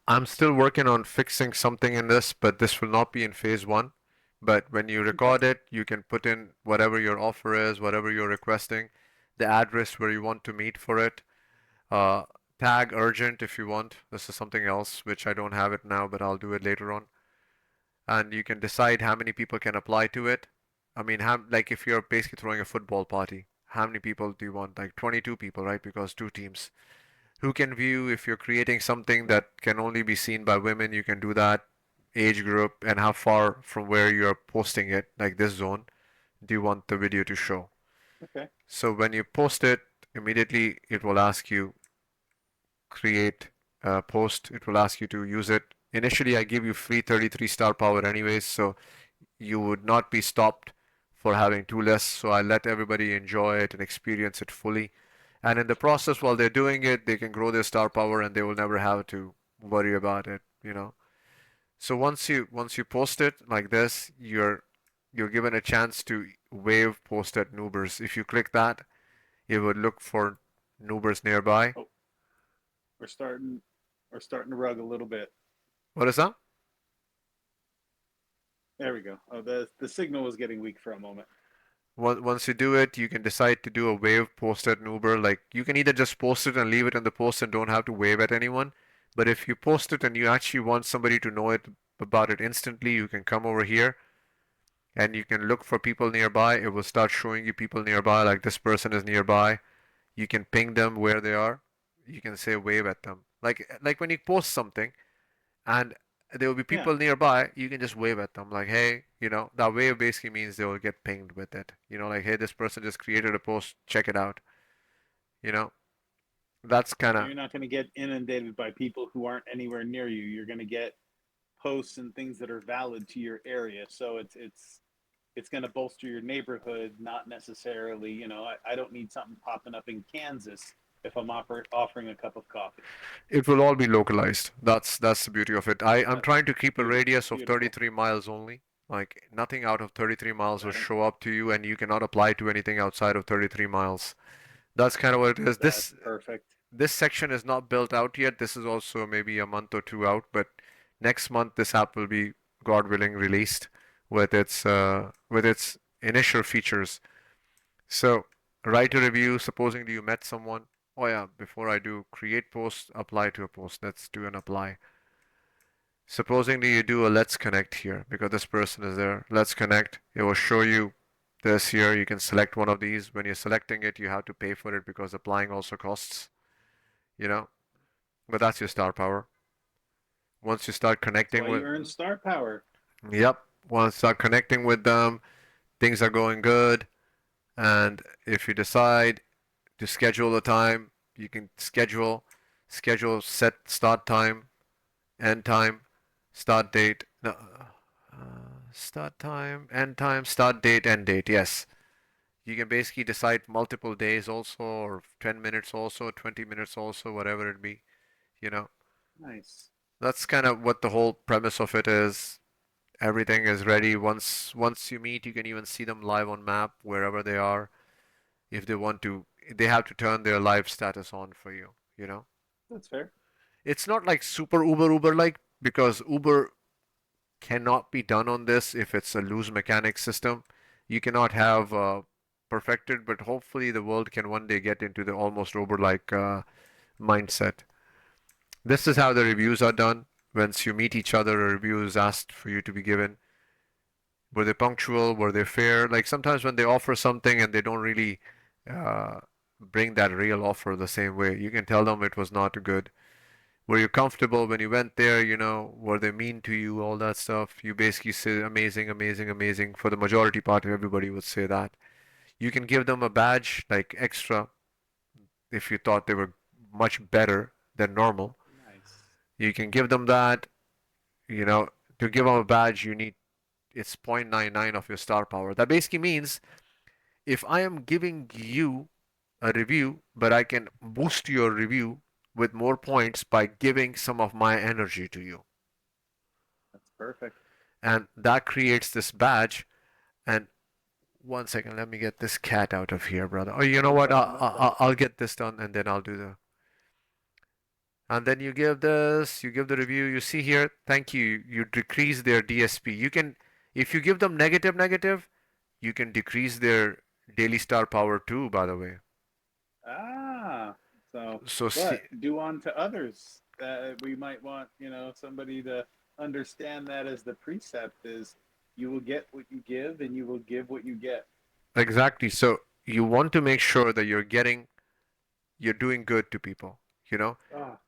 I'm still working on fixing something in this, but this will not be in phase one. But when you Okay. record it, you can put in whatever your offer is, whatever you're requesting, the address where you want to meet for it. Uh, Tag urgent if you want. This is something else which I don't have it now, but I'll do it later on. And you can decide how many people can apply to it. I mean, like if you're basically throwing a football party, how many people do you want? Like 22 people, right? Because two teams. Who can view if you're creating something that can only be seen by women, you can do that. Age group and how far from where you're posting it, like this zone, do you want the video to show? Okay. So when you post it, immediately it will ask you create a post. It will ask you to use it. Initially, I give you free 33 star power anyways, so you would not be stopped for having too less. So I let everybody enjoy it and experience it fully. And in the process, while they're doing it, they can grow their star power and they will never have to worry about it. So once you post it like this, you're given a chance to wave post at Nubers. If you click that, it would look for Nubers nearby. Oh, we're starting we're starting to rug a little bit. What is that? There we go. Oh, the signal was getting weak for a moment. Once you do it, you can decide to do a wave post at Uber. Like you can either just post it and leave it in the post and don't have to wave at anyone. But if you post it and you actually want somebody to know about it instantly, you can come over here and you can look for people nearby. It will start showing you people nearby, like this person is nearby. You can ping them where they are. You can say wave at them. Like when you post something and there will be Yeah. people nearby, you can just wave at them like, hey, that wave basically means they will get pinged with it. Like, hey, this person just created a post, check it out. You know, that's kind So of, you're not going to get inundated by people who aren't anywhere near you. You're going to get posts and things that are valid to your area. So it's going to bolster your neighborhood, not necessarily, I don't need something popping up in Kansas if I'm offering a cup of coffee. it will all be localized. That's the beauty of it. I'm That's trying to keep a radius of beautiful. 33 miles only. Like nothing out of 33 miles will Got it. show up to you, and you cannot apply to anything outside of 33 miles. That's kind of what it is. That's This perfect. this section is not built out yet. This is also maybe a month or two out, but next month this app will be, God willing, released with its initial features. So, write a review. Supposing you met someone. Oh yeah, before I do, create post, apply to a post. Let's do an apply. Supposing you do a let's connect here because this person is there. Let's connect. It will show you this here. You can select one of these. When you're selecting it, you have to pay for it because applying also costs, you know. But that's your star power. Once you start That's connecting why you with, earn star power. yep, once you start connecting with them, things are going good. And if you decide to schedule a time, you can schedule set start time, end time, start date, no, start time, end time, start date, end date. Yes. You can basically decide multiple days also, or 10 minutes also, 20 minutes also, whatever it be, you know. Nice. That's kind of what the whole premise of it is. Everything is ready. Once you meet, you can even see them live on map wherever they are. If they want to, they have to turn their live status on for you. That's fair. It's not like super Uber like because Uber cannot be done on this if it's a loose mechanic system. You cannot have perfected, but hopefully the world can one day get into the almost Uber like mindset. This is how the reviews are done. Once you meet each other, a review is asked for you to be given. Were they punctual? Were they fair? Like sometimes when they offer something and they don't really uh, bring that real offer the same way, you can tell them it was not good. Were you comfortable when you went there? Were they mean to you? All that stuff. You basically say amazing, amazing, amazing. For the majority part, everybody would say that. You can give them a badge, like extra, if you thought they were much better than normal. Nice. You can give them that. You know, to give them a badge, you need it's 0.99 of your star power. That basically means if I am giving you a review, but I can boost your review with more points by giving some of my energy to you. That's perfect. And that creates this badge. And one second, let me get this cat out of here, brother. Oh, you know No what? problem. No problem. I'll get this done and then I'll do the. And then you give this, you give the review. You see here, thank you. You decrease their DSP. You can, if you give them negative, negative, you can decrease their daily star power too, by the way. Ah, so So see, but do unto others. We might want, somebody to understand that as the precept is you will get what you give and you will give what you get. exactly. So you want to make sure that you're doing good to people, you know? Ah,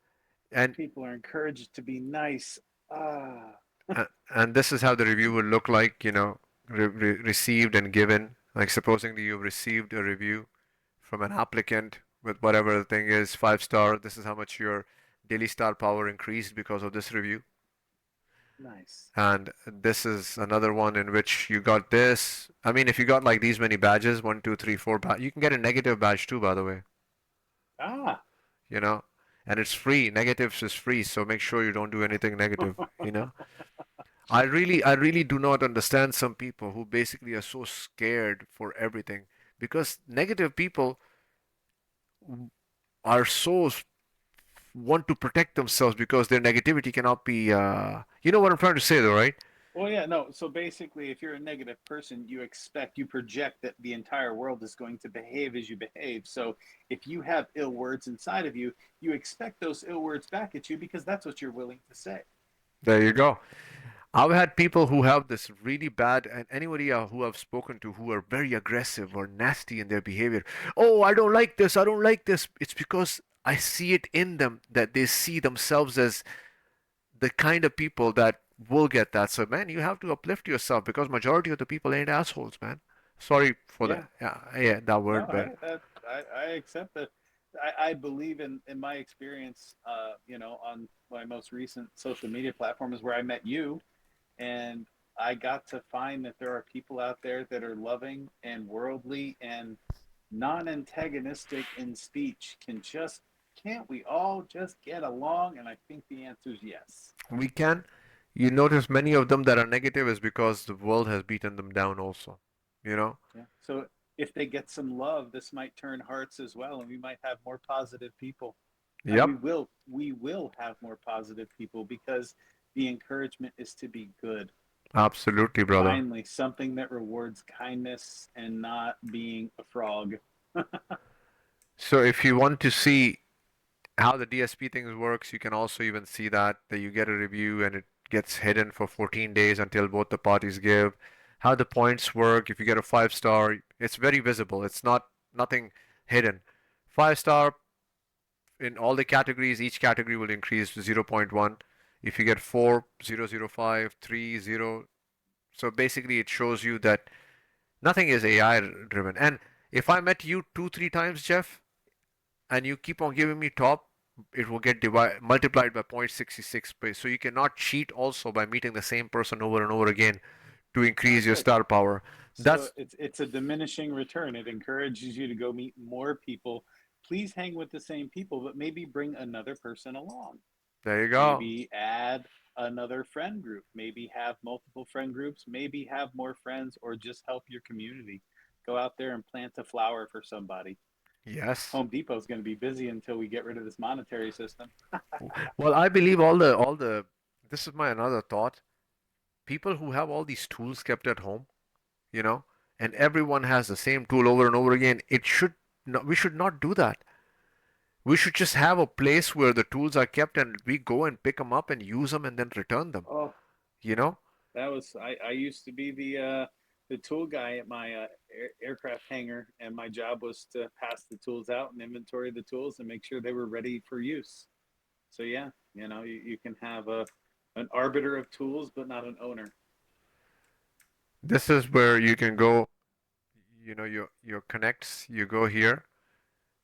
And people are encouraged to be nice. Ah, and this is how the review will look like, received and given. Like supposing that you've received a review from an applicant with whatever the thing is, 5 star, this is how much your daily star power increased because of this review. nice. And this is another one in which you got this. I mean, if you got like these many badges, one, two, three, four, you can get a negative badge too, by the way, Ah, you know, and it's free. Negatives is free, so make sure you don't do anything negative. I really do not understand some people who basically are so scared for everything because negative people are so want to protect themselves because their negativity cannot be. You know what I'm trying to say, though, right? well, yeah, no. So basically, if you're a negative person, you project that the entire world is going to behave as you behave. So if you have ill words inside of you, you expect those ill words back at you because that's what you're willing to say. There you go. I've had people who have this really bad, and anybody who I've spoken to who are very aggressive or nasty in their behavior. Oh, I don't like this. I don't like this. It's because I see it in them that they see themselves as the kind of people that will get that. So, man, you have to uplift yourself because majority of the people ain't assholes, man. Sorry for Yeah. that. Yeah, that word, No, but hey, I accept that. I believe in my experience, on my most recent social media platform is where I met you, and I got to find that there are people out there that are loving and worldly and non-antagonistic in speech. Can't we all just get along? And I think the answer is yes. we can. You notice many of them that are negative is because the world has beaten them down also. You know? Yeah. So if they get some love, this might turn hearts as well, and we might have more positive people. And Yep, we will have more positive people because the encouragement is to be good. absolutely, brother. Finally, something that rewards kindness and not being a frog. So if you want to see how the DSP things works, you can also even see that you get a review and it gets hidden for 14 days until both the parties give. How the points work, if you get a 5 star, it's very visible. It's not nothing hidden. 5 star in all the categories, each category will increase to zero point 0.1. If you get 4, 0, 0.5, 3, 0. So basically it shows you that nothing is AI driven. And if I met you 2, 3 times, Jeff, and you keep on giving me top, it will get multiplied by 0.66. So you cannot cheat also by meeting the same person over and over again to Oh, increase your good. star power. So That's it's a diminishing return. It encourages you to go meet more people. Please hang with the same people, but maybe bring another person along. there you go. Maybe add another friend group. Maybe have multiple friend groups. Maybe have more friends, or just help your community. Go out there and plant a flower for somebody. Yes. Home Depot is going to be busy until we get rid of this monetary system. Well, I believe all the this is my another thought. People who have all these tools kept at home, you know, and everyone has the same tool over and over again, we should not do that. We should just have a place where the tools are kept and we go and pick them up and use them and then return them, Oh, you know? that was I used to be the tool guy at my aircraft hangar, and my job was to pass the tools out and inventory the tools and make sure they were ready for use. So yeah, you can have a an arbiter of tools, but not an owner. This is where you can go, your connects, you go here,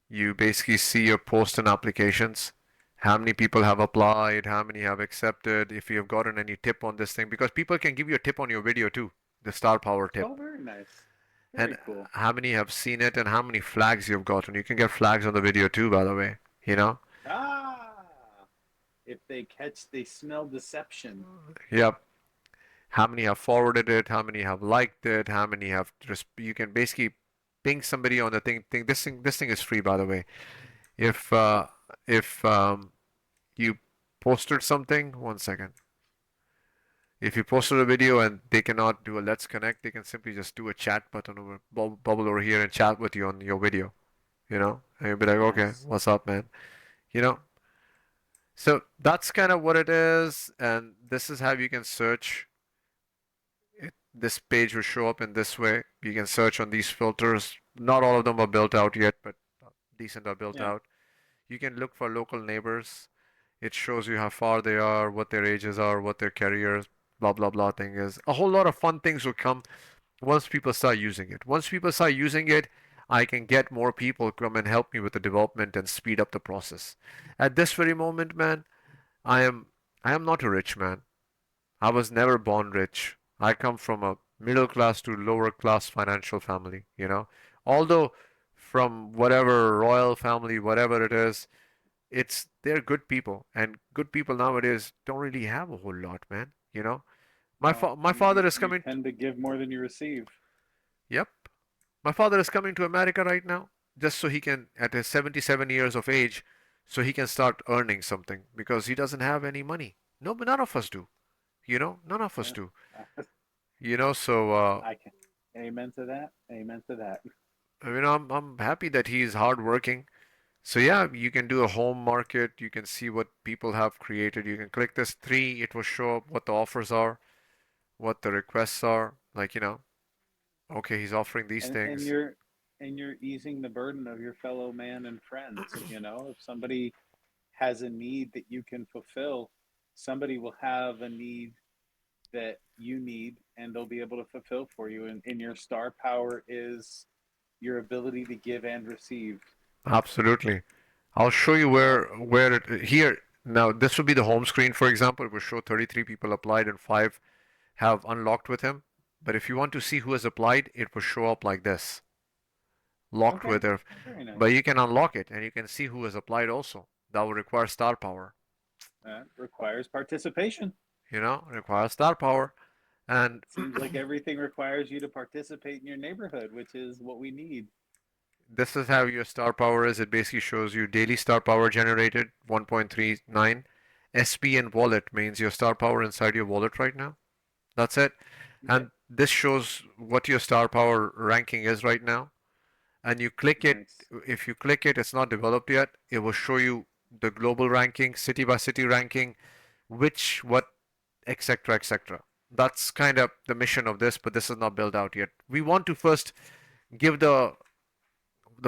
you basically see your post and applications, how many people have applied, how many have accepted, if you've gotten any tip on this thing, because people can give you a tip on your video too, the star power Oh, tip, very nice, and very cool. how many have seen it and how many flags you've gotten. You can get flags on the video too, by the way, you know? Ah, if they smell deception. Yep. How many have forwarded it, how many have liked it, how many have just, you can basically ping somebody on the thing. This thing is free, by the way. If Oh, you posted something, one second. If you posted a video and they cannot do a let's connect, they can simply just do a chat button over bubble over here and chat with you on your video, and you'll be like, okay, nice. what's up, man? You know. So that's kind of what it is, and this is how you can search this page will show up in this way. You can search on these filters. Not all of them are built out yet, but decent are built Yeah. out. You can look for local neighbors. It shows you how far they are, what their ages are, what their careers, blah blah blah thing is. A whole lot of fun things will come once people start using it. Once people start using it, I can get more people come and help me with the development and speed up the process. At this very moment, man, I am I am not a rich man. I was never born rich. I come from a middle class to lower class financial family. Although from whatever royal family, whatever it is, they're good people, and good people nowadays don't really have a whole lot, man. No, My you father is you coming. tend to give more than you receive. Yep, my father is coming to America right now, just so he can, at his 77 years of age, so he can start earning something because he doesn't have any money. No, but none of us do. None of us Yeah. do. So I can. Amen to that. Amen to that. I'm happy that he's hardworking. So yeah, you can do a home market. You can see what people have created. You can click this three. It will show up what the offers are, what the requests are. Like, okay, he's offering these And things. you're easing the burden of your fellow man and friend. If somebody has a need that you can fulfill, somebody will have a need that you need and they'll be able to fulfill for you. And your star power is your ability to give and receive. Absolutely. I'll show you Yeah. where it here now. This would be the home screen, for example. It will show 33 people applied and five have unlocked with him. But if you want to see who has applied, it will show up like this, locked Okay. with her. Very But nice. you can unlock it and you can see who has applied also. That will require star power. That requires participation. Requires star power. And Seems like everything requires you to participate in your neighborhood, which is what we need. this is how your star power is. It basically shows you daily star power generated 1.39. SP and wallet means your star power inside your wallet right now. That's it. Okay. And this shows what your star power ranking is right now. And you click it. Nice. If you click it, it's not developed yet. It will show you the global ranking, city by city ranking, which, what, etc., etc. That's kind of the mission of this, but this is not built out yet. We want to first give the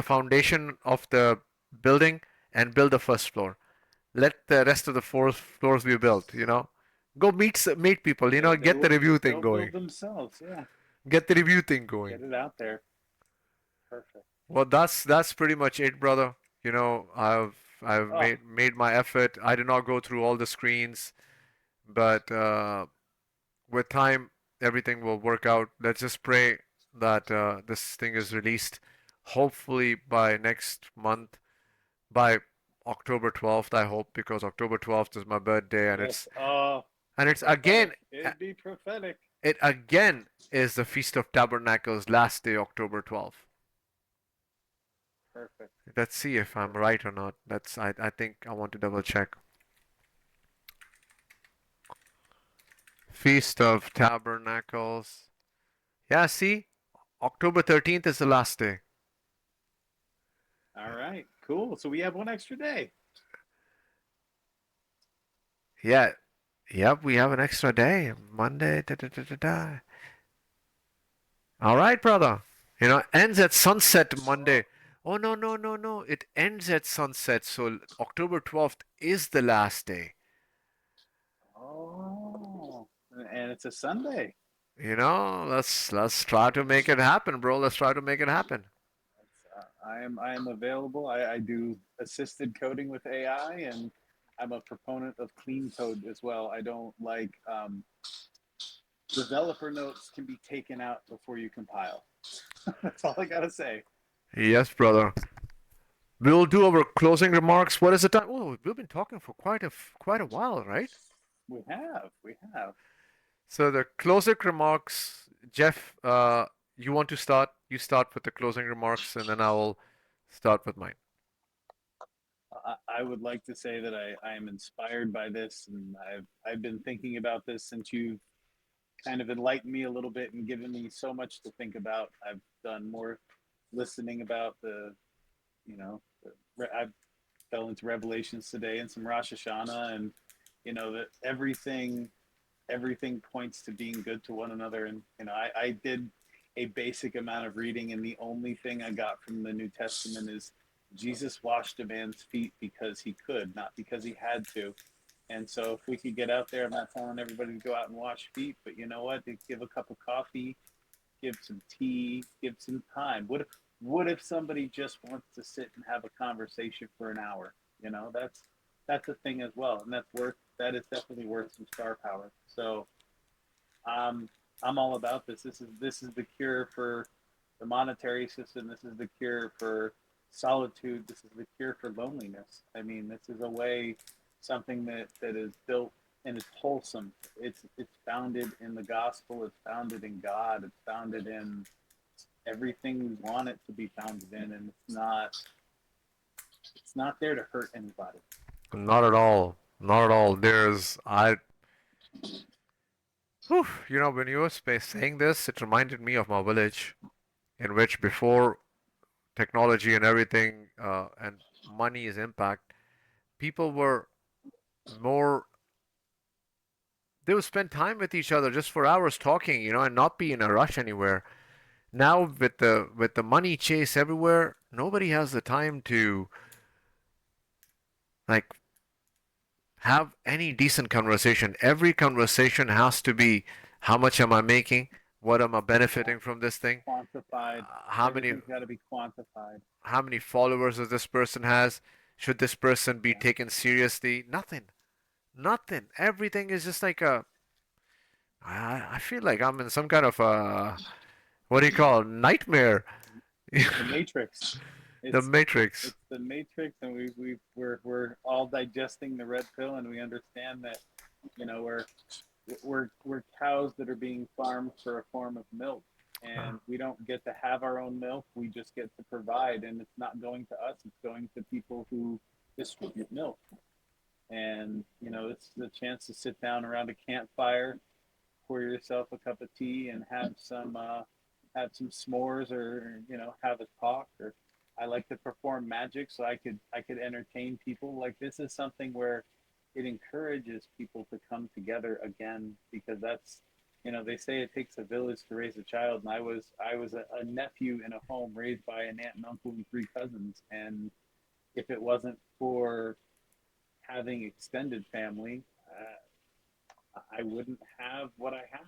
foundation of the building and build the first floor. Let the rest of the floors be built. Go meet people, They get the will. review thing They'll build going. themselves. Yeah. Get the review thing going. Get it out there. Perfect. Well, that's pretty much it, brother. I've Oh, made my effort. I did not go through all the screens, but with time, everything will work out. Let's just pray that this thing is released, hopefully by next month, by October 12th, I hope, because October 12th is my birthday, and yes. it's Oh, and it's again prophetic. It'd be prophetic. it again is the Feast of Tabernacles, last day, October 12th. Perfect. Let's see if I'm Perfect. right or not. I think I want to double check. Feast of Tabernacles. Yeah, see? October 13th is the last day. All right. Cool. So we have one extra day. Yeah. Yep, we have an extra day. Monday. Da, da, da, da, da. All right, brother. Ends at sunset Monday. Oh, Oh, no, no, no, no. It ends at sunset. So October 12th is the last day. oh. And it's a Sunday. Let's try to make it happen, bro. Let's try to make it happen. I am available. I do assisted coding with AI, and I'm a proponent of clean code as well. I don't like developer notes can be taken out before you compile. That's all I gotta say. Yes, brother. We'll do our closing remarks. What is the time? Oh, we've been talking for quite a while, right? We have. So the closing remarks, Jeff, you want to start? You start with the closing remarks, and then I will start with mine. I would like to say that I am inspired by this, and I've been thinking about this since you've kind of enlightened me a little bit and given me so much to think about. I've done more listening about I fell into Revelations today and some Rosh Hashanah, and that everything points to being good to one another. And I did a basic amount of reading, and the only thing I got from the New Testament is Jesus washed a man's feet because he could, not because he had to. And so, if we could get out there, I'm not telling everybody to go out and wash feet, but you know what? To give a cup of coffee, give some tea, give some time. What if somebody just wants to sit and have a conversation for an hour? That's a thing as well, and that is definitely worth some star power. So um, I'm all about this. This is the cure for the monetary system. This is the cure for solitude. This is the cure for loneliness. I mean, this is a way, something that is built and it's wholesome. It's founded in the gospel. It's founded in God. It's founded in everything we want it to be founded in, and it's not there to hurt anybody. Not at all. Not at all. Whew, when you were saying this, it reminded me of my village, in which before technology and everything, and money's impact, people were more. They would spend time with each other just for hours talking, and not be in a rush anywhere. Now with the money chase everywhere, nobody has the time to like have any decent conversation. Every conversation has to be how much am I making? What am I Yeah, benefiting from this thing? quantified. How many Everything's got to be quantified. followers does this person has? Should this person be Yeah. taken seriously? Nothing. Nothing. Everything is just like a I feel like I'm in some kind of a what do you call it? Nightmare. The Matrix. The It's Matrix. it's the Matrix, and we're all digesting the red pill, and we understand that we're cows that are being farmed for a form of milk, Uh, and we don't get to have our own milk. We just get to provide, and it's not going to us. It's going to people who distribute milk. And it's the chance to sit down around a campfire, pour yourself a cup of tea, and have some s'mores, or have a talk. Or I like to perform magic, so I could entertain people. Like, this is something where it encourages people to come together again, because they say it takes a village to raise a child, and I was a nephew in a home raised by an aunt and uncle and three cousins. And if it wasn't for having extended family, I wouldn't have what I have.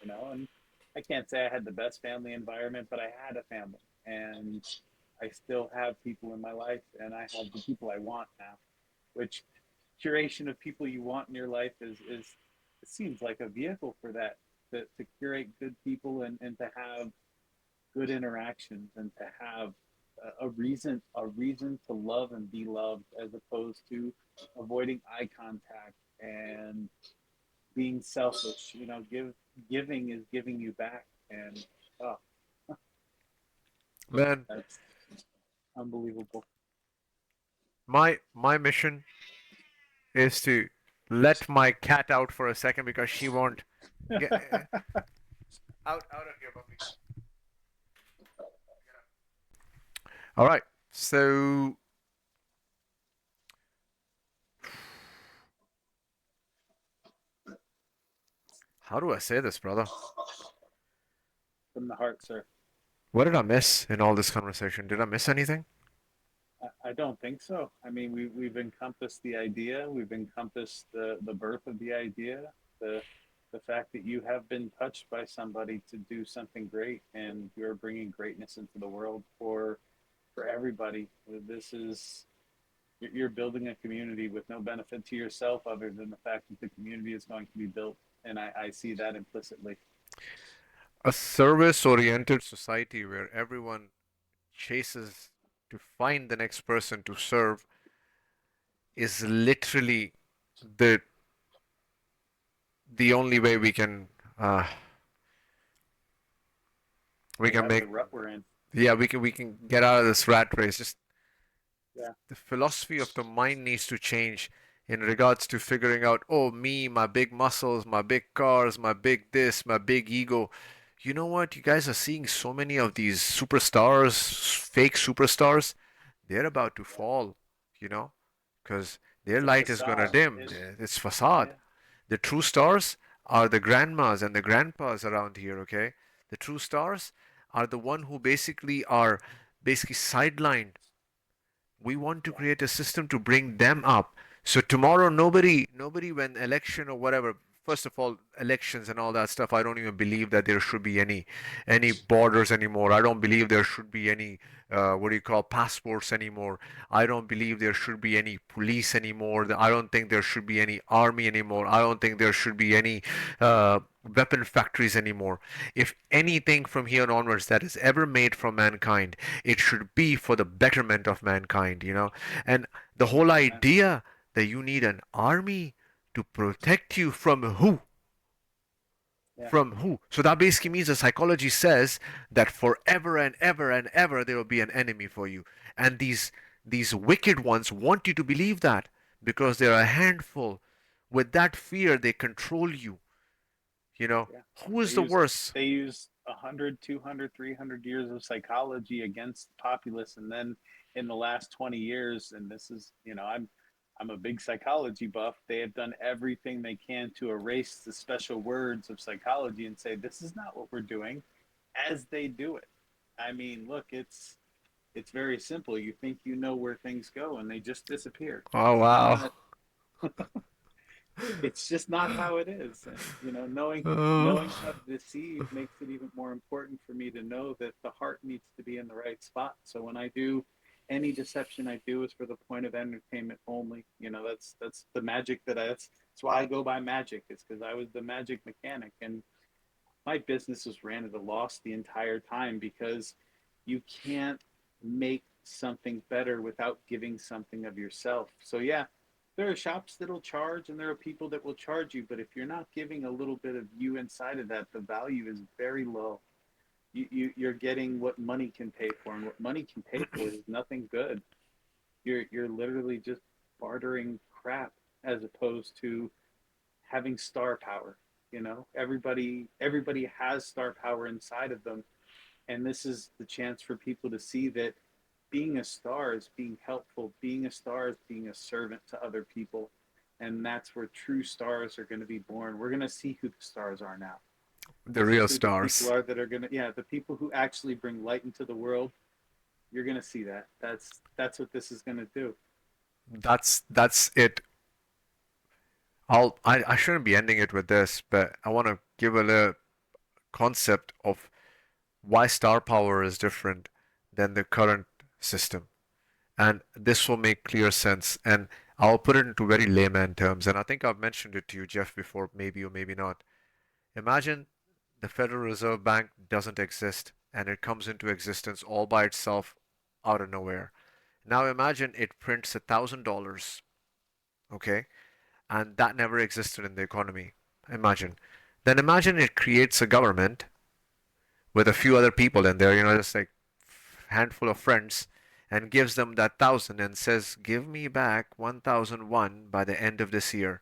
And I can't say I had the best family environment, but I had a family, and I still have people in my life, and I have the people I want now. Which curation of people you want in your life is it seems like a vehicle for that, to curate good people, and to have good interactions, and to have a reason to love and be loved, as opposed to avoiding eye contact and being selfish. Giving is giving you back, and oh, Man, that's unbelievable. my mission is to let my cat out for a second because she won't get out of here, puppy. All right. So how do I say this, brother? From the heart, sir. What did I miss in all this conversation? Did I miss anything? I don't think so. I mean, we've encompassed the idea. We've encompassed the birth of the idea. The fact that you have been touched by somebody to do something great, and you're bringing greatness into the world for everybody. This is You're building a community with no benefit to yourself, other than the fact that the community is going to be built, and I see that implicitly. A service-oriented society where everyone chases to find the next person to serve is literally the only way uh, we Get can out of make the rut we're in. yeah we can get out of this rat race. Just Yeah, the philosophy of the mind needs to change in regards to figuring out, oh, me, my big muscles, my big cars, my big this, my big ego. You know what? You guys are seeing so many of these superstars, fake superstars. They're about to yeah. fall, you know, because their It's a light is gonna facade. dim. It's facade. Yeah, The true stars are the grandmas and the grandpas around here, okay? The true stars are the one who basically are basically sidelined. We want to yeah, create a system to bring them up. So tomorrow, nobody, when election or whatever. First of all, elections and all that stuff. I don't even believe that there should be any borders anymore. I don't believe there should be any what do you call passports anymore. I don't believe there should be any police anymore. I don't think there should be any army anymore. I don't think there should be any weapon factories anymore. If anything from here onwards that is ever made from mankind, it should be for the betterment of mankind, you know. And the whole amen. idea that you need an army to protect you from who? Yeah, From who? So that basically means the psychology says that forever and ever and ever there will be an enemy for you. And these wicked ones want you to believe that because they're a handful. With that fear, they control you. You know, yeah. who They is the use worst? they use 100, 200, 300 years of psychology against the populace, and then in the last 20 years, and this is, I'm a big psychology buff. They have done everything they can to erase the special words of psychology and say this is not what we're doing, as they do it. I mean, look, it's very simple. You think you know where things go, and they just disappear. Oh It's wow. not It's just not how it is. And knowing Oh, how to deceive makes it even more important for me to know that the heart needs to be in the right spot. So when I do any deception I do is for the point of entertainment only. That's the magic that's why I go by magic. It's because I was the magic mechanic, and my business was ran at a loss the entire time because you can't make something better without giving something of yourself. So yeah, there are shops that'll charge and there are people that will charge you, but if you're not giving a little bit of you inside of that, the value is very low. You're getting what money can pay for, and what money can pay for is nothing good. You're literally just bartering crap as opposed to having star power. Everybody has star power inside of them, and this is the chance for people to see that being a star is being helpful, being a star is being a servant to other people, and that's where true stars are going to be born. We're going to see who the stars are now. the This is real who the people stars. are that are going to, yeah, the people who actually bring light into the world. You're going to see that. That's what this is going to do. That's it. I shouldn't be ending it with this, but I want to give a little concept of why star power is different than the current system. And this will make clear sense. And I'll put it into very layman terms. And I think I've mentioned it to you, Jeff, before, maybe or maybe not. Imagine the Federal Reserve Bank doesn't exist and it comes into existence all by itself out of nowhere. Now imagine it prints $1,000, okay? And that never existed in the economy. Imagine. Then imagine it creates a government with a few other people in there, just like handful of friends, and gives them that thousand and says, "Give me back 1,001 by the end of this year."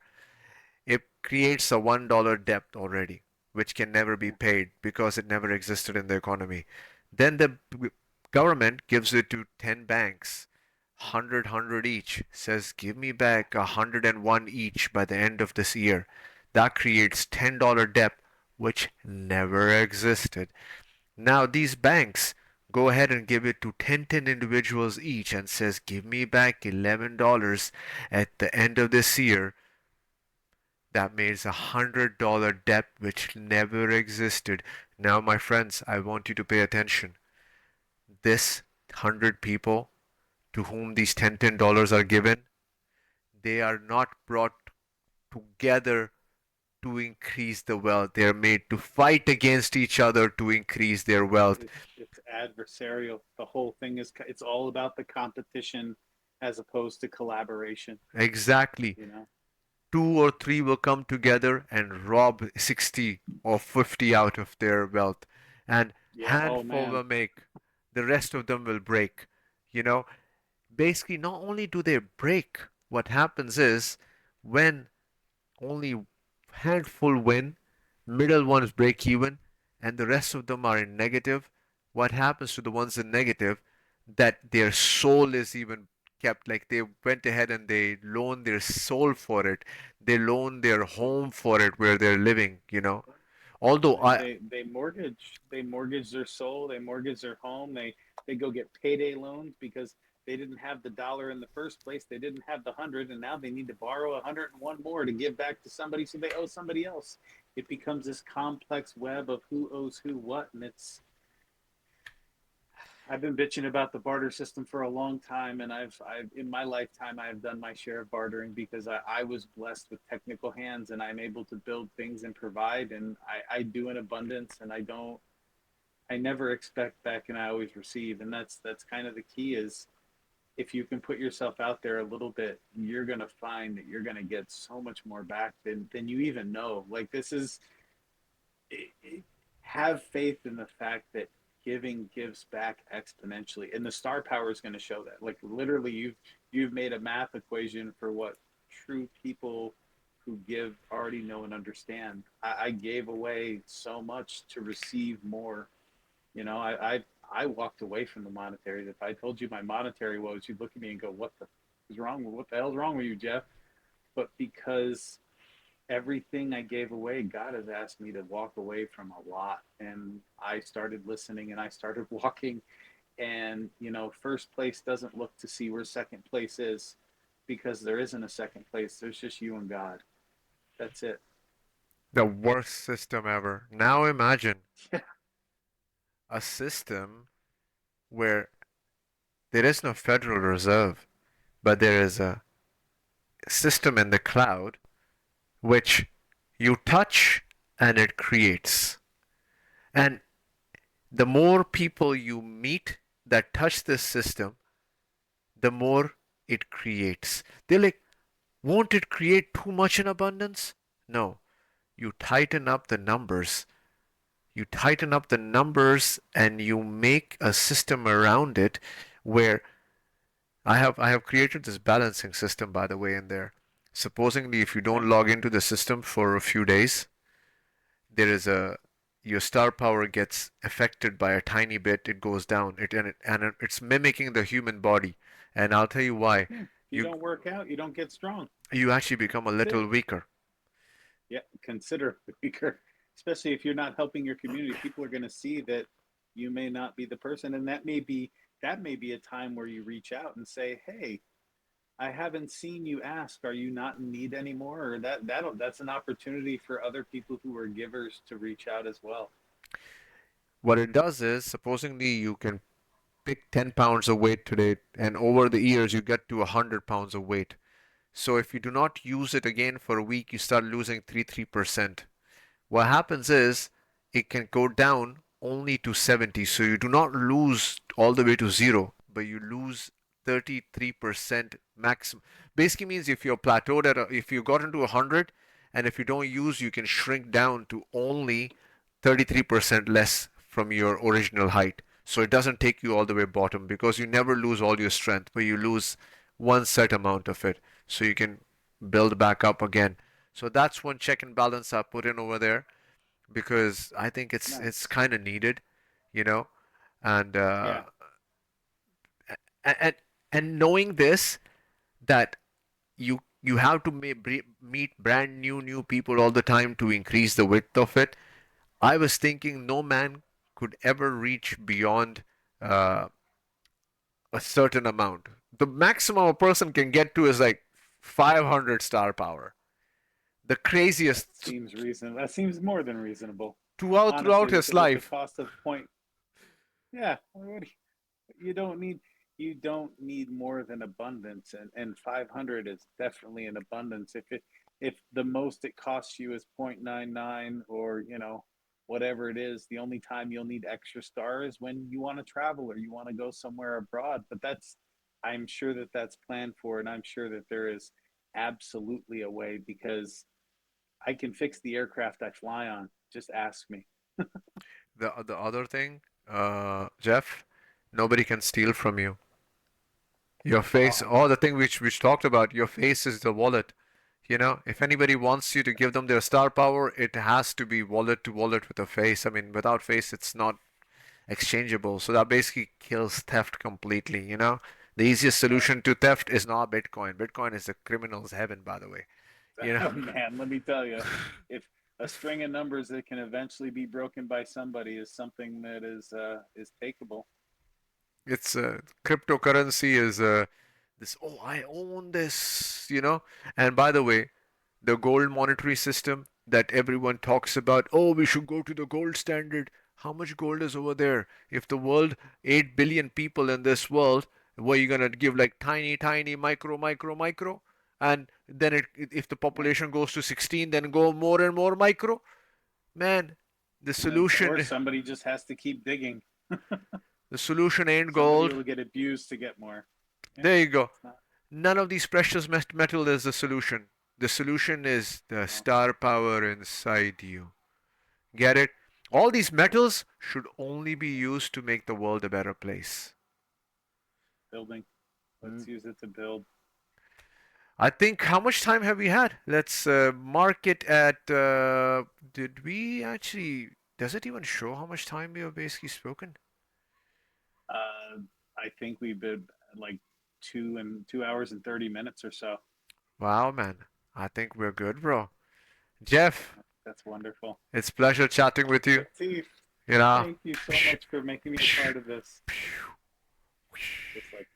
It creates a $1 debt already, which can never be Yeah, paid because it never existed in the economy. Then the government gives it to 10 banks, 100 each, says, "Give me back 101 each by the end of this year." That creates $10 debt, which never existed. Now these banks go ahead and give it to 10 individuals each and says, "Give me back $11 at the end of this year." That means $100 debt which never existed. Now, my friends, I want you to pay attention. This 100 people to whom these $10 are given, they are not brought together to increase the wealth. They are made to fight against each other to increase their wealth. it's adversarial. The whole thing is it's all about the competition as opposed to collaboration. Exactly. You know. Two or three will come together and rob 60 or 50 out of their wealth, and Yeah. Oh handful man. will make, the rest of them will break. You know, basically, not only do they break, what happens is when only handful win, middle ones break even, and the rest of them are in negative. What happens to the ones in negative? That their soul is even kept, like they went ahead and they loaned their soul for it. They loaned their home for it where they're living. Although I They mortgage their soul, they mortgage their home, they go get payday loans because they didn't have the dollar in the first place, they didn't have the 100, and now they need to borrow 101 more to give back to somebody, so they owe somebody else. It becomes this complex web of who owes who what, and I've been bitching about the barter system for a long time, and I've in my lifetime I have done my share of bartering because I was blessed with technical hands and I'm able to build things and provide, and I do in abundance, and I never expect back and I always receive, and that's kind of the key is if you can put yourself out there a little bit, you're gonna find that you're gonna get so much more back than you even know. Like this is have faith in the fact that giving gives back exponentially, and the star power is going to show that. Like literally, you've made a math equation for what true people who give already know and understand. I gave away so much to receive more. I walked away from the monetary. If I told you my monetary woes, you'd look at me and go, "What the is wrong? What the hell's wrong with you, Jeff?" But because everything I gave away, God has asked me to walk away from a lot. And I started listening and I started walking. And, first place doesn't look to see where second place is because there isn't a second place. There's just you and God. That's it. The worst system ever. Now imagine Yeah. a system where there is no Federal Reserve, but there is a system in the cloud which you touch and it creates. And the more people you meet that touch this system, the more it creates. They're like, won't it create too much in abundance? No. You tighten up the numbers. You tighten up the numbers and you make a system around it where I have created this balancing system by the way in there. Supposingly if you Okay. don't log into the system for a few days, there is a your star power gets affected by a tiny bit, it goes down. It's mimicking the human body. And I'll tell you why. Yeah. If you You don't work out, you don't get strong. you actually become a That's little it. weaker. Yeah. Consider weaker, especially if you're not helping your community. People are going to see that you may not be the person, and that may be a time where you reach out and say, "Hey, I haven't seen you ask. Are you not in need anymore?" Or that's an opportunity for other people who are givers to reach out as well. What it does is, supposingly you can pick 10 pounds of weight today, and over the years you get to 100 pounds of weight. So if you do not use it again for a week, you start losing 3%. What happens is it can go down only to 70. So you do not lose all the way to zero, but you lose 33% maximum. Basically means if you're plateaued if you got into 100 and if you don't use, you can shrink down to only 33% less from your original height. So it doesn't take you all the way bottom because you never lose all your strength, but you lose one set amount of it. So you can build back up again. So that's one check and balance I put in over there because I think it's Nice. kind of needed, you know, and Yeah. and and knowing this that you have to meet brand new people all the time to increase the width of it. I was thinking no man could ever reach beyond uh, a certain amount. The maximum a person can get to is like 500 star power. The That craziest seems reasonable. That seems more than reasonable. throughout Honestly, with his the life. cost of point, yeah, you don't need more than abundance, and 500 is definitely an abundance. If the most it costs you is 0.99, or whatever it is, the only time you'll need extra star is when you want to travel or you want to go somewhere abroad. But I'm sure that that's planned for, and I'm sure that there is absolutely a way, because I can fix the aircraft I fly on. Just ask me. The other thing, Jeff, nobody can steal from you. Your face, Uh-uh. oh, the thing which talked about, your face is the wallet. You know, if anybody wants you to give them their star power, it has to be wallet to wallet with a face. I mean, without face, it's not exchangeable. So that basically kills theft completely, you know? The easiest Oh, solution to theft is not Bitcoin. Bitcoin is the criminal's heaven, by the way. You know? oh man, let me tell you, if a string of numbers that can eventually be broken by somebody is something that is takeable. It's cryptocurrency is this, oh, I own this, you know? And by the way, the gold monetary system that everyone talks about, oh, we should go to the gold standard. How much gold is over there? If the world, 8 billion people in this world, what are you gonna give like tiny, tiny, micro? And then if the Yeah, population goes to 16, then go more and more micro? Man, the or solution, somebody just has to keep digging. the solution ain't Somebody gold. will get abused to get more. Yeah, There you go. it's not. None of these precious metal is the solution. The solution is the No, star power inside you. Get it? All these metals should only be used to make the world a better place. building. Mm. Let's use it to build. I think how much time have we had? Let's mark it at. Did we actually? Does it even show how much time we have basically spoken? I think we've been like 2 hours and 30 minutes or so. Wow, man. I think we're good, bro. Jeff, That's wonderful. it's pleasure chatting with you. Latif, You know. thank you so much for making me a part of this. Just like